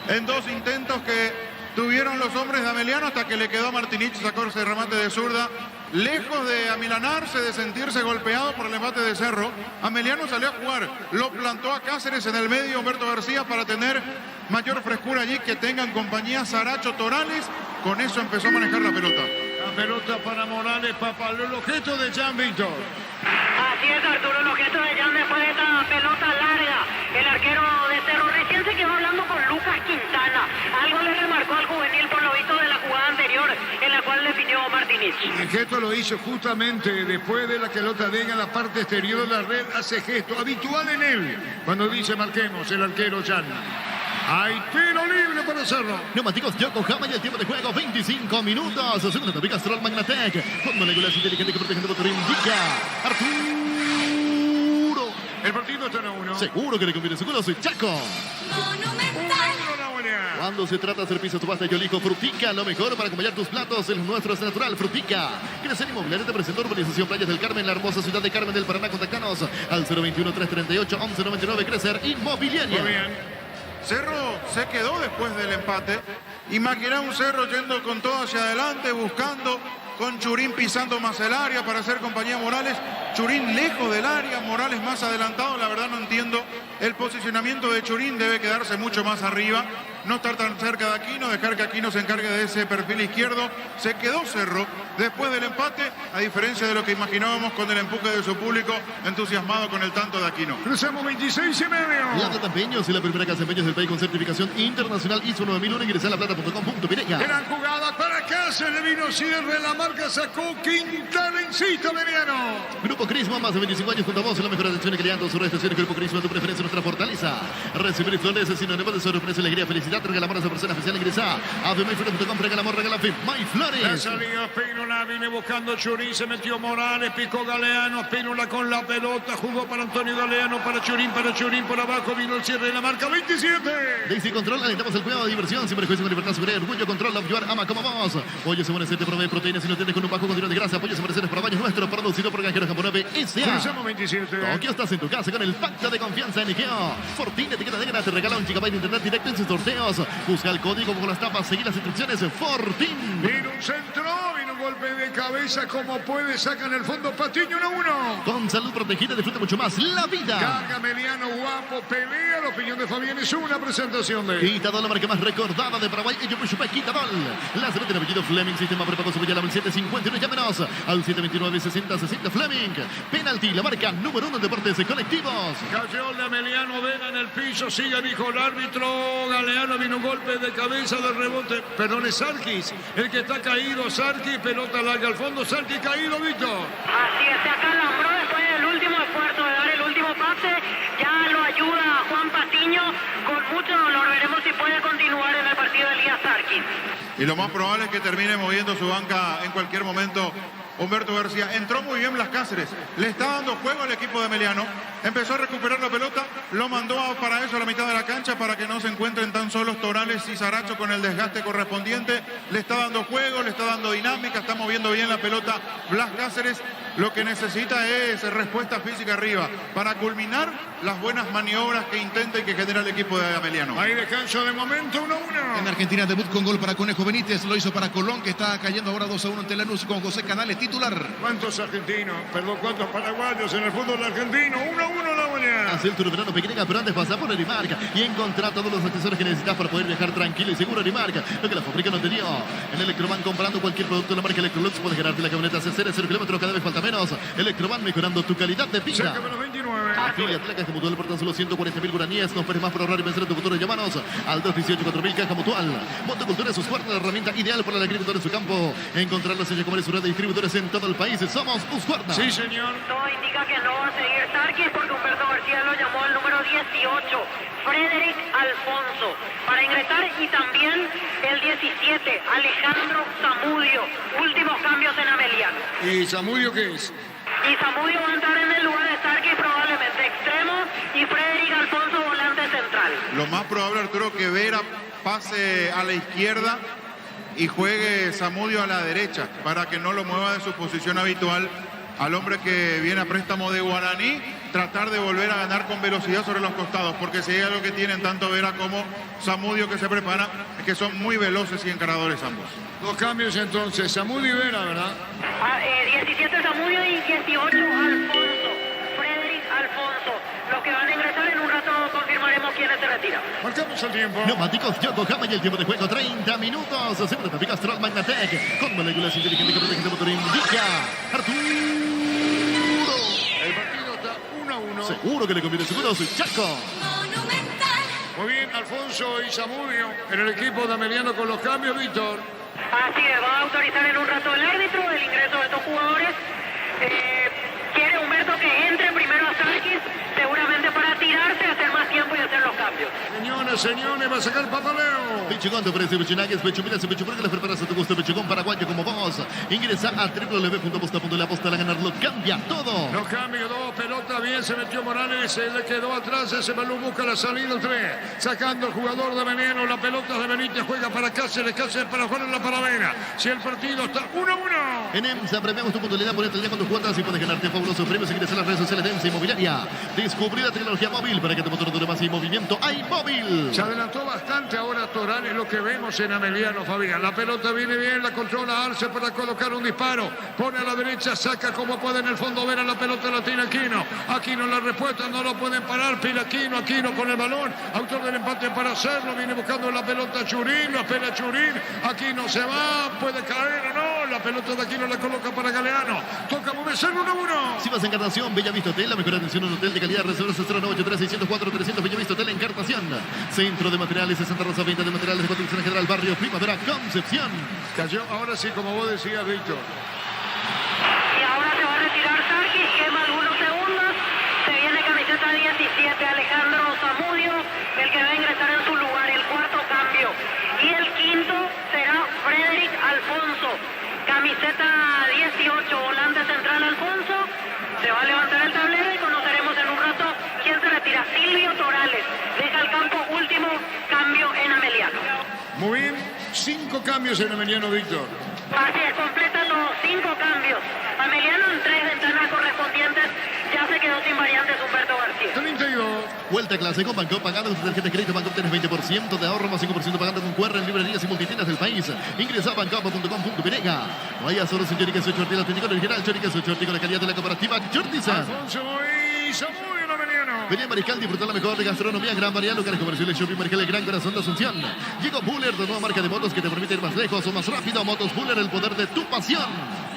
En 2 intentos que tuvieron los hombres de Ameliano hasta que le quedó a Martinich, sacó ese remate de zurda. Lejos de amilanarse, de sentirse golpeado por el embate de Cerro, Ameliano salió a jugar. Lo plantó a Cáceres en el medio, Humberto García, para tener mayor frescura allí, que tengan compañía Saracho Torales. Con eso empezó a manejar la pelota. La pelota para Morales, Papaleu, el objeto de Jan Víctor. Así es, Arturo, el objeto de Jan después de esta pelota larga. El arquero de Cerro recién se quedó hablando con Lucas Quintana. Algo le remarcó al juvenil por lo visto de la jugada anterior en la cual definió Martinich. El gesto lo hizo justamente después de la pelota llega a la parte exterior de la red. Hace gesto habitual en él cuando dice marquemos, el arquero Jan. Hay tiro libre para Cerro. Neumáticos Yokohama y el tiempo de juego 25 minutos. Segunda topica Castrol Magnatec. Con moléculas inteligentes que protegen de motor indica Arturo. El partido está en 1. Seguro que le conviene seguro. Soy Chaco. Cuando se trata de hacer pisos, subasta, yo elijo Frutica. Lo mejor para acompañar tus platos. El nuestro es natural. Frutica. Crecer Inmobiliaria te presentó Urbanización Playas del Carmen, la hermosa ciudad de Carmen del Paraná. Contactanos al 021-338-1199. Crecer Inmobiliaria. Muy bien. Cerro se quedó después del empate. Imagina un Cerro yendo con todo hacia adelante, buscando, con Churín pisando más el área para hacer compañía a Morales. Churín lejos del área, Morales más adelantado. La verdad no entiendo el posicionamiento de Churín. Debe quedarse mucho más arriba, no estar tan cerca de Aquino, dejar que Aquino se encargue de ese perfil izquierdo. Se quedó Cerro después del empate, a diferencia de lo que imaginábamos con el empuje de su público entusiasmado con el tanto de Aquino. Cruzamos 26 y medio. La Plata Empeños es la primera casa de empeños del país con certificación internacional ISO 9001. Ingresa a laplata.com.py. Gran jugada para Cáceres, le vino cierre, la marca sacó Quintana, insiste Ameliano. Grupo Crisma, más de 25 años junto a vos, la mejor atención y calidad en sus estaciones. Grupo Crisma, tu preferencia, nuestra fortaleza. Recibir flores, sinónimo de sorpresa, alegría, felicidad. Regalamos a esa persona especial. Ingresa a FMyFlores.com. Regalamos, regala FMyFlores. La salida Pínola, viene buscando Churín, se metió Morales, picó Galeano, Pínola con la pelota, jugó para Antonio Galeano, para Churín, por abajo vino el cierre de la marca 27. Daisy Control, alentamos el cuidado de diversión, sin prejuicio, con libertad, seguridad, orgullo, control, love, you ama como vos. Pollo Samones te provee proteínas y no tienes con un bajo contenido de grasa. Pollo Samones para baños nuestro, producido por Granjeros Campo 9 S.A. Cruzamos 27. Tokio, estás en tu casa con el pacto de confianza en Ikea. Fortuna, etiqueta negra, te regala un gigabyte de internet directo en su sorteo. premios. Busca el código con las tapas, seguir las instrucciones. Fortín. Vino un centro, vino un golpe de cabeza, como puede, sacan el fondo Patiño 1-1. Con salud protegida, disfruta mucho más la vida. Carga Meliano, guapo, pelea. La opinión de Fabián es una presentación de Quitadol, la marca más recordada de Paraguay. Ellos Puchupa, Quitadol. La cerveza de apellido Fleming, sistema prepago sobre la 751. Llámenos al 729-6060 Fleming. Penalti, la marca número 1 en deportes colectivos. Cayó de Meliano Vega en el piso, sigue, dijo el árbitro. Galeano, vino un golpe de cabeza de rebote. Perdón, es Sarkis, el que está caído. Sarkis, pelota larga al fondo. Sarkis caído, Víctor. Así es, se acalambró después del último esfuerzo de dar el último pase. Ya lo ayuda Juan Patiño con mucho dolor. Veremos si puede continuar en el partido de Elías Sarkis. Y lo más probable es que termine moviendo su banca en cualquier momento. Humberto García, entró muy bien Blas Cáceres, le está dando juego al equipo de Meliano, empezó a recuperar la pelota, lo mandó para eso a la mitad de la cancha para que no se encuentren tan solos Torales y Saracho con el desgaste correspondiente, le está dando juego, le está dando dinámica, está moviendo bien la pelota Blas Cáceres, lo que necesita es respuesta física arriba para culminar las buenas maniobras que intenta y que genera el equipo de Meliano. Hay descanso de momento, 1-1. En Argentina, debut con gol para Conejo Benítez. Lo hizo para Colón, que está cayendo ahora 2-1 ante Lanús con José Canales, titular. ¿Cuántos argentinos? Perdón, ¿cuántos paraguayos en el fútbol argentino? 1-1 la mañana. Hace el turno pequeña, pero antes pasa por Arimark y encontrar todos los accesorios que necesitas para poder viajar tranquilo y seguro. Arimark, lo que la fábrica no tenía. En Electroban, comprando cualquier producto de la marca Electrolux, puedes ganarte la camioneta C0 kilómetros, cada vez falta menos. Electroban, mejorando tu calidad de vida. Cerca de los 29. Afiliate la Caja Mutual por tan solo 140.000 guaraníes. No esperes más para ahorrar y vencer en tu futuro. Llámanos al 218-4000 Caja Mutual. Motocultura es su suerte, la herramienta ideal para el agricultor en su campo. Encontrarlos en Yacomar y su red de distribuidores en todo el país. Somos Husqvarna. Sí, señor. Todo indica que no va a seguir Sarkis porque Humberto García lo llamó al número 18, Frederick Alfonso, para ingresar, y también el 17, Alejandro Zamudio. Últimos cambios en Ameliano. ¿Y Zamudio qué es? Y Zamudio va a entrar en el lugar de Sarkis, probablemente extremo, y Frederick Alfonso volante central. Lo más probable, Arturo, que Vera pase a la izquierda y juegue Zamudio a la derecha para que no lo mueva de su posición habitual al hombre que viene a préstamo de Guaraní, tratar de volver a ganar con velocidad sobre los costados, porque si hay algo que tienen tanto Vera como Zamudio que se prepara, es que son muy veloces y encaradores ambos. Dos cambios entonces, Zamudio y Vera, ¿verdad? 17 Zamudio y 18 Alfonso, Frederick Alfonso. Los que van a ingresar, en un rato confirmaremos quiénes se retiran. Marcamos el tiempo. Neumáticos Yokohama y el tiempo de juego 30 minutos. Siempre te picas Troll Magnatec con moléculas inteligentes que protegen tu motor. Indica Arturo. El partido está 1-1. Seguro que le conviene seguro. Soy Chaco. Muy bien, Alfonso y Zamudio en el equipo de Ameliano con los cambios, Víctor. Así es, va a autorizar en un rato el árbitro el ingreso de estos jugadores. Quiere Humberto que entre primero a Sarkis, seguramente para tirarse, hacer más tiempo y hacer los cambios. Señores, va a sacar Papaleo. Pechugón te ofrece Pechunagues, Pechumilas y Pechupur que les preparas a tu gusto. Pechugón paraguayo como vos. Ingresa a www.aposta.la aposta a ganarlo. Cambia todo. Los cambios, dos pelotas, bien se metió Morales, se le quedó atrás, ese balón busca la salida, el 3. Sacando el jugador de Veneno, la pelota de Benítez juega para Cáceres para jugar en la Paravena. Si el partido está 1-1. En EMSA premiamos tu puntualidad, ponete el día con tus cuotas y puedes ganarte fabulosos premios. Ingresa a las redes sociales de EMSA Inmobiliaria. Descubrir la tecnología móvil para que tu motor dure más y movimiento. ¡Hay móvil! Se adelantó bastante ahora Toral, es lo que vemos en Ameliano, Fabián. La pelota viene bien, la controla Arce para colocar un disparo. Pone a la derecha, saca como puede en el fondo. Vera la pelota, la tiene Aquino. Aquino la respuesta, no lo pueden parar. Pila Aquino con el balón. Autor del empate para hacerlo. Viene buscando la pelota Churín, la espera Churín. Aquino se va, puede caer o no. La pelota de Aquino la coloca para Galeano. Toca moverse 1-1. Si vas a Encarnación, Bellavista Hotel, la mejor atención en un hotel de calidad. Reservas 0983-604-300, Bellavista Hotel Encarnación. Centro de Materiales de Santa Rosa, venta de materiales de construcción general, barrio Primavera, Concepción. Cayó, ahora sí, como vos decías, Víctor. Y ahora se va a retirar Sarkis, quema algunos segundos. Se viene camiseta 17, Alejandro Zamudio, el que va a ingresar en su lugar, el cuarto cambio. Y el quinto será Frederick Alfonso, camiseta 18, volante central Alfonso. Se va a levantar el tablero y conoceremos en un rato quién se retira. Silvio Torales deja el campo, último cambio en Ameliano. Muy bien, 5 cambios en Ameliano, Víctor. Así es, completan los 5 cambios. Ameliano en 3 ventanas correspondientes ya se quedó sin variantes Humberto García. 32. Vuelta alta clase con Banco. Pagando con tu tarjeta de crédito Banco tienes 20% de ahorro más 5% pagando con QR en librerías y multitiendas del país. Ingresa a bancopo.com.py. Vaya solo sin Chorique, soy Chorti, el auténtico original Chorique, soy Chorti con la calidad de la cooperativa Chortizan. Alfonso y Samudio Lameliano. Venía Mariscal, disfrutar la mejor de gastronomía, gran variedad, lugares comerciales, Shopping Mariscal, el gran corazón de Asunción. Llegó Buller, la nueva marca de motos que te permite ir más lejos o más rápido. Motos Buller, el poder de tu pasión.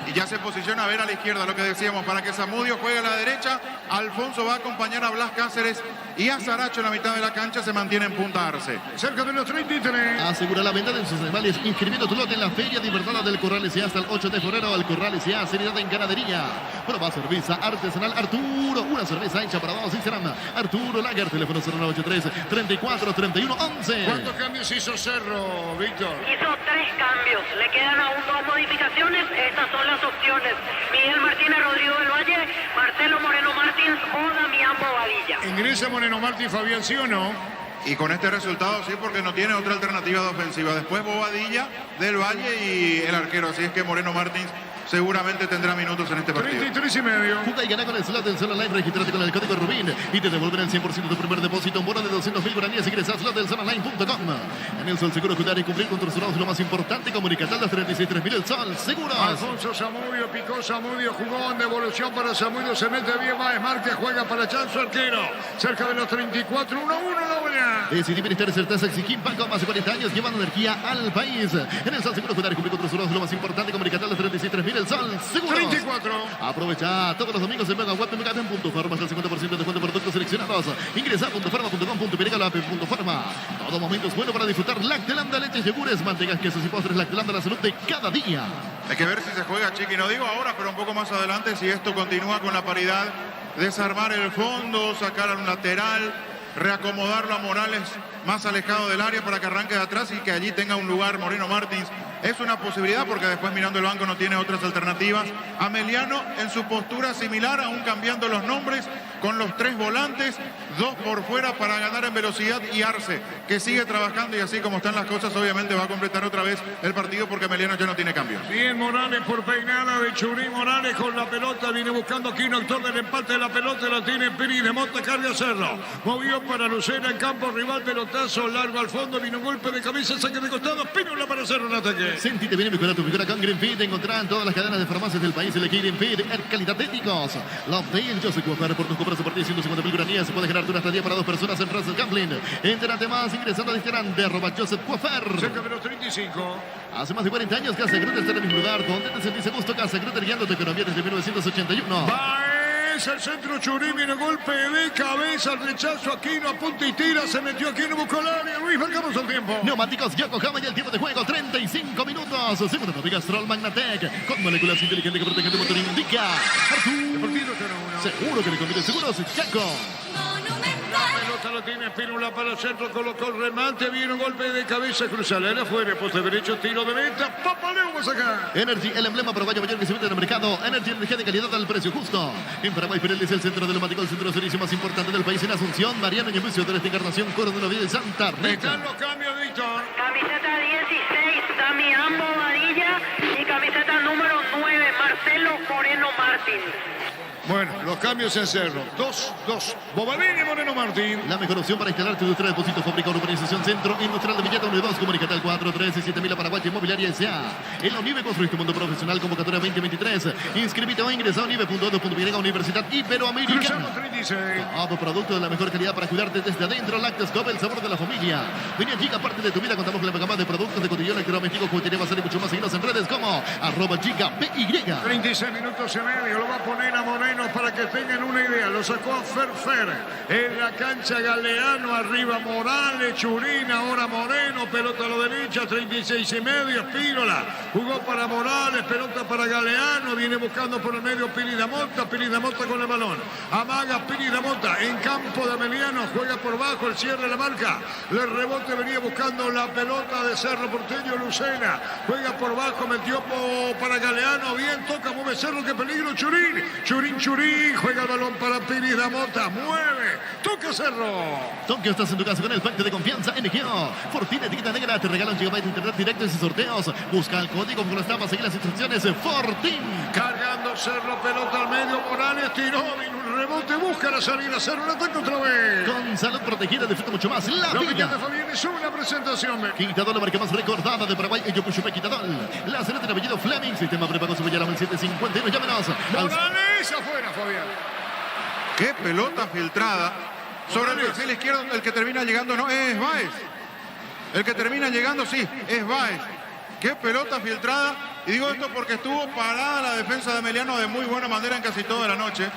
Y ya se posiciona a ver a la izquierda, lo que decíamos, para que Samudio juegue a la derecha. Alfonso va a acompañar a Blas Cáceres y a Saracho en la mitad de la cancha. Se mantiene en punta Arce. Cerca de los 33. Asegura la venta de sus animales inscribiendo tu lote en la Feria de Invernada del Corral S.A. hasta el 8 de febrero. El Corral S.A. Seriedad en ganadería. Prueba cerveza artesanal Arturo. Una cerveza hecha para vos. Instagram Arturo Lager. Teléfono 0983 34 31 11. ¿Cuántos cambios hizo Cerro, Víctor? Hizo 3 cambios, le quedan aún 2 modificaciones. Estas son las opciones: Miguel Martínez, Rodrigo del Valle, Marcelo Moreno Martins o Damián Bobadilla. Ingresa Moreno Martín, Fabián, ¿sí o no? Y con este resultado sí, porque no tiene otra alternativa de ofensiva. Después Bobadilla, del Valle y el arquero. Así es que Moreno Martins seguramente tendrá minutos en este partido. 33 y medio. Juega y gana con el slot del Sol Online. Regístrate con el código Rubín y te devuelven el 100% de tu primer depósito. Un bono de 200.000 guaraníes. Ingresa a slotdelsolonline.com. En el Sol Seguro, cuidar y cumplir con tus resultados. Lo más importante, comunicate a las 36.3000. El Sol Seguro. Alfonso Samudio picó, Samudio jugó en devolución para Samudio. Se mete bien, Baez Márquez juega para Chanzo, arquero. Cerca de los 34, 1-1 la buena. Decidí ministrar certeza, exigir Banco más de 40 años llevando energía al país. En el Sol Seguro, cuidar y cumplir con tus resultados. Lo más importante, comunicate a las 36.3000. El Sol Seguro. 34. Aprovecha todos los domingos en Mega Web de Megaten.Farma hasta el 50% de descuento de productos seleccionados. Ingresa a .farma.com.py, la app .farma. Todo momento es bueno para disfrutar Lactelanda, leches, yogures, mantegas, quesos y postres. Lactelanda, la salud de cada día. Hay que ver si se juega, Chiqui. No digo ahora, pero un poco más adelante, si esto continúa con la paridad. Desarmar el fondo, sacar a un lateral, reacomodarlo a Morales más alejado del área para que arranque de atrás y que allí tenga un lugar Moreno Martins. Es una posibilidad porque después mirando el banco no tiene otras alternativas. Ameliano en su postura similar, aún cambiando los nombres, con los 3 volantes, 2 por fuera para ganar en velocidad y Arce, que sigue trabajando y así como están las cosas, obviamente va a completar otra vez el partido porque Ameliano ya no tiene cambios. Bien, Morales por peinada de Churín. Morales con la pelota, viene buscando aquí un actor del empate de la pelota, la tiene Piri de Monta, carga Cerro. Movió para Lucena en campo rival, pelotazo largo al fondo, vino un golpe de cabeza, saque de costado, Pínola para hacer un ataque. Sentite bien y mejora tu figura con Green Feed. Encontrarán todas las cadenas de farmacias del país. Elegí Green Feed, calidad de éticos. Love Day, yo soy Cuafar. Por tus compras a partir de 150.000 guaraníes. Puedes ganar una estadía para 2 personas en Russell Gambling. Entérate más ingresando a Instagram de @Joseph Cuafar. Cerca de los 35. Hace más de 40 años Casa Grutter está en el mismo lugar. Donde te sentís a gusto, Casa Grutter guiando tu economía desde 1981. Baez, el centro Churín, viene golpe de cabeza, el rechazo Aquino, apunta y tira, se metió Aquino, buscó el área. Luis, marcamos el tiempo. Neumáticos Yokohama y el tiempo de juego, 35 minutos. Segundo topic Castrol Magnatec, con moléculas inteligentes que protegen tu motor. Indica Artur. Seguro que le conviene, seguro es Chaco. La pelota lo tiene Pínula para el centro, colocó el remate, viene un golpe de cabeza, cruza la área, fuera, poste derecho, tiro de meta, papaleo, vamos acá. Energy, el emblema paraguayo mayor que se vende en el mercado. Energy, energía de calidad al precio justo. En Paraguay, Pirelli es el centro del neumático, el centro de servicio más importante del país en Asunción. Mariano Ñemucio de esta Encarnación, Coro de Novia de Santa Rita. Están los cambios, Víctor. Camiseta 16, Damián Bobadilla, y camiseta número 9, Marcelo Moreno Martins. Bueno, los cambios en Cerro. 2-2. Bobadilla y Moreno Martín. La mejor opción para instalarte tu industria de depósito, fábrica, urbanización, centro industrial de Villeta 1 y 2. Comunicate al 437.000 a Paraguay Inmobiliaria S.A. En la UNIVE construiste tu mundo profesional, convocatoria 2023. Inscribite o ingresa a unive.edu.y, Universidad Iberoamericana. Cruzamos 36. Todo producto de la mejor calidad para cuidarte desde adentro. Lácteos Cobb, el sabor de la familia. Vení Giga, parte de tu vida. Contamos con la gama de productos de cotillón, electrodomésticos, juguetería, basal y mucho más. Seguidos en redes como @GigaPY. 36 minutos y medio. Lo va a poner a Moreno para que tengan una idea. Lo sacó a Ferfer. En la cancha Galeano. Arriba Morales. Churín. Ahora Moreno. Pelota a la derecha. 36 y medio. Espínola. Jugó para Morales. Pelota para Galeano. Viene buscando por el medio Piri Damonta. Piri Damonta con el balón. Amaga Piri Damonta. En campo de Ameliano. Juega por bajo. El cierre de la marca. Le rebote. Venía buscando la pelota de Cerro Porteño. Lucena. Juega por bajo. Metió para Galeano. Bien. Toca. Mueve Cerro. Qué peligro. Churín. Churín. Juega el balón para Piri Damonta. Mueve. Toca. Arranca Cerro. Tokio, estás en tu casa con el pacto de confianza NGO. Fortuna etiqueta negra te regala un gigabyte de internet directo y sin sorteos. Busca el código con las tapas, seguir las instrucciones. Fortín. Cargando Cerro, pelota al medio. Morales tiró, vino un rebote, busca la salida. Cerro, el ataque otra vez. Con salud protegida, disfruta mucho más la Lo vida. de Fabián es una presentación. Quitador, la marca más recordada de Paraguay, Yopuchupe Quitador. La cerveza de apellido Fleming, sistema prepago Subellano 1751. Llámenos. Morales afuera, Fabián. Qué pelota filtrada. Sobre el perfil izquierdo, el que termina llegando no es Báez. El que termina llegando sí, es Báez. Qué pelota filtrada. Y digo esto porque estuvo parada la defensa de Emiliano de muy buena manera en casi toda la noche.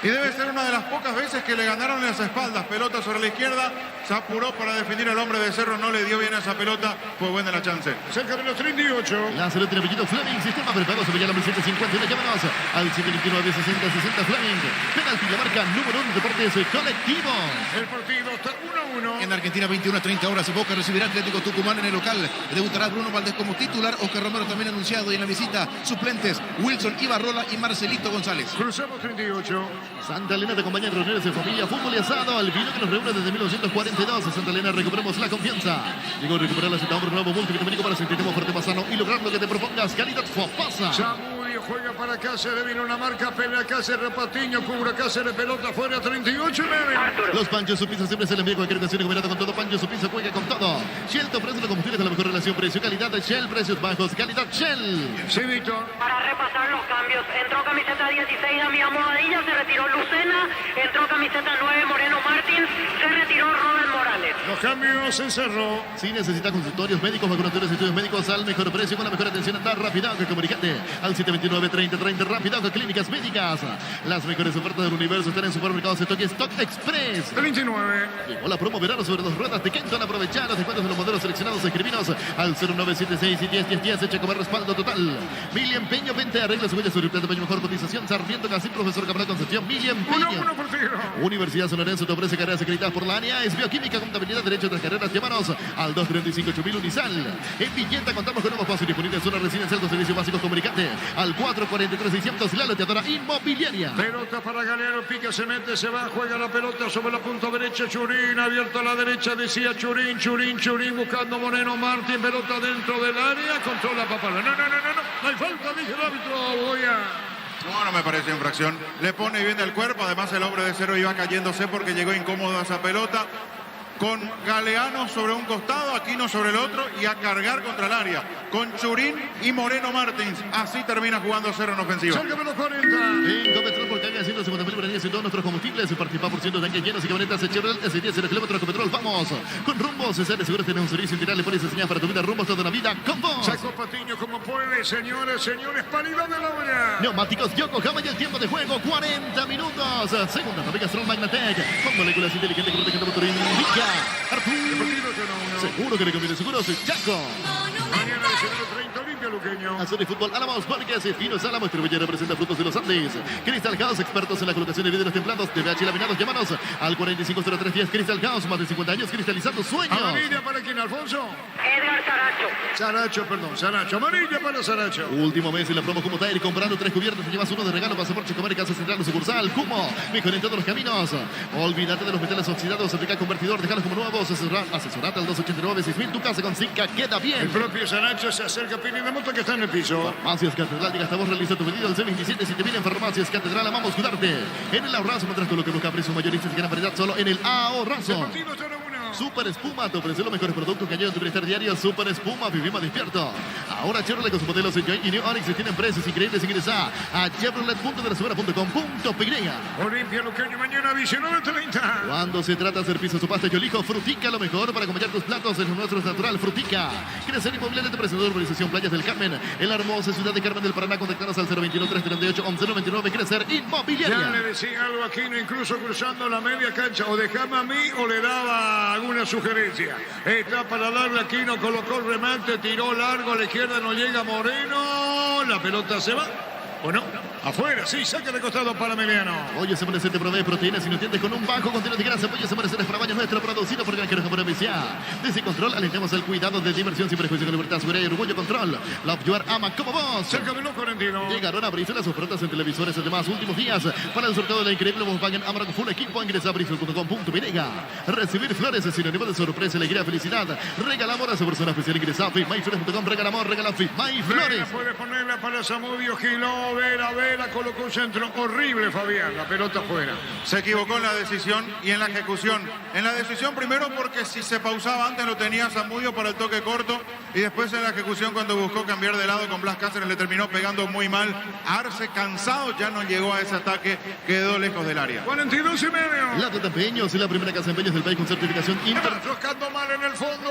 Y debe ser una de las pocas veces que le ganaron en las espaldas. Pelota sobre la izquierda. Se apuró para definir al hombre de Cerro. No le dio bien a esa pelota. Fue buena la chance. Cerca de los 38. La salud de apellido Fleming, sistema prepago Subellano 1751. Llámenos al 729-60-60 Fleming. Penalti, la marca número 1 de Deportes Colectivo. El partido está 1-1. En Argentina, 21:30 horas. Boca recibirá Atlético Tucumán en el local. Debutará Bruno Valdés como titular. Oscar Romero también anunciado. Y en la visita, suplentes Wilson Ibarrola y Marcelito González. Cruzamos 38. Santa Elena te acompaña en reuniones de familia, fútbol y asado. El vino que nos reúne desde 1942. Santa Elena, recuperemos la confianza. Llegó a recuperar la cita, hombre nuevo multivitamínico para sentirte más fuerte, más sano y lograr lo que te propongas. Calidad Fopasa. Zamudio juega para Cáceres, vino una marca, pelea Cáceres, Patiño, cubre Cáceres, pelota fuera, 38-9. Los Panchos su pizza siempre se le envía cualquier ocasión y combinado con todo. Pancho su pizza juega con todo. Shell te ofrece los combustibles con la mejor relación precio-calidad de Shell, precios bajos, calidad Shell. Sí, Víctor. Para repasar los cambios, entró camiseta 16 Damián Bobadilla, se retiró Lucena, entró camiseta 9 Moreno Martins, se retiró Robert Morales. Los cambios en Cerro. Si necesita consultorios médicos, vacunatorios y estudios médicos al mejor precio con la mejor atención, anda Rapidac, comunicate al 729-3030 Rapidac, clínicas médicas. Las mejores ofertas del universo están en supermercados de Stock Express. 29. Llegó la promo verano sobre 2 ruedas de Kenton. Aprovechar los descuentos de los modelos seleccionados. Escribinos al 0976 y 101010. Echa como respaldo total. Mili Empeño, vente, arregla su bella, su repleta, mejor cotización. Sarmiento Casi, profesor Cabral Concepción. Mili Empeño. 1-1 por tiro. Universidad San Lorenzo te ofrece carreras acreditadas por la ANIA. Es bioquímica, contabilidad, derecho de las carreras. Llámanos al 235-8000 Unisal. En Villeta contamos con nuevos pasos disponibles en zona residencial con servicios básicos. Comunicate al 443-600. La loteadora inmobiliaria. Pelota para Galeano, pica, se mete, se va, juega la pelota sobre la punta derecha. Churín, abierto a la derecha, decía Churín, buscando Moreno Martín. Pelota dentro del área, controla Papala. No hay falta, dice el árbitro. No me parece infracción. Le pone bien el cuerpo. Además, el hombre de Cerro iba cayéndose porque llegó incómodo a esa pelota. Con Galeano sobre un costado, Aquino sobre el otro y a cargar contra el área. Con Churín y Moreno Martins. Así termina jugando Cerro en ofensiva. Cerca de los 40. En Copetrol por carga 150.000 baranías y todos nuestros combustibles. Participa por cientos de tanques llenos y camionetas Chevrolet S10 0 kilómetros. Copetrol, vamos. Con Rumbos, César, seguro tenés un servicio integral. Le pones señal para tu vida. Rumbos toda una vida con vos. Sacó Patiño como puede, señores, paridad de la hora. Neumáticos Yokohama y el tiempo de juego, 40 minutos. Segunda fábrica Strong Magnatec. Con moléculas inteligentes que protegen tu motor. Indica Artur. Seguro que le conviene seguros. Chaco. Mañana de 30 limpia Luqueño. Azul y fútbol Álamos, Parques y Finos Álamos. Distribuye representa frutos de los Andes. Crystal House, expertos en la colocación de vidrios templados, TVH laminados. Llámanos al 450310. Crystal House, más de 50 años cristalizando sueños. Amarilla para quién, Alfonso. Edgar Saracho. Saracho. Amarilla para Saracho. Último mes en la promo Cumo Tire. Comprando 3 cubiertas te llevas uno de regalo. Pasaporte Comer, Casa Central, sucursal. Cumo. Mejor en todos los caminos. Olvídate de los metales oxidados. Aplica convertidor. Dejalos como nuevos. Asesorate al 289-6000. Tu casa con Cinca queda bien. El propio Saracho se acerca a Pini de Moto que está en el piso. Farmacias Catedral. Diga hasta vos, realiza tu pedido al C27-7000 en Farmacias Catedral. Amamos cuidarte. En el ahorrazo encontrás todo lo que busca precios mayoristas y gran variedad solo en el ahorrazo. Super Espuma te ofrece los mejores productos que ayudan a tu bienestar diario. Super Espuma, vivimos despierto. Ahora Chevrolet con sus modelos Enjoy y New Onix tienen precios increíbles. Ingresa a chevrolet.com.py. Olimpia Luqueño mañana 19:30. Cuando se trata de hacer pisos o pasta, yo elijo Frutica, lo mejor para acompañar tus platos en nuestro natural. Frutica. Crecer Inmobiliaria te presentó la urbanización Playas del Carmen en la hermosa ciudad de Carmen del Paraná. Contactanos al 021-338-1199. Crecer Inmobiliaria. Ya le decía algo aquí, no incluso cruzando la media cancha. O dejame a mí o le daba alguna sugerencia. Está para darle Aquino, colocó el remate, tiró largo a la izquierda, no llega Moreno. La pelota se va. ¿O no? Afuera, sí, saca de costado para Emiliano. Pollo Amanecer te provee proteínas y nutrientes con un bajo contenido de grasa. Pollo Amanecer es para baño nuestro, producido por Granjeros Japonés S.A. Desde Control alentamos el cuidado de diversión sin prejuicio con libertad, seguridad y orgullo. Control. Love Your ama como vos. Cerca de los 42. Llegaron a abrirse las ofertas en televisores en demás últimos días. Para el sorteo de la increíble Volkswagen Amarok Full Equipo, ingresa a briefing.com.virega. Recibir flores es sinónimo de sorpresa, alegría, felicidad. Regalamos a su persona especial. Ingresa a fitmyflores.com. Regalamos, regala Fitmyflores. Puede ponerla para Zamudio, Giló, Vera, colocó un centro horrible, Fabián. La pelota fuera. Se equivocó en la decisión y en la ejecución. En la decisión primero porque si se pausaba antes lo tenía Zamudio para el toque corto, y después en la ejecución cuando buscó cambiar de lado con Blas Cáceres le terminó pegando muy mal. Arce cansado ya no llegó a ese ataque, quedó lejos del área. 42 y medio. La Plata Empeños es la primera casa de empeños del país con certificación Inter. Tocando mal en el fondo,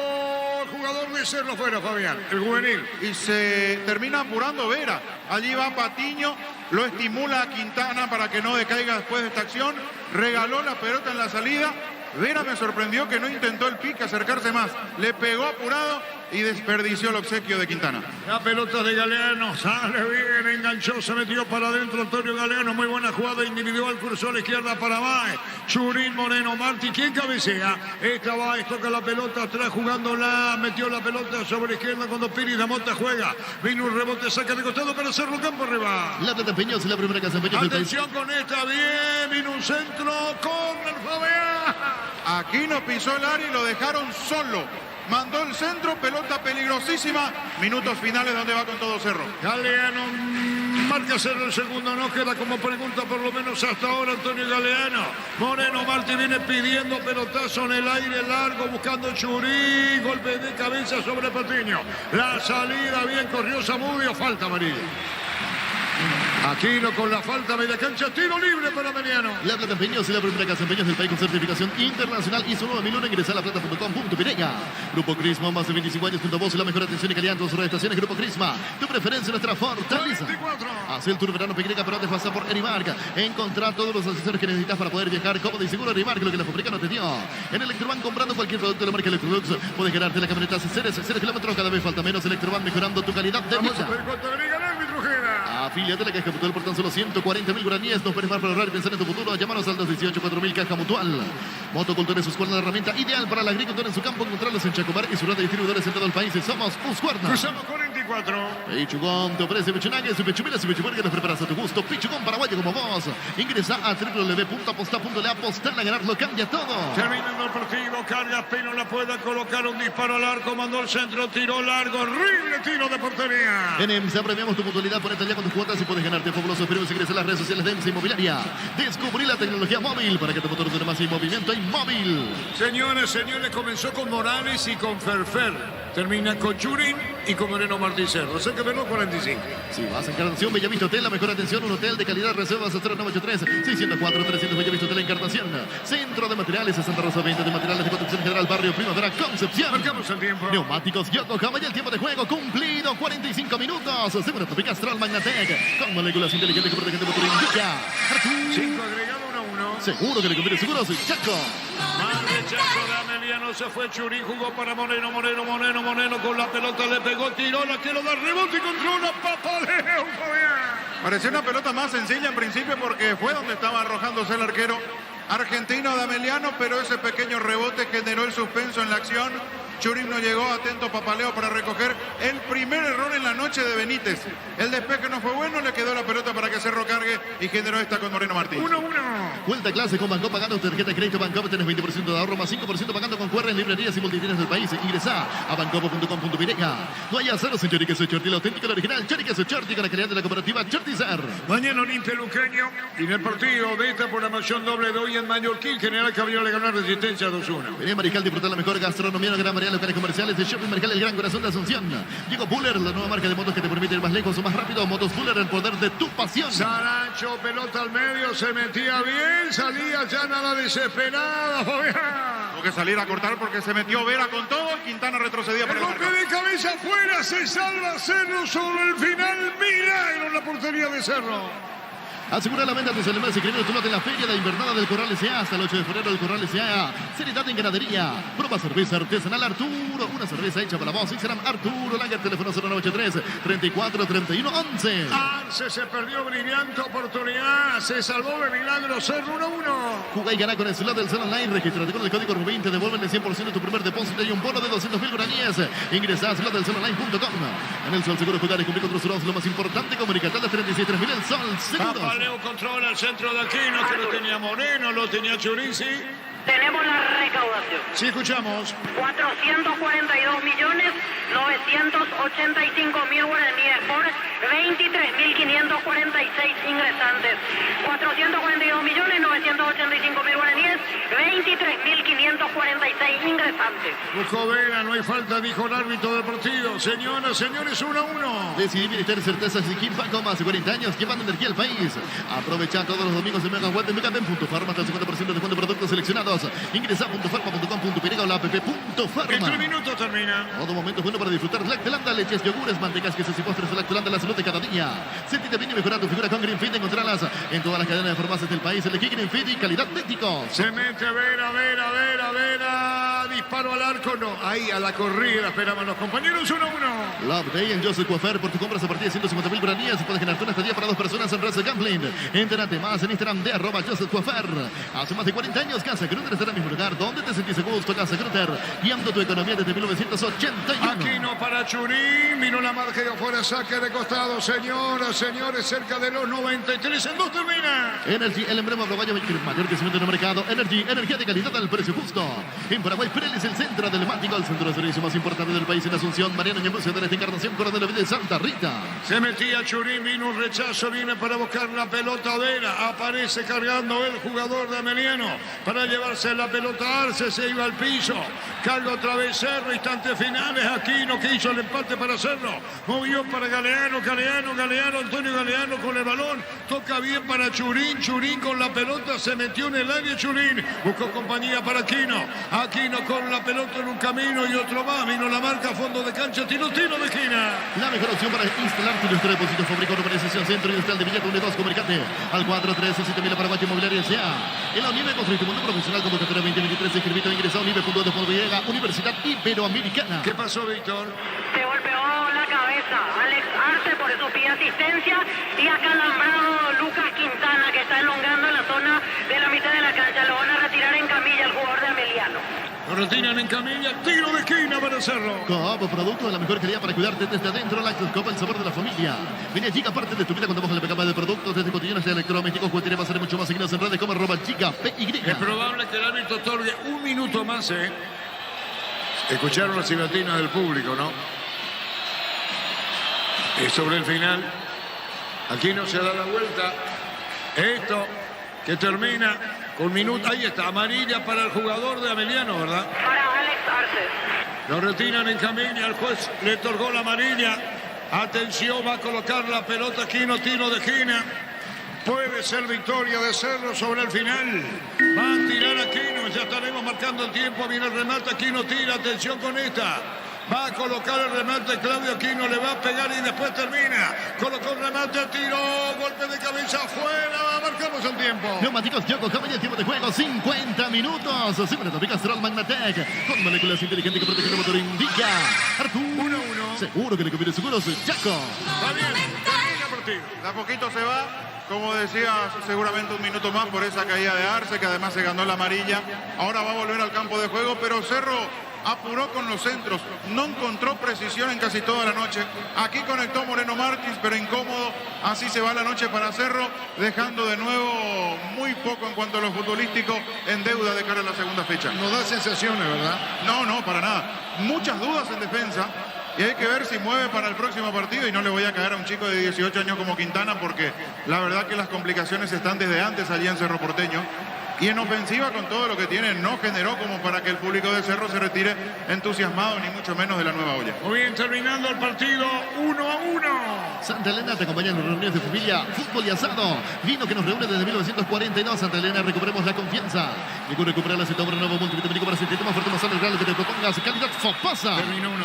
el jugador de Cerro fuera, Fabián, el juvenil. Y se termina apurando Vera. Allí va Patiño, lo estimula a Quintana para que no decaiga después de esta acción. Regaló la pelota en la salida. Vera me sorprendió que no intentó el pique, acercarse más. Le pegó apurado y desperdició el obsequio de Quintana. La pelota de Galeano, sale bien, enganchó, se metió para adentro Antonio Galeano, muy buena jugada individual, cruzó a la izquierda para Baez. Churín, Moreno, Martí, ¿quién cabecea? Esta Baez toca la pelota atrás jugándola, metió la pelota sobre la izquierda cuando Piri Damota juega. Vino un rebote, saca de costado para hacerlo campo arriba. La Plata Empeños es la primera casa de empeños del país. Atención con esta, bien, vino un centro, con el Fabián. Aquino pisó el área y lo dejaron solo. Mandó el centro, pelota peligrosísima. Minutos finales donde va con todo Cerro. Galeano marca Cerro el segundo, no queda como pregunta por lo menos hasta ahora Antonio Galeano. Moreno Martí viene pidiendo pelotazo en el aire largo, buscando Churí, golpe de cabeza sobre Patiño. La salida bien corrió Zamudio, falta amarilla. Aquino con la falta, media cancha, tiro libre para Emiliano. La Plata Empeños es la primera casa de empeños del país con certificación internacional ISO 9001. Ingresa a laplata.com.virega. Grupo Crisma, más de 25 años junto a vos y la mejor atención y calidad en tus estaciones. Grupo Crisma, tu preferencia, nuestra fortaleza. 44. Hace el tour verano Pequeña, pero te pasa por Erimarca. Encontrar todos los accesorios que necesitas para poder viajar cómodo y seguro. Erimarca, lo que la fábrica no te dio. En Electroban, comprando cualquier producto de la marca Electrolux, puedes ganarte la camioneta 0 kilómetros. Cada vez falta menos. Electroban, mejorando tu calidad de vida. Vamos a ver cuánto agrega el árbitro, Jera. Afíliate a la Caja Mutual por tan solo 140.000 guaraníes. No esperes más para ahorrar y pensar en tu futuro. Llámanos al 218-4000 Caja Mutual. Motocultura es Husqvarna, la herramienta ideal para la agricultura en su campo. Encontrarlos en Chacomar y su red de distribuidores en todo el país. Somos Husqvarna. Cruzamos 44. Pichugón te ofrece pechunagues y pechumilas y pechuguergas. Los preparas a tu gusto. Pichugón paraguayo como vos. Ingresa a www.aposta.le. Apostar a ganar lo cambia todo. Terminando el partido, carga Pino, la puede colocar un disparo al arco, mandó el centro, tiró largo, horrible tiro de portería. En EMSA premiamos tu puntualidad, ponete ya con tus cuotas y puedes ganarte fabulosos premios. Ingresa a las redes sociales de EMSA Inmobiliaria. Descubrí la tecnología móvil para que tu motor dure más en movimiento inmóvil. Señores, comenzó con Morales y con Ferfer. Termina con Churín y con Moreno Martí Cerro. O sea que verlo 45. Si vas a Encarnación, Bellavista Hotel, la mejor atención, un hotel de calidad, reservas a 0983-604-300 Bellavista Hotel Encarnación. Centro de Materiales de Santa Rosa, venta de materiales de construcción general, barrio Primavera, Concepción. Marcamos el tiempo. Neumáticos Yokohama y el tiempo de juego cumplido, 45 minutos. Seguro Topic Astral Magnatec, con moléculas inteligentes que protegen tu motor indica. 5 agregado 1-1. Seguro que le conviene seguro, soy Chaco. Mal rechazo de Emiliano, se fue Churín, jugó para Moreno con la pelota, le pegó, tiró, la quiero dar rebote y controla, papaleo, Pareció una pelota más sencilla en principio porque fue donde estaba arrojándose el arquero argentino de Emiliano, pero ese pequeño rebote generó el suspenso en la acción. Churín no llegó, atento Papaleo para recoger el primer error en la noche de Benítez. El despeje no fue bueno, le quedó la pelota para que Cerro cargue y generó esta con Moreno Martí. 1-1. Cuenta clase con Banco pagando tu tarjeta de crédito Bancopo, tenés 20% de ahorro más 5% pagando con QR en librerías y multitiendas del país. Ingresa a bancopo.com.virega. No hay aceros en Choriqueso Chorti, el auténtico, el original Choriqueso Chorti con la calidad de la cooperativa Chortizar. Mañana Olimpia Luqueño y en el partido de esta programación doble de hoy en Mallorquín, General Caballero le ganó Resistencia 2-1. Venía Mariscal disfrutar la mejor gastronomía, la gran variedad de locales comerciales de Shopping Mariscal, el gran corazón de Asunción. Llegó Buller, la nueva marca de motos que te permite ir más lejos o más rápido. Motos Buller, el poder de tu pasión. Sarancho, pelota al medio, se metía bien, salía ya nada desesperada. Tuvo que salir a cortar porque se metió Vera con todo y Quintana retrocedía por el golpe de cabeza afuera, se salva Cerro sobre el final. Milagro en la portería de Cerro. Asegura la venta de tus elementos y créditos tu lote en la Feria de Invernada del Corral S.A. hasta el 8 de febrero del Corral S.A. Seriedad en ganadería. Prueba cerveza artesanal Arturo. Una cerveza hecha para vos. Instagram Arturo Lager. Teléfono 0983 34 31 11. Arce se perdió brillante oportunidad. Se salvó de milagro. Cerro 1-1. Juega y gana con el slot del Sol Online. Regístrate con el código RUBIN. Te devuelven el 100% de tu primer depósito y un bono de 200.000 guaraníes. Ingresa a slotdelsolonline.com. En el Sol Seguro jugar y cumplir con tus seguros. Lo más importante, comunicate a las 36.3000. El Sol Seguros. Papaleo controla el centro de Aquino, que lo tenía Moreno, lo tenía Churinci. Tenemos la recaudación. Sí, escuchamos. 442.985.000 guaraníes por 23.546 ingresantes. 442.985.000 guaraníes, 23.546 ingresantes. Buscó Vera, no hay falta, dijo el árbitro deportivo. Señoras, señores, 1-1. Decidí tener certezas y Kimpa más de 40 años llevando energía al país. Aprovecha todos los domingos de Mega Web de Megaten.farma hasta el 50% de descuento de productos seleccionados. Ingresa a .farma.com.pirega o la app.farma. En 3 minutos termina. Todo momento es bueno para disfrutar Lactelanda, leches, yogures, mantecas, quesos y postres de Lactelanda, la salud de cada día. Sentite bien y mejora tu figura con Greenfit. Encontrarlas en todas las cadenas de farmacias del país. Elegí Greenfit y calidad médico. Se mete Vera. Disparo al arco, no. Ahí a la corrida esperaban los compañeros. 1-1. Love Day en Joseph Coafer. Por tu compras a partir de 150.000 guaraníes puedes generarte una estadía para 2 personas en Raza Gambling. Entérate más en Instagram de @Joseph Coafer. Hace más de 40 años Casa Grutter está en el mismo lugar donde te sentís a gusto. Casa Grutter, guiando tu economía desde 1981. Aquino para Churín. Vino la marca de afuera. Saque de costado. Señoras, señores, cerca de los 93. En 2 termina. Energy, el emblema paraguayo mayor crecimiento en el mercado. Energy, energía de calidad al precio justo. En Paraguay, Preles, el centro telemático, el centro de servicio más importante del país en Asunción. Mariano Ñembucio de esta Encarnación, Coronel de Santa Rita. Se metía Churín, vino un rechazo, viene para buscar la pelota Vera. Aparece cargando el jugador de Ameliano para llevarse la pelota a Arce, se iba al piso. Carga otra vez Cerro, instantes finales. Aquino que hizo el empate para hacerlo. Movió para Galeano, Antonio Galeano con el balón. Toca bien para Churín con la pelota, se metió en el área Churín. Buscó compañía para Aquino con la pelota en un camino y otro más. Vino la marca a fondo de cancha, tiro de esquina. La mejor opción para instalar tu nuestro depósito fabricado en Urbanización Centro Industrial de Villa Unidos. Comunicate al 4367000 Paraguay Inmobiliaria S.A. En la Unive construye tu mundo profesional convocatoria 2023. Inscribito, ingresa a unive.edu. Universidad Iberoamericana. ¿Qué pasó, Víctor? Se golpeó la cabeza Alex Arce, por eso pide asistencia. Y acalambrado Lucas Quintana, que está elongando la zona de la mitad de la cancha. Lo van a retirar en camilla el jugador de Ameliano. Lo retiran en camilla, tiro de esquina para hacerlo. Coop, producto de la mejor calidad para cuidarte desde adentro. Lactos Coop, el sabor de la familia. Viene Giga, parte de tu vida cuando bajas la gama de productos desde cotidianos de electrodomésticos. Juguetería va a ser mucho más seguidos en redes como @GigaPY. Es probable que el árbitro otorgue un minuto más, ¿eh? Escucharon las silbatinas del público, ¿no? Es sobre el final. Aquí no se da la vuelta. Esto que termina con minuto. Ahí está, amarilla para el jugador de Ameliano, ¿verdad? Para Alex Arce. Lo retiran en camilla. El juez le otorgó la amarilla. Atención, va a colocar la pelota Aquino, tiro de esquina. Puede ser victoria de Cerro sobre el final. Va a tirar Aquino, ya estaremos marcando el tiempo. Viene el remate, Aquino tira, atención con esta. Va a colocar el remate, Claudio Aquino le va a pegar y después termina. Colocó el remate, tiró, golpe de cabeza afuera. Marcamos el tiempo. Neumáticos Yoko, cambia el tiempo de juego, 50 minutos. Siempre te picas Castrol Magnatec. Con moléculas inteligentes que protegen el motor, indica Arturo. 1-1. Seguro que le conviene seguros, Chaco. Va bien, termina el partido. De a poquito se va, como decía, seguramente un minuto más por esa caída de Arce, que además se ganó la amarilla. Ahora va a volver al campo de juego, pero Cerro apuró con los centros, no encontró precisión en casi toda la noche. Aquí conectó Moreno Martins, pero incómodo. Así se va la noche para Cerro, dejando de nuevo muy poco en cuanto a lo futbolístico en deuda de cara a la segunda fecha. No da sensaciones, ¿verdad? No, para nada. Muchas dudas en defensa. Y hay que ver si mueve para el próximo partido, y no le voy a caer a un chico de 18 años como Quintana, porque la verdad que las complicaciones están desde antes allí en Cerro Porteño. Y en ofensiva, con todo lo que tiene, no generó como para que el público de Cerro se retire entusiasmado, ni mucho menos de la nueva olla. Muy bien, terminando el partido 1-1. Santa Elena te acompaña en las reuniones de familia, fútbol y asado. Vino que nos reúne desde 1942. Santa Elena, recuperemos la confianza. Y con recuperar la cita, nuevo multivitamínico para sentirte más fuerte, más sano, que te propongas. Calidad Fopasa. Terminó 1-1.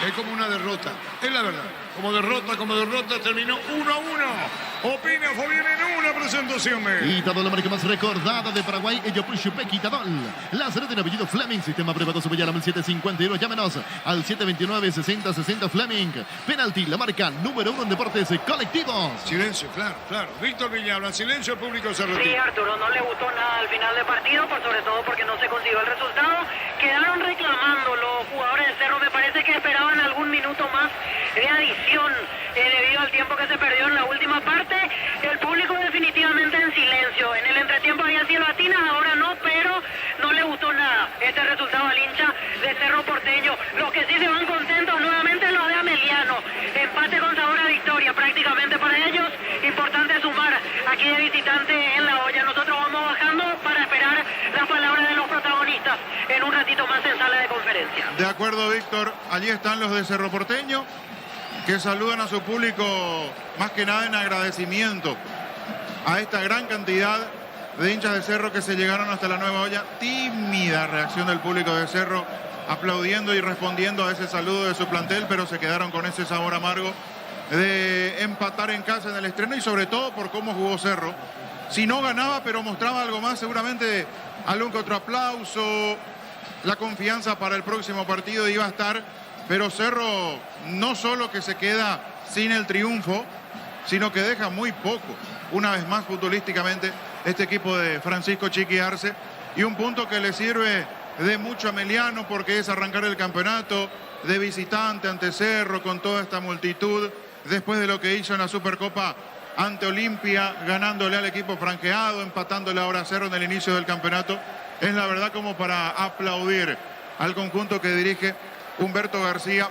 Es como una derrota, es la verdad. Como derrota, terminó 1-1. Opina Fabián presentaciones. Itadol, la marca más recordada de Paraguay, Eyopuyupec Itadol. Láser de apellido Fleming, sistema prepago Subayarama el 751. Llámenos al 729-6060 Fleming. Penalti, la marca número 1 en deportes colectivos. Silencio, claro, claro. Víctor Villalba, silencio, el público se Sí, retira. Arturo, no le gustó nada al final del partido, por sobre todo porque no se consiguió el resultado. Quedaron reclamando los jugadores de Cerro, me parece que esperaban algún minuto más de adición debido al tiempo que se perdió en la última parte. El público definitivamente en silencio. En el entretiempo había sido latinas, ahora no, pero no le gustó nada este resultado al hincha de Cerro Porteño. Los que sí se van contentos nuevamente los de Ameliano. Empate con sabor a victoria prácticamente para ellos. Importante sumar aquí de visitante en la olla. Nosotros vamos bajando para esperar las palabras de los protagonistas en un ratito más en sala de conferencia. De acuerdo, Víctor. Allí están los de Cerro Porteño, que saludan a su público más que nada en agradecimiento a esta gran cantidad de hinchas de Cerro que se llegaron hasta la nueva olla. Tímida reacción del público de Cerro, aplaudiendo y respondiendo a ese saludo de su plantel, pero se quedaron con ese sabor amargo de empatar en casa en el estreno y sobre todo por cómo jugó Cerro. Si no ganaba, pero mostraba algo más, seguramente algún que otro aplauso, la confianza para el próximo partido iba a estar, pero Cerro no solo que se queda sin el triunfo, sino que deja muy poco, una vez más futbolísticamente, este equipo de Francisco Chiqui Arce, y un punto que le sirve de mucho a Ameliano porque es arrancar el campeonato de visitante ante Cerro con toda esta multitud, después de lo que hizo en la Supercopa ante Olimpia, ganándole al equipo franjeado, empatándole ahora a Cerro en el inicio del campeonato. Es la verdad como para aplaudir al conjunto que dirige Humberto García.